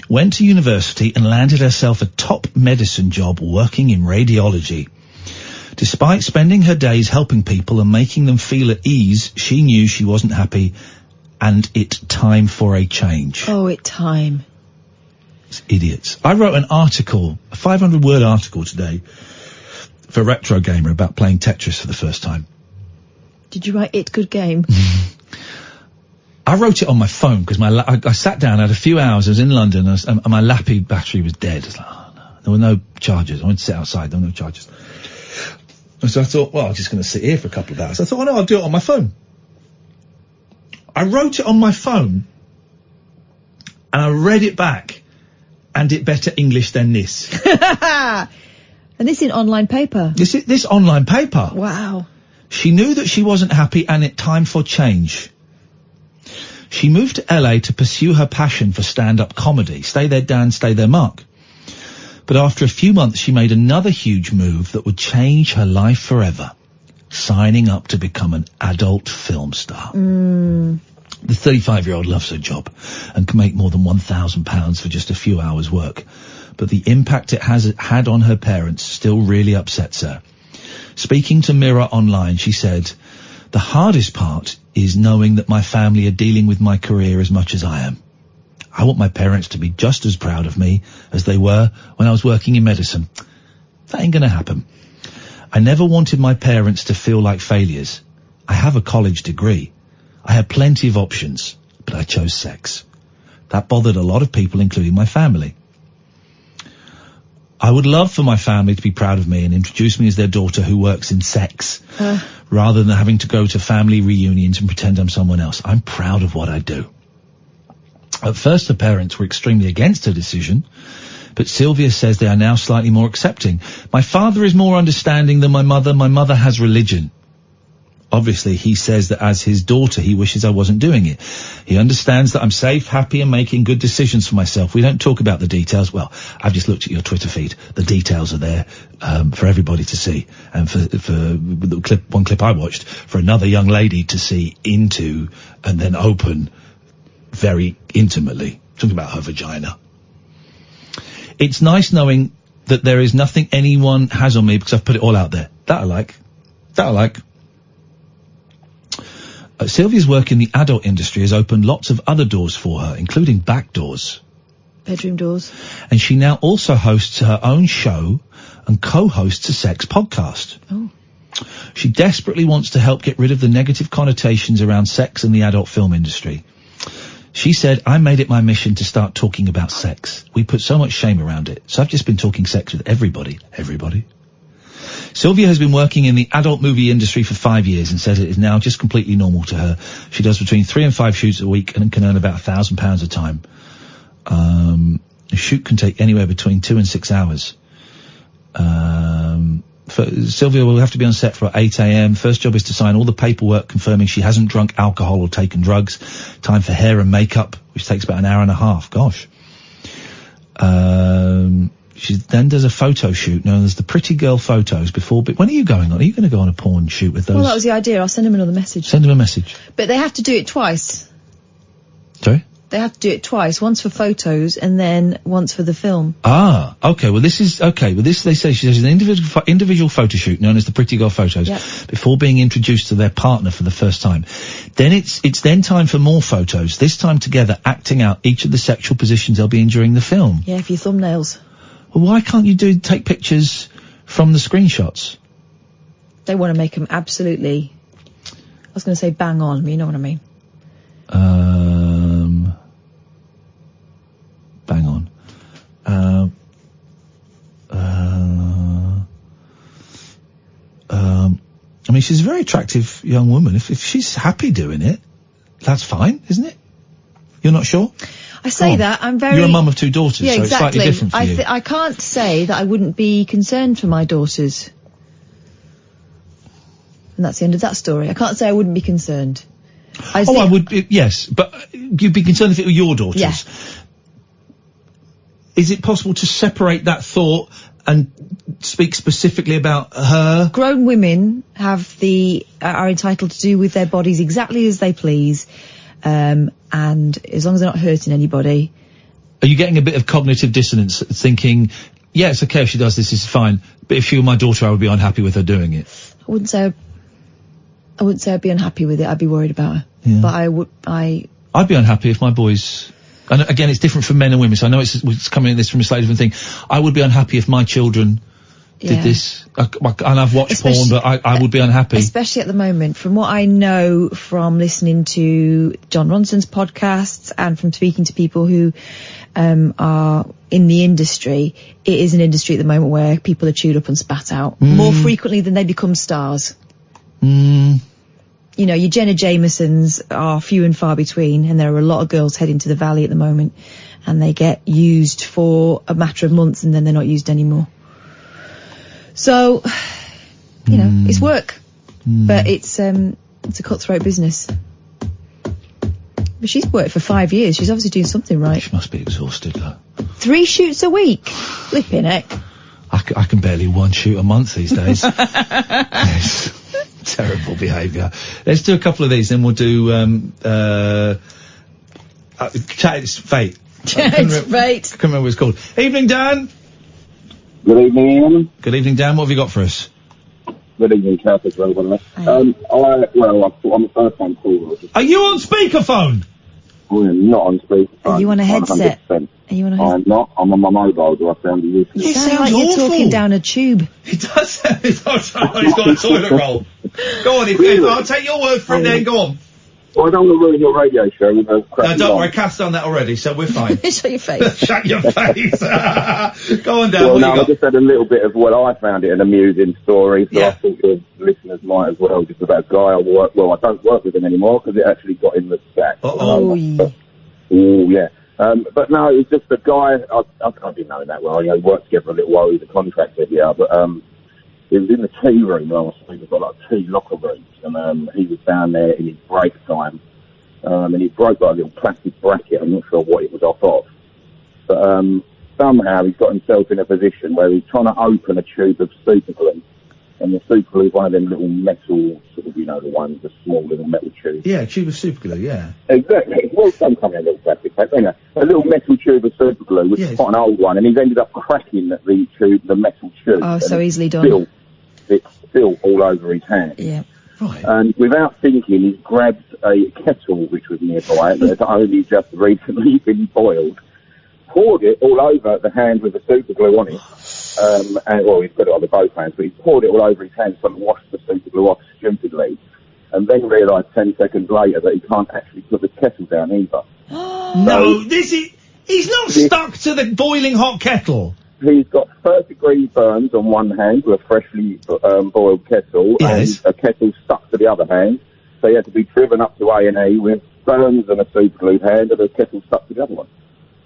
went to university and landed herself a top medicine job working in radiology. Despite spending her days helping people and making them feel at ease, she knew she wasn't happy and it time for a change. Oh, it time. It's idiots. I wrote an article, a 500-word article today for Retro Gamer about playing Tetris for the first time. Did you write It Good Game? I wrote it on my phone because I sat down, I had a few hours, I was in London, and my Lappy battery was dead. I was like, oh no, there were no chargers. I went to sit outside, there were no chargers. And so I thought, well, I'm just going to sit here for a couple of hours. I thought, oh no, I'll do it on my phone. I wrote it on my phone, and I read it back, and it better English than this. And this in online paper. This online paper. Wow. She knew that she wasn't happy, and it time for change. She moved to LA to pursue her passion for stand-up comedy. Stay there, Dan, stay there, Mark. But after a few months, she made another huge move that would change her life forever. Signing up to become an adult film star. The 35-year-old loves her job and can make more than £1,000 for just a few hours' work. But the impact it has had on her parents still really upsets her. Speaking to Mirror Online, she said, "The hardest part is knowing that my family are dealing with my career as much as I am. I want my parents to be just as proud of me as they were when I was working in medicine. That ain't gonna happen. I never wanted my parents to feel like failures. I have a college degree. I had plenty of options, but I chose sex. That bothered a lot of people, including my family. I would love for my family to be proud of me and introduce me as their daughter who works in sex, rather than having to go to family reunions and pretend I'm someone else. I'm proud of what I do." At first, her parents were extremely against her decision, but Sylvia says they are now slightly more accepting. "My father is more understanding than my mother. My mother has religion. Obviously, he says that as his daughter, he wishes I wasn't doing it. He understands that I'm safe, happy, and making good decisions for myself. We don't talk about the details." Well, I've just looked at your Twitter feed. The details are there for everybody to see. And for the one clip I watched, for another young lady to see into and then open very intimately. Talking about her vagina. "It's nice knowing that there is nothing anyone has on me because I've put it all out there." That I like. That I like. Sylvia's work in the adult industry has opened lots of other doors for her, including back doors. Bedroom doors. And she now also hosts her own show and co-hosts a sex podcast. Oh. She desperately wants to help get rid of the negative connotations around sex in the adult film industry. She said, "I made it my mission to start talking about sex. We put so much shame around it. So I've just been talking sex with everybody." Everybody. Sylvia has been working in the adult movie industry for 5 years and says it is now just completely normal to her. She does between 3 and 5 shoots a week and can earn about £1,000 a time. A shoot can take anywhere between 2 and 6 hours. Sylvia will have to be on set for 8 a.m. First job is to sign all the paperwork confirming she hasn't drunk alcohol or taken drugs. Time for hair and makeup, which takes about an hour and a half. Gosh. She then does a photo shoot known as the Pretty Girl Photos before... When are you going on? Are you going to go on a porn shoot with those? Well, that was the idea. I'll send them another message. Send them a message. But they have to do it twice. Sorry? They have to do it twice. Once for photos and then once for the film. Ah, okay. Well, this is... Okay, well, this, they say, she does an individual photo shoot known as the Pretty Girl Photos before being introduced to their partner for the first time. Then it's then time for more photos, this time together, acting out each of the sexual positions they'll be in during the film. Yeah, for your thumbnails. Well, why can't you take pictures from the screenshots? They want to make them absolutely... I was going to say bang on, but you know what I mean. Bang on. I mean, she's a very attractive young woman. If she's happy doing it, that's fine, isn't it? You're not sure? I say that, I'm very... You're a mum of 2 daughters, yeah, so exactly. it's slightly different for you. I can't say that I wouldn't be concerned for my daughters. And that's the end of that story. I can't say I wouldn't be concerned. I would be, yes, but you'd be concerned if it were your daughters. Yeah. Is it possible to separate that thought and speak specifically about her? Grown women are entitled to do with their bodies exactly as they please, and as long as they're not hurting anybody. Are you getting a bit of cognitive dissonance, thinking, yeah, it's okay if she does this is fine, but if she were my daughter, I would be unhappy with her doing it? I wouldn't say I'd be unhappy with it. I'd be worried about her. Yeah. But I'd be unhappy if my boys... And again, it's different for men and women, so I know it's coming at this from a slightly different thing. I would be unhappy if my children did this, and I've watched porn, but I would be unhappy. Especially at the moment, from what I know from listening to John Ronson's podcasts and from speaking to people who are in the industry, it is an industry at the moment where people are chewed up and spat out more frequently than they become stars. You know, your Jenna Jamesons are few and far between, and there are a lot of girls heading to the Valley at the moment, and they get used for a matter of months and then they're not used anymore. So, you know, it's work, but it's a cutthroat business. But she's worked for 5 years. She's obviously doing something right. She must be exhausted, though. 3 shoots a week. Flipping heck. I can barely 1 shoot a month these days. Terrible behaviour. Let's do a couple of these, then we'll do It's Fate. It's Fate. I can't remember what it's called. Evening, Dan. Good evening, Ian. Good evening, Dan. What have you got for us? Good evening, Kath, as well, by the way. I'm a first-time caller. Are you on speakerphone? I am not on speakerphone. Are you on a headset? 100%. Are you on a headset? I'm not. I'm on my mobile. Do I sound useless? You sound like you're talking down a tube. He does sound he's got a toilet roll. Go on, I'll take your word for it then, go on. Well, I don't want to ruin your radio show with a crappy No, don't line. worry, Kath's done that already, so we're fine. Shut your face. Shut your face. Go on, Dan, Well, what no, you I got? just had a little bit of, I found it an amusing story, so I thought the listeners might as well, just about a guy I don't work with him anymore, because it actually got in the sack. Oh, yeah. But no, it's just a guy, I didn't know him that well, we worked together a little while, he was a contractor here, but he was in the tea room last week, we've got like tea locker rooms, and he was down there in his break time, and he broke like a little plastic bracket, I'm not sure what it was off of, but somehow he's got himself in a position where he's trying to open a tube of super glue, and the super glue is one of them little metal, sort of, the ones, the small little metal tubes. Yeah, tube of super glue, yeah. Exactly. Well, some come in a little plastic pack, a little metal tube of super glue, which is quite an old one, and he's ended up cracking the metal tube. Oh, so easily done. It's still all over his hand. Yeah. Right. And without thinking, he grabbed a kettle which was nearby that had only just recently been boiled, poured it all over the hand with the super glue on it, he's put it on both hands, but he poured it all over his hands and washed the super glue off stupidly, and then realised 10 seconds later that he can't actually put the kettle down either. No, he's not stuck to the boiling hot kettle. He's got 30-degree burns on one hand with a freshly boiled kettle, and a kettle stuck to the other hand. So he had to be driven up to A&E with burns and a super glued hand, and a kettle stuck to the other one.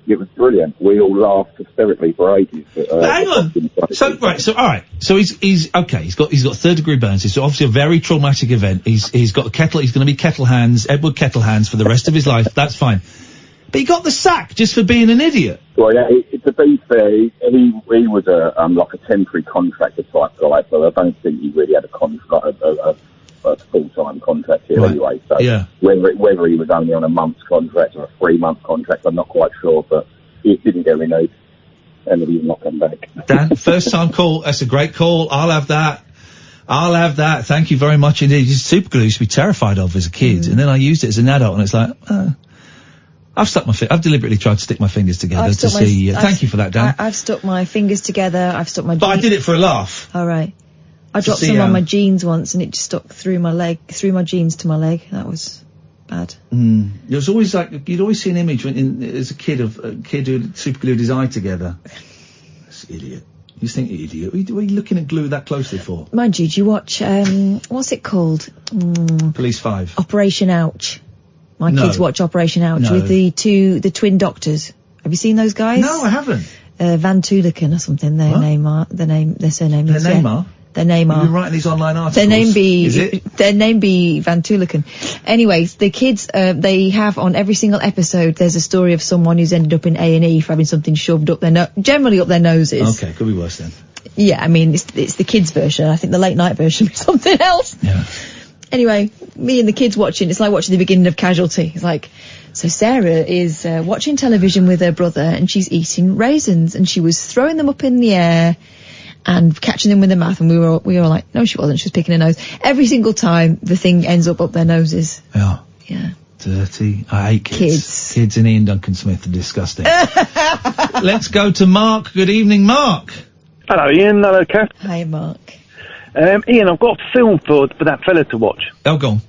It was brilliant. We all laughed hysterically for ages. Hang on. So he's okay. He's got 3rd-degree burns. It's obviously a very traumatic event. He's got a kettle. He's going to be Edward Kettle Hands for the rest of his life. That's fine. But he got the sack just for being an idiot. Well, yeah, to be fair, he was like a temporary contractor type guy, so I don't think he really had a full-time contract here anyway. So whether he was only on a month's contract or a 3-month contract, I'm not quite sure, but he didn't get renewed, and he's not come back. Dan, first-time call. That's a great call. I'll have that. Thank you very much indeed. Super glue I used to be terrified of as a kid, and then I used it as an adult, and it's like, I've deliberately tried to stick my fingers together to see. Thank you for that, Dan. I've stuck my fingers together. I've stuck my. But I did it for a laugh. All right. I dropped some on my jeans once, and it just stuck through my jeans to my leg. That was bad. It was always like you'd always see an image as a kid of a kid who had super glued his eye together. That's idiot. You just think idiot. What are you looking at glue that closely for? Mind you, do you watch what's it called? Police 5. Operation Ouch. My kids watch Operation Ouch with the twin doctors. Have you seen those guys? No, I haven't. Van Tuliken or something. Their surname is. Their name You've been writing these online articles. Their name be Van Tuliken. Anyways, the kids, they have on every single episode, there's a story of someone who's ended up in A&E for having something shoved up generally up their noses. Okay, could be worse then. Yeah, I mean, it's the kids version. I think the late night version is something else. Yeah. Anyway, me and the kids watching, it's like watching the beginning of Casualty. It's like, so Sarah is watching television with her brother and she's eating raisins and she was throwing them up in the air and catching them with her mouth, and we were like, no, she wasn't. She was picking her nose. Every single time, the thing ends up their noses. Yeah. Yeah. Dirty. I hate kids. Kids and Ian Duncan Smith are disgusting. Let's go to Mark. Good evening, Mark. Hello, Ian. Hello, Kath. Hi, Mark. Ian, I've got a film for that fella to watch. Oh, go on.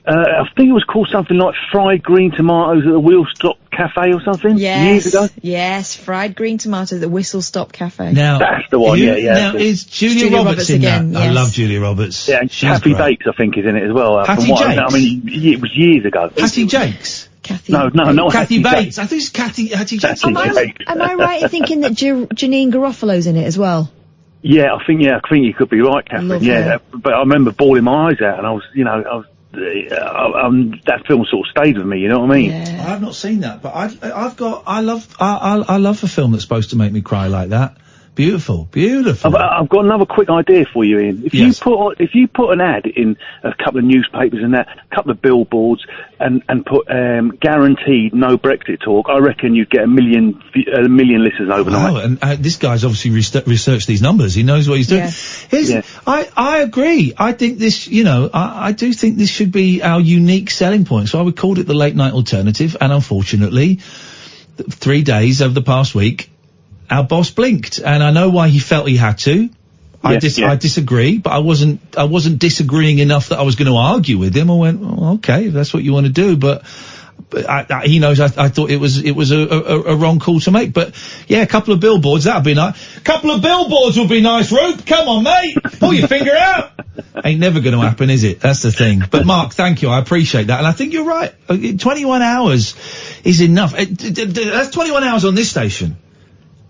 I think it was called something like Fried Green Tomatoes at the Wheel Stop Cafe or something. Years ago. Yes, Fried Green Tomatoes at the Whistle Stop Cafe. Now, That's the one, yeah. Now, is Julia Roberts in again, that? I yes. love Julia Roberts. Yeah, and She's Kathy great. Bates, I think, is in it as well. Hattie from what I know. Jakes? I mean, it was years ago. Hattie Jakes? Kathy. No, not Kathy Hattie Bates. I think it's Hattie Jakes. Am I right in thinking that Janine Garofalo's in it as well? Yeah, I think you could be right, Catherine. Love Yeah, her. but I remember bawling my eyes out, and I was that film sort of stayed with me. You know what I mean? I have not seen that, but I love a film that's supposed to make me cry like that. Beautiful. I've got another quick idea for you, Ian. If you put an ad in a couple of newspapers and a couple of billboards, and put guaranteed no Brexit talk, I reckon you'd get a million listeners overnight. Wow, and this guy's obviously researched these numbers. He knows what he's doing. I agree. I think this, I do think this should be our unique selling point. So I would call it the late night alternative. And unfortunately, 3 days over the past week, our boss blinked, and I know why he felt he had to. I disagree, but I wasn't disagreeing enough that I was going to argue with him. I went, okay, if that's what you want to do, but he knows I thought it was a wrong call to make. But yeah, a couple of billboards, that'd be nice. A couple of billboards would be nice, Roop. Come on, mate. Pull your finger out. Ain't never going to happen, is it? That's the thing. But Mark, thank you. I appreciate that. And I think you're right. 21 hours is enough. That's 21 hours on this station.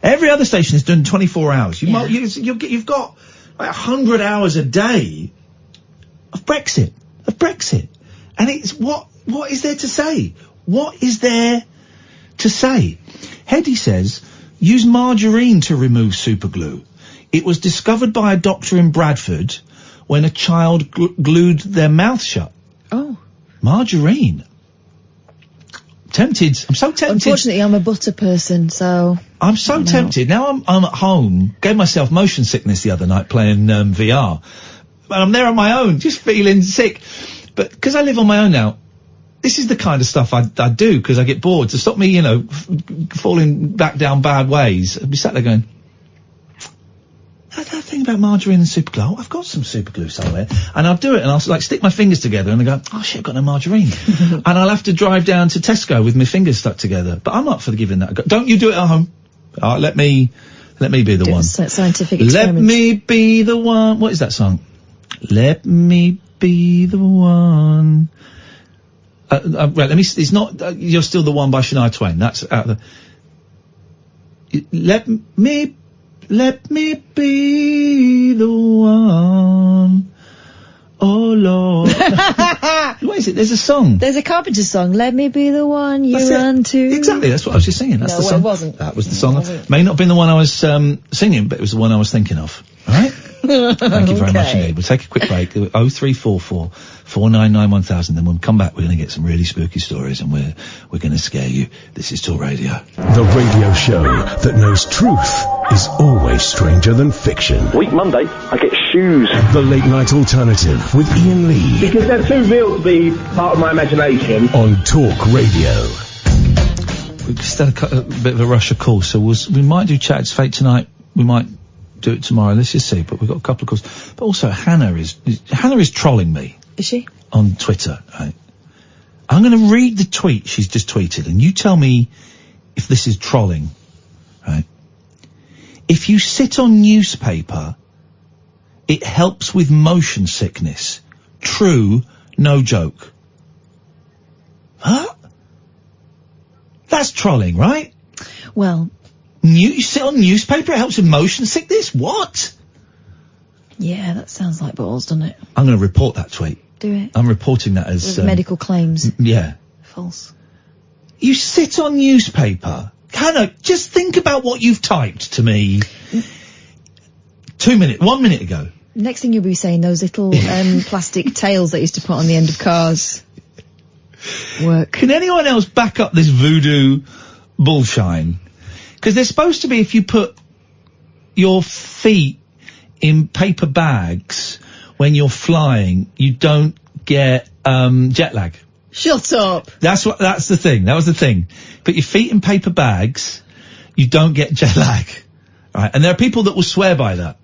Every other station is done 24 hours. You've got like 100 hours a day of Brexit. And it's what is there to say? What is there to say? Hetty says, use margarine to remove superglue. It was discovered by a doctor in Bradford when a child glued their mouth shut. Oh. Margarine. Tempted. I'm so tempted. Unfortunately, I'm a butter person, so... I'm so tempted. Now I'm at home. Gave myself motion sickness the other night playing VR. And I'm there on my own, just feeling sick. But because I live on my own now, this is the kind of stuff I do because I get bored. To stop me, falling back down bad ways, I'd be sat there going, that thing about margarine and superglue, I've got some superglue somewhere. And I'll do it, and I'll stick my fingers together, and I go, oh shit, I've got no margarine. And I'll have to drive down to Tesco with my fingers stuck together. But I'm up for giving that a go. Don't you do it at home. Let me be the one. Scientific Let me be the one. What is that song? Let me be the one. Right, it's not, You're Still the One by Shania Twain. That's out of the, Let me be the one. Oh Lord. What is it? There's a song. There's a Carpenter song. Let me be the one you run to. Exactly. That's what I was just singing. That's the song. It wasn't. That was the song. May not have been the one I was singing, but it was the one I was thinking of. All right. Thank you very much indeed. We'll take a quick break. 0344 499 1000. Then when we come back, we're going to get some really spooky stories, and we're going to scare you. This is Talk Radio. The radio show that knows truth is always stranger than fiction. Week Monday, I get shoes. The Late Night Alternative with Iain Lee. Because they're too real to be part of my imagination. On Talk Radio. We just had a bit of a rush of calls, so we might do Chat's Fate tonight. We might do it tomorrow. Let's just see. But we've got a couple of calls. But also, Hannah is trolling me. Is she? On Twitter, right? I'm going to read the tweet she's just tweeted, and you tell me if this is trolling, right? If you sit on newspaper, it helps with motion sickness. True, no joke. Huh? That's trolling, right? Well... You sit on newspaper, it helps with motion sickness? What? Yeah, that sounds like balls, doesn't it? I'm going to report that tweet. Do it. I'm reporting that as... medical claims. Yeah. False. You sit on newspaper. Hannah, just think about what you've typed to me 1 minute ago. Next thing you'll be saying, those little plastic tails that used to put on the end of cars. Work. Can anyone else back up this voodoo bullshine? Because they're supposed to be, if you put your feet in paper bags when you're flying, you don't get jet lag. Shut up. That's the thing. That was the thing. Put your feet in paper bags, you don't get jet lag. Right, and there are people that will swear by that.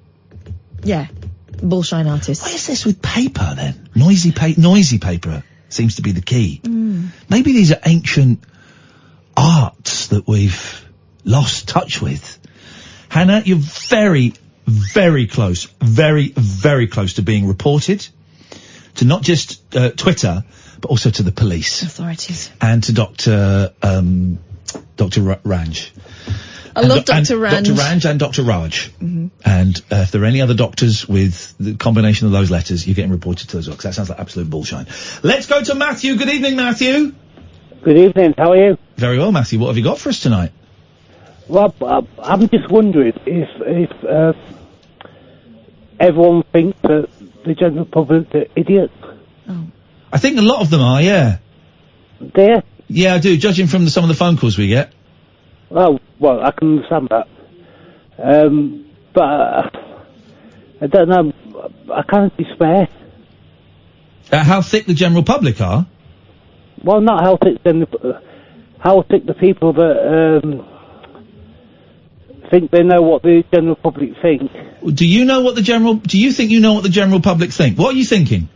Yeah. Bullshine artists. What is this with paper then? Noisy paper seems to be the key. Maybe these are ancient arts that we've lost touch with. Hannah, you're very, very close, very, very close to being reported to not just Twitter, but also to the police. Authorities. And to Dr. Ranj. I love Dr. Ranj. Dr. Ranj and Dr. Raj. Mm-hmm. And if there are any other doctors with the combination of those letters, you're getting reported to as well, 'cause that sounds like absolute bullshine. Let's go to Matthew. Good evening, Matthew. Good evening. How are you? Very well, Matthew. What have you got for us tonight? Well, I'm just wondering if everyone thinks that the general public are idiots. I think a lot of them are, yeah. Do you? Yeah, I do, judging from some of the phone calls we get. Oh, well, I can understand that. But I don't know. I can't despair. How thick the general public are? Well, not how thick the people that think they know what the general public think. Do you think you know what the general public think? What are you thinking?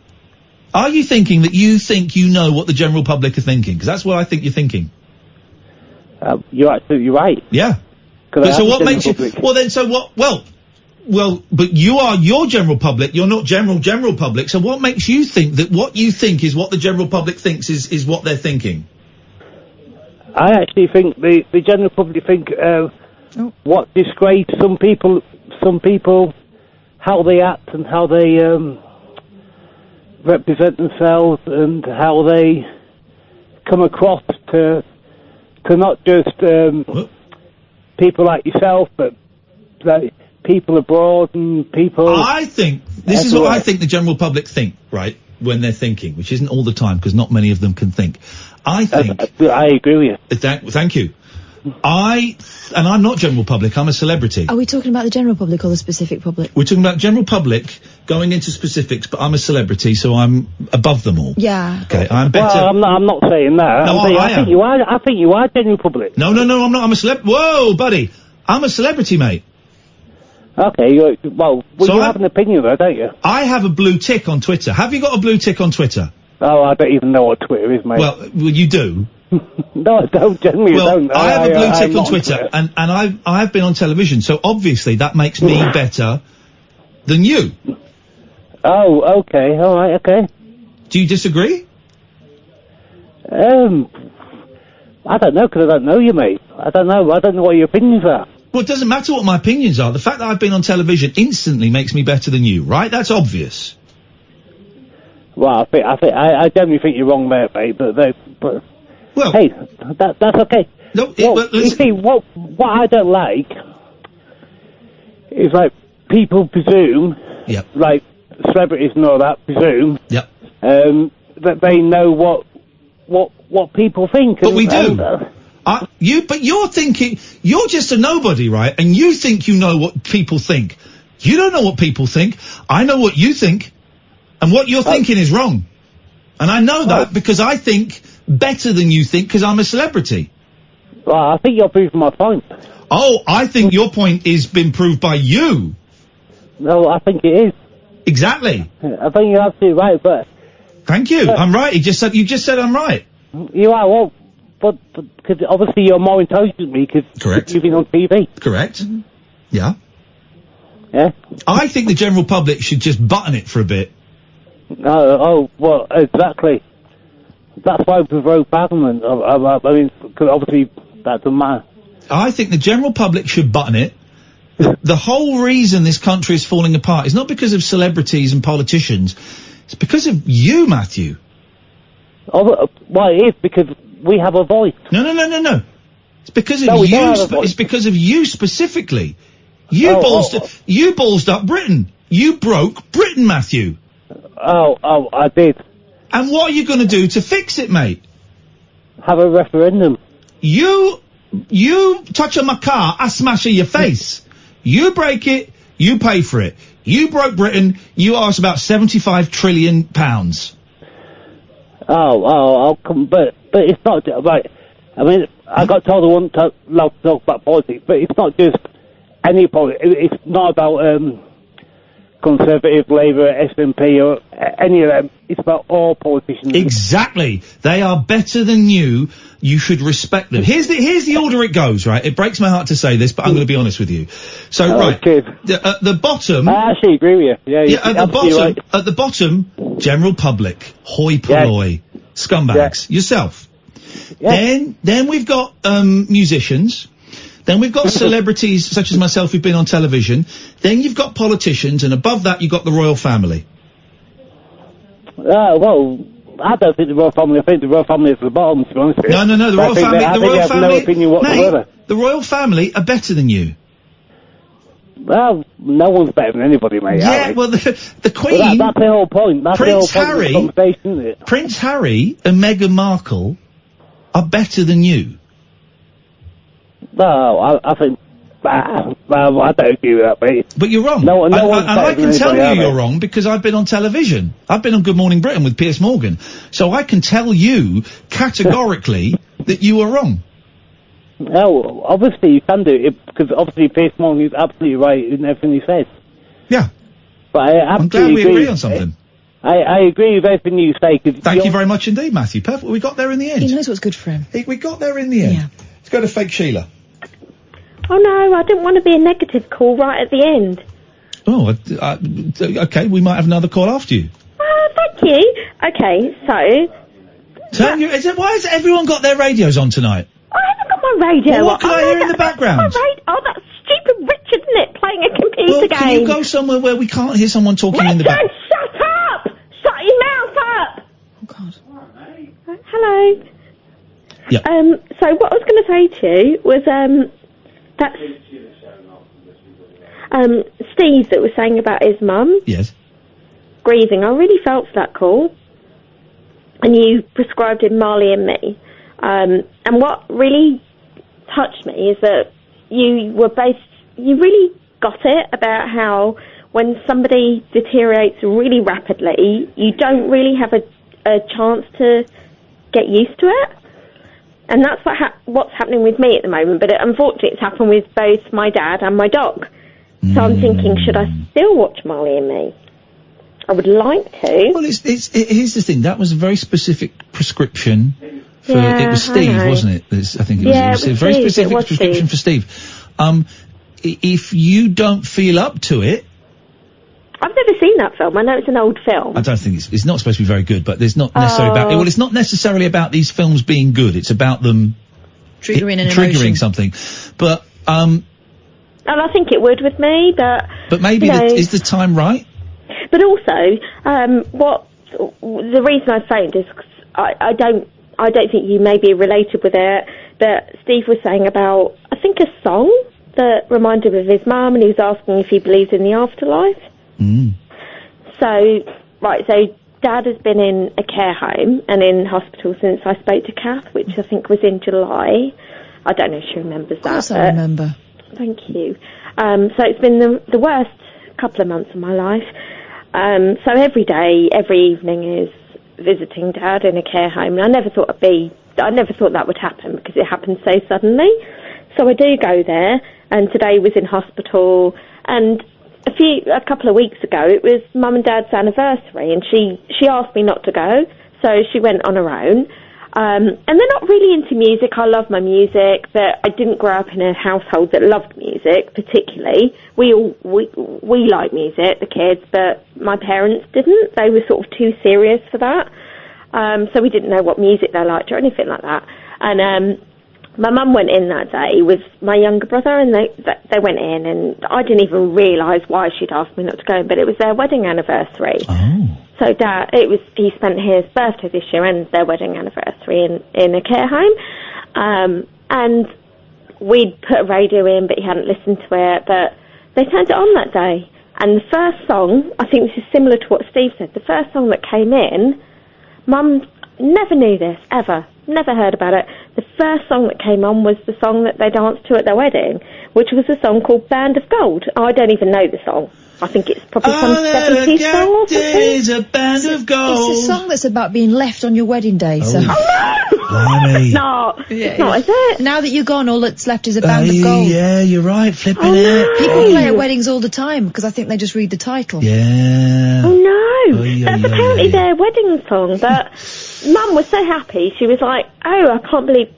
Are you thinking that you think you know what the general public are thinking? Because that's what I think you're thinking. You're absolutely right. Yeah. But so what makes you... Well, then, so what... Well, but you are your general public. You're not general public. So what makes you think that what you think is what the general public thinks is what they're thinking? I actually think the general public think what disgrace some people, how they act and how they represent themselves and how they come across to not just people like yourself, but like people abroad and people... I think, this is what I think the general public think, right, when they're thinking, which isn't all the time, because not many of them can think. I think... I agree with you. Thank you. And I'm not general public, I'm a celebrity. Are we talking about the general public or the specific public? We're talking about general public, going into specifics, but I'm a celebrity, so I'm above them all. Yeah. Okay, I'm better... Well, I'm not saying that. No, I think you are. I think you are general public. No, I'm not. I'm a celeb... Whoa, buddy. I'm a celebrity, mate. Okay, you have an opinion though, don't you? I have a blue tick on Twitter. Have you got a blue tick on Twitter? Oh, I don't even know what Twitter is, mate. Well, you do. No, I don't. Generally, well, I don't. I have a blue tick on Twitter, and I've been on television, so obviously that makes me better than you. Oh, okay, all right, okay. Do you disagree? I don't know, because I don't know you, mate. I don't know what your opinions are. Well, it doesn't matter what my opinions are. The fact that I've been on television instantly makes me better than you, right? That's obvious. Well, I generally think you're wrong there, mate. But well, hey, that's okay. No, you see, what I don't like is like people presume, like celebrities and all that presume, that they know what people think. But we do. But you're thinking, you're just a nobody, right? And you think you know what people think. You don't know what people think. I know what you think. And what you're thinking is wrong. And I know that because I think better than you think because I'm a celebrity. Well, I think you're proving my point. Oh, I think your point is been proved by you. No, I think it is. Exactly. I think you're absolutely right, but... Thank you. I'm right. You just said I'm right. You are, well... But cause obviously you're more intelligent than me because you've been on TV. Correct. Mm-hmm. Yeah. Yeah. I think the general public should just button it for a bit. Well, exactly. That's why we wrote Parliament. I mean, cause obviously that doesn't matter. I think the general public should button it. The whole reason this country is falling apart is not because of celebrities and politicians. It's because of you, Matthew. Oh, well, it is because we have a voice. No. It's because of you. It's because of you specifically. You ballsed up Britain. You broke Britain, Matthew. Oh, I did. And what are you going to do to fix it, mate? Have a referendum. You touch on my car, I smash in your face. You break it, you pay for it. You broke Britain, you owe us about £75 trillion. I'll come, but it's not right. I mean, I got told I wasn't allowed to talk about politics, but it's not just it's not about Conservative, Labour, SNP, or any of them. It's about all politicians. Exactly. They are better than you. You should respect them. Here's the order it goes, right? It breaks my heart to say this, but I'm going to be honest with you. So, right. At the bottom... I actually agree with you. Yeah, at the bottom, general public. Hoi polloi. Scumbags. Yourself. Then we've got, musicians. Then we've got celebrities such as myself who've been on television. Then you've got politicians, and above that you've got the royal family. Well, I don't think the royal family. I think the royal family is the bottom, to be honest with you. No, the royal family. I have no opinion whatsoever. Mate, the royal family are better than you. Well, no one's better than anybody, mate. Yeah, well, the Queen... Well, that's the whole point. That's the whole point of the conversation, isn't it? Prince Harry and Meghan Markle are better than you. No, I think... I don't agree with that, mate. But you're wrong. No, and one's I can tell anybody, you you're wrong because I've been on television. I've been on Good Morning Britain with Piers Morgan. So I can tell you categorically that you are wrong. No, obviously you can do it, because obviously Piers Morgan is absolutely right in everything he says. Yeah. But I'm glad we agree on something. I agree with everything you say. Thank you very much indeed, Matthew. Perfect. We got there in the end. He knows what's good for him. We got there in the end. Yeah. Let's go to Fake Sheila. Oh no, I didn't want to be a negative call right at the end. Oh, okay, we might have another call after you. Thank you. Okay, so... Why has everyone got their radios on tonight? I haven't got my radio. Well, what can I hear in the background? That's stupid Richard, isn't it? Playing a computer game. Can you go somewhere where we can't hear someone talking in the back? Shut up! Shut your mouth up! Oh, God. Hello. Yeah. So what I was going to say to you was, that's Steve that was saying about his mum. Yes. Grieving. I really felt for that call. And you prescribed him Marley and Me. And what really touched me is that you really got it about how when somebody deteriorates really rapidly, you don't really have a chance to get used to it. And that's what's happening with me at the moment, but unfortunately it's happened with both my dad and my dog. So I'm thinking, should I still watch Marley and Me? I would like to. Well, here's the thing, that was a very specific prescription for, it was Steve, wasn't it? I think it was a very specific prescription for Steve. If you don't feel up to it... I've never seen that film. I know it's an old film. I don't think it's not supposed to be very good, but there's not necessarily about... Well, it's not necessarily about these films being good. It's about them... Triggering something. But, and I think it would with me, but... But maybe is the time right? But also, the reason I phoned is 'cause I don't think you may be related with it, but Steve was saying about, I think, a song that reminded him of his mum, and he was asking if he believes in the afterlife. So Dad has been in a care home and in hospital since I spoke to Kath, which I think was in July. I don't know if she remembers that. Of course I remember. Thank you. So it's been the worst couple of months of my life. So every day, every evening is visiting Dad in a care home. And I never thought that would happen because it happened so suddenly. So I do go there, and today was in hospital, and a couple of weeks ago it was Mum and Dad's anniversary, and she asked me not to go, so she went on her own. And they're not really into music. I love my music, but I didn't grow up in a household that loved music particularly. We like music, the kids, but my parents didn't. They were sort of too serious for that. So we didn't know what music they liked or anything like that. And my mum went in that day with my younger brother, and they went in, and I didn't even realise why she'd asked me not to go, but it was their wedding anniversary. Oh. So Dad, he spent his birthday this year and their wedding anniversary in a care home. And we'd put a radio in, but he hadn't listened to it, but they turned it on that day. And the first song, I think this is similar to what Steve said, the first song that came in, Mum never knew this, ever. Never heard about it. The first song that came on was the song that they danced to at their wedding, which was a song called Band of Gold. I don't even know the song. I think it's probably some 70s song or something. There's a band of gold. It's a song that's about being left on your wedding day, so... Oh no! Blimey. It's not. It's not, is it? Now that you're gone, all that's left is a band of gold. Yeah, you're right. Flipping Oh, it. no. People play at weddings all the time because I think they just read the title. Yeah. Oh no, that's apparently their wedding song. But Mum was so happy. She was like, "Oh, I can't believe,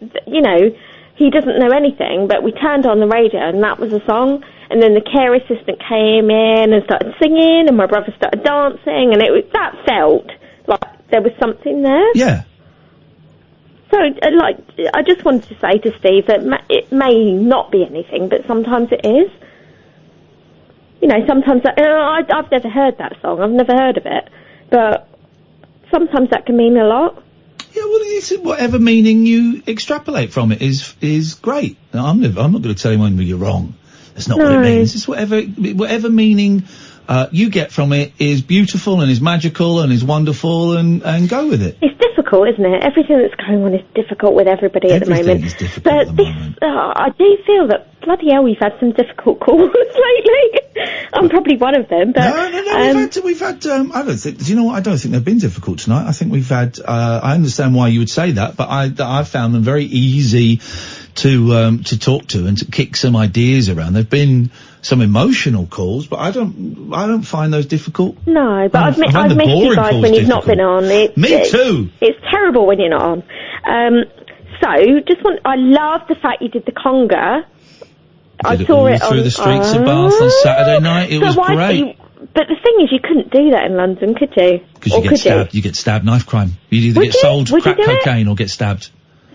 he doesn't know anything." But we turned on the radio and that was the song. And then the care assistant came in and started singing, and my brother started dancing, and that felt like there was something there. Yeah. So, I just wanted to say to Steve that it may not be anything, but sometimes it is. Sometimes I've never heard that song. I've never heard of it, but sometimes that can mean a lot. Yeah, well, it's whatever meaning you extrapolate from it is great. Now, I'm not going to tell anyone you're wrong. That's not what it means. It's whatever meaning you get from it is beautiful and is magical and is wonderful, and go with it. It's difficult, isn't it? Everything that's going on is difficult with everybody at the moment. Everything is difficult at the moment. I do feel that, bloody hell, we've had some difficult calls lately. I'm probably one of them, but... No, we've had, I don't think, do you know what, I don't think they've been difficult tonight. I think we've had, I understand why you would say that, but I've found them very easy to talk to and to kick some ideas around. There've been some emotional calls, but I don't find those difficult. No, but I've missed you guys when you've not been on. Me too. It's terrible when you're not on. I love the fact you did the conga. I saw it through the streets of Bath on Saturday night. It was great. But the thing is, you couldn't do that in London, could you? Because you get stabbed. You get stabbed, knife crime. You'd either get sold crack cocaine or get stabbed.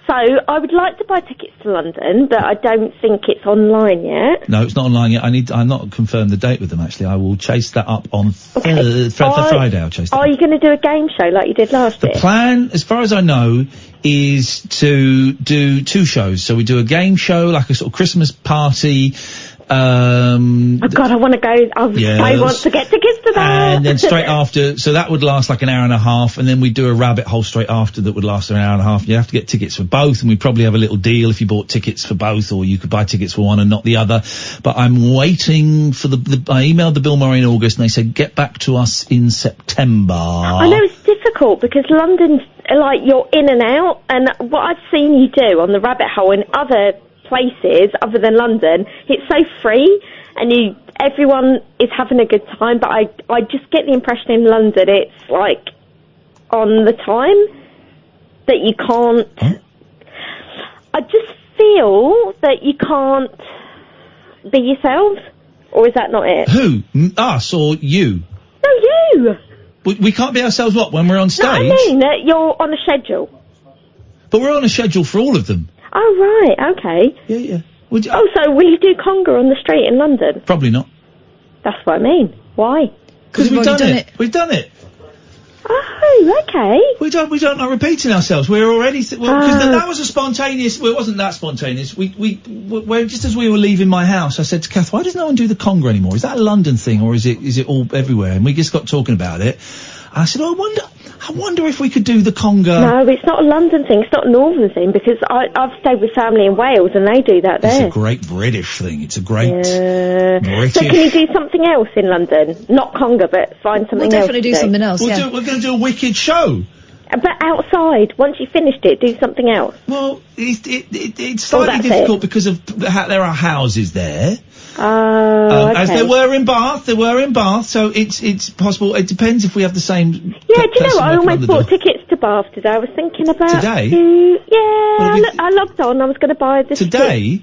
So I would like to buy tickets to London, but I don't think it's online yet. No, it's not online yet. I'm not confirmed the date with them, actually. I will chase that up on Friday. I'll chase that Are you going to do a game show like you did last year? The plan, as far as I know, is to do 2 shows. So we do a game show, like a sort of Christmas party. Oh God, I want to go. I want to get tickets to that. And then straight after, so that would last like an hour and a half, and then we'd do a rabbit hole straight after that would last an hour and a half. You have to get tickets for both, and we'd probably have a little deal if you bought tickets for both, or you could buy tickets for one and not the other. But I'm waiting for I emailed the Bill Murray in August, and they said get back to us in September. I know it's difficult because London's like you're in and out, and what I've seen you do on the rabbit hole in other places other than London, it's so free and everyone is having a good time, but I just get the impression in London it's like on the time that you can't I just feel that you can't be yourselves, or is that not it? Who? Us or you? No, you! We can't be ourselves when we're on stage? No, I mean that you're on a schedule. But we're on a schedule for all of them. Oh, right, okay. Yeah. So will you do conga on the street in London? Probably not. That's what I mean. Why? Because we've done it. We've done it. Oh, okay. We don't like repeating ourselves. We're already, because that was a spontaneous, well, it wasn't that spontaneous. We're just as we were leaving my house, I said to Kath, why does no one do the conga anymore? Is that a London thing, or is it all everywhere? And we just got talking about it. I said, I wonder if we could do the conga. No, it's not a London thing. It's not a Northern thing, because I've stayed with family in Wales and they do that there. It's a great British thing. It's a great British. So can you do something else in London? Not conga, but find something else. We'll definitely do something else, We're going to do a wicked show. But outside, once you finished it, do something else. Well, it's slightly difficult because of there are houses there. Okay. As there were in Bath, so it's possible. It depends if we have the same. Yeah, do you know what? I almost bought tickets to Bath today. I was thinking about today. I logged on. I was going to buy the today.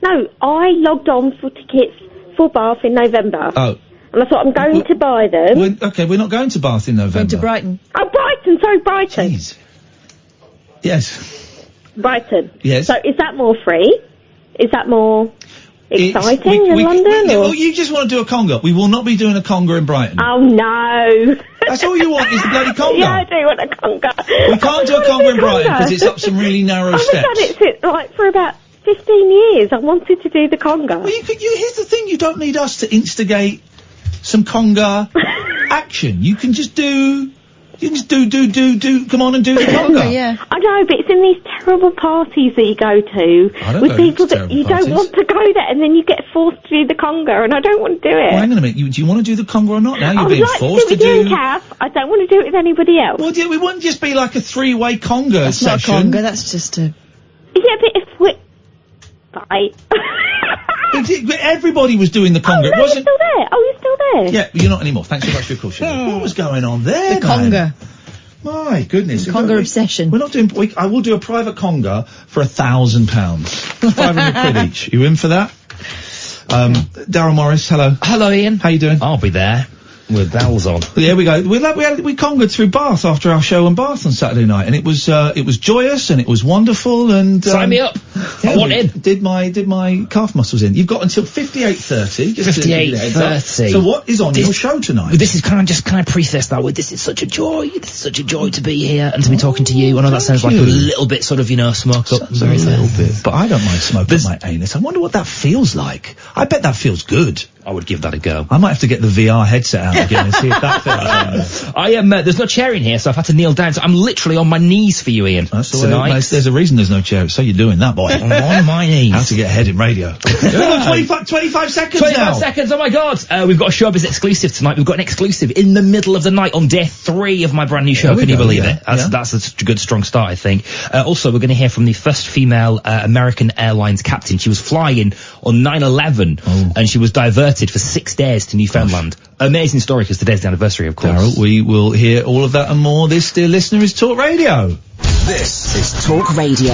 No, I logged on for tickets for Bath in November. Oh. And I thought I'm going to buy them. We're not going to Bath in November. Going to Brighton. Oh, Brighton. Sorry, Brighton. Jeez. Yes. Brighton. Yes. So is that more free? Is that more exciting than London? Well, you just want to do a conga. We will not be doing a conga in Brighton. Oh, no. That's all you want is the bloody conga. Yeah, I do want a conga. We can't do a conga in Brighton because it's up some really narrow steps. I've done it like for about 15 years. I wanted to do the conga. Well, here's the thing. You don't need us to instigate some conga action. You can just do You just do, come on and do the conga. Yeah. I know, but it's in these terrible parties that you go to I don't with go people to that terrible you parties. don't want to go there, and then you get forced to do the conga, and I don't want to do it. Well, hang on a minute. Do you want to do the conga or not? Now I you're would being like forced to do it with you, Kath. I don't want to do it with anybody else. Well, yeah, we wouldn't just be like a three-way conga That's session. not a conga, that's just a... Yeah, but if we... Bye. But everybody was doing the conga. Oh, It no, wasn't. you're still there. Oh, you're still there. Yeah, you're not anymore. Thanks so much for your call, Sinead. What was going on there? The conga. My goodness. Conga obsession. We're not doing. I will do a private conga for £1,000. £500 each. You in for that? Daryl Morris, hello. Hello, Ian. How you doing? I'll be there. With bells on. Yeah, we go. We congaed through Bath after our show in Bath on Saturday night, and it was joyous and it was wonderful. And sign me up. I want in. Did my calf muscles in? You've got until 58:30. 58:30. So what is on your show tonight? This is can I preface that with this is such a joy. This is such a joy to be here and to be talking to you. I know that sounds like a little bit sort of smoked up. Very little bit, but I don't mind smoking my anus. I wonder what that feels like. I bet that feels good. I would give that a go. I might have to get the VR headset out again and see if that feels. I am. There's no chair in here, so I've had to kneel down. So I'm literally on my knees for you, Ian. That's the way. There's a reason there's no chair. So you're doing that, boy. I'm on my knees. How to get ahead in radio. 25 seconds 25 now. seconds, oh my god. We've got a showbiz exclusive tonight. We've got an exclusive in the middle of the night on day 3 of my brand new show. Can you believe it? That's a good, strong start, I think. Also, we're going to hear from the first female American Airlines captain. She was flying on 9/11 and she was diverted for 6 days to Newfoundland. Amazing story because today's the anniversary, of course. Daryl, we will hear all of that and more. This, dear listener, is Talk Radio. This is Talk Radio.